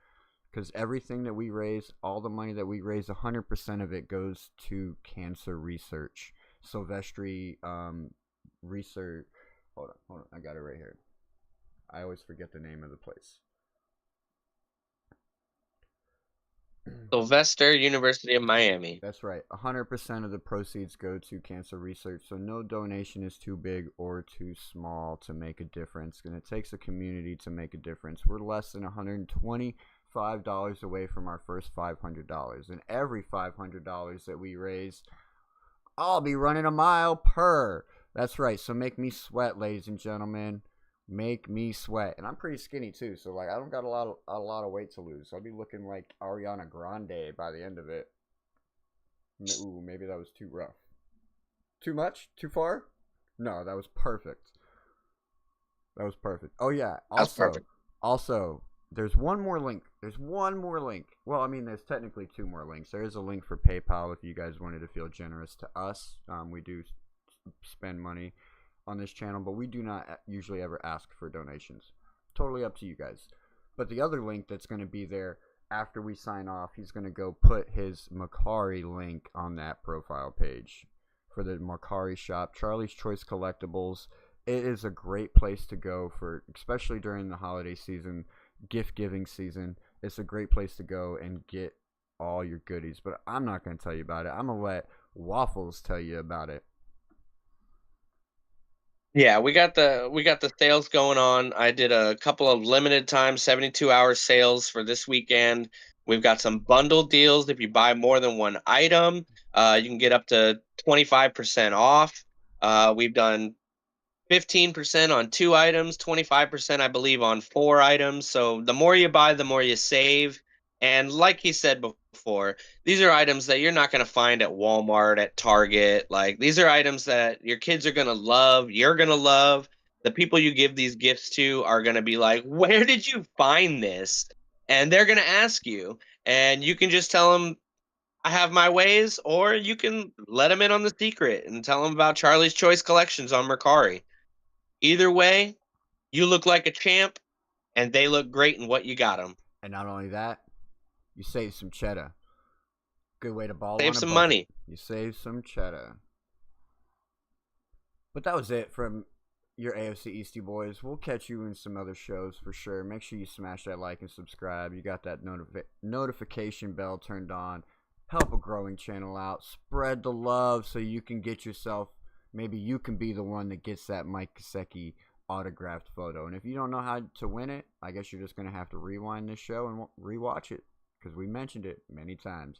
A: Because everything that we raise, all the money that we raise, 100% of it goes to cancer research. Silvestri research. Hold on. I got it right here. I always forget the name of the place.
B: Sylvester, University of Miami.
A: That's right. 100% of the proceeds go to cancer research, so no donation is too big or too small to make a difference, and it takes a community to make a difference. We're less than $125 away from our first $500, and every $500 that we raise, I'll be running a mile per. That's right, so make me sweat, ladies and gentlemen. Make me sweat. And I'm pretty skinny too, so like I don't got a lot of weight to lose. I'll be looking like Ariana Grande by the end of it. Ooh, maybe that was too rough. Too much? Too far? No, that was perfect. That was perfect. Oh yeah, also there's one more link. Well, I mean, there's technically two more links. There is a link for PayPal if you guys wanted to feel generous to us. We do spend money on this channel, but we do not usually ever ask for donations. Totally up to you guys. But the other link that's going to be there after we sign off, he's going to go put his Mercari link on that profile page for the Mercari shop. Charlie's Choice Collectibles. It is a great place to go for, especially during the holiday season, gift giving season. It's a great place to go and get all your goodies. But I'm not going to tell you about it. I'm going to let Waffles tell you about it.
B: Yeah, we got the sales going on. I did a couple of limited time 72-hour sales for this weekend. We've got some bundle deals. If you buy more than one item, you can get up to 25% off. We've done 15% on 2 items, 25%, I believe, on 4 items. So the more you buy, the more you save. And like he said before, these are items that you're not going to find at Walmart, at Target. Like, these are items that your kids are going to love, you're going to love. The people you give these gifts to are going to be like, where did you find this? And they're going to ask you. And you can just tell them, I have my ways, or you can let them in on the secret and tell them about Charlie's Choice Collections on Mercari. Either way, you look like a champ, and they look great in what you got them.
A: And not only that, you save some cheddar. Good way to ball
B: Save
A: on a
B: some
A: budget.
B: money.
A: You save some cheddar. But that was it from your AFC Eastie boys. We'll catch you in some other shows for sure. Make sure you smash that like and subscribe. You got that notification bell turned on. Help a growing channel out. Spread the love so you can get yourself, maybe you can be the one that gets that Mike Gesicki autographed photo. And if you don't know how to win it, I guess you're just going to have to rewind this show and rewatch it, because we mentioned it many times.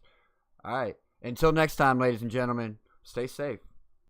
A: All right. Until next time, ladies and gentlemen, stay safe.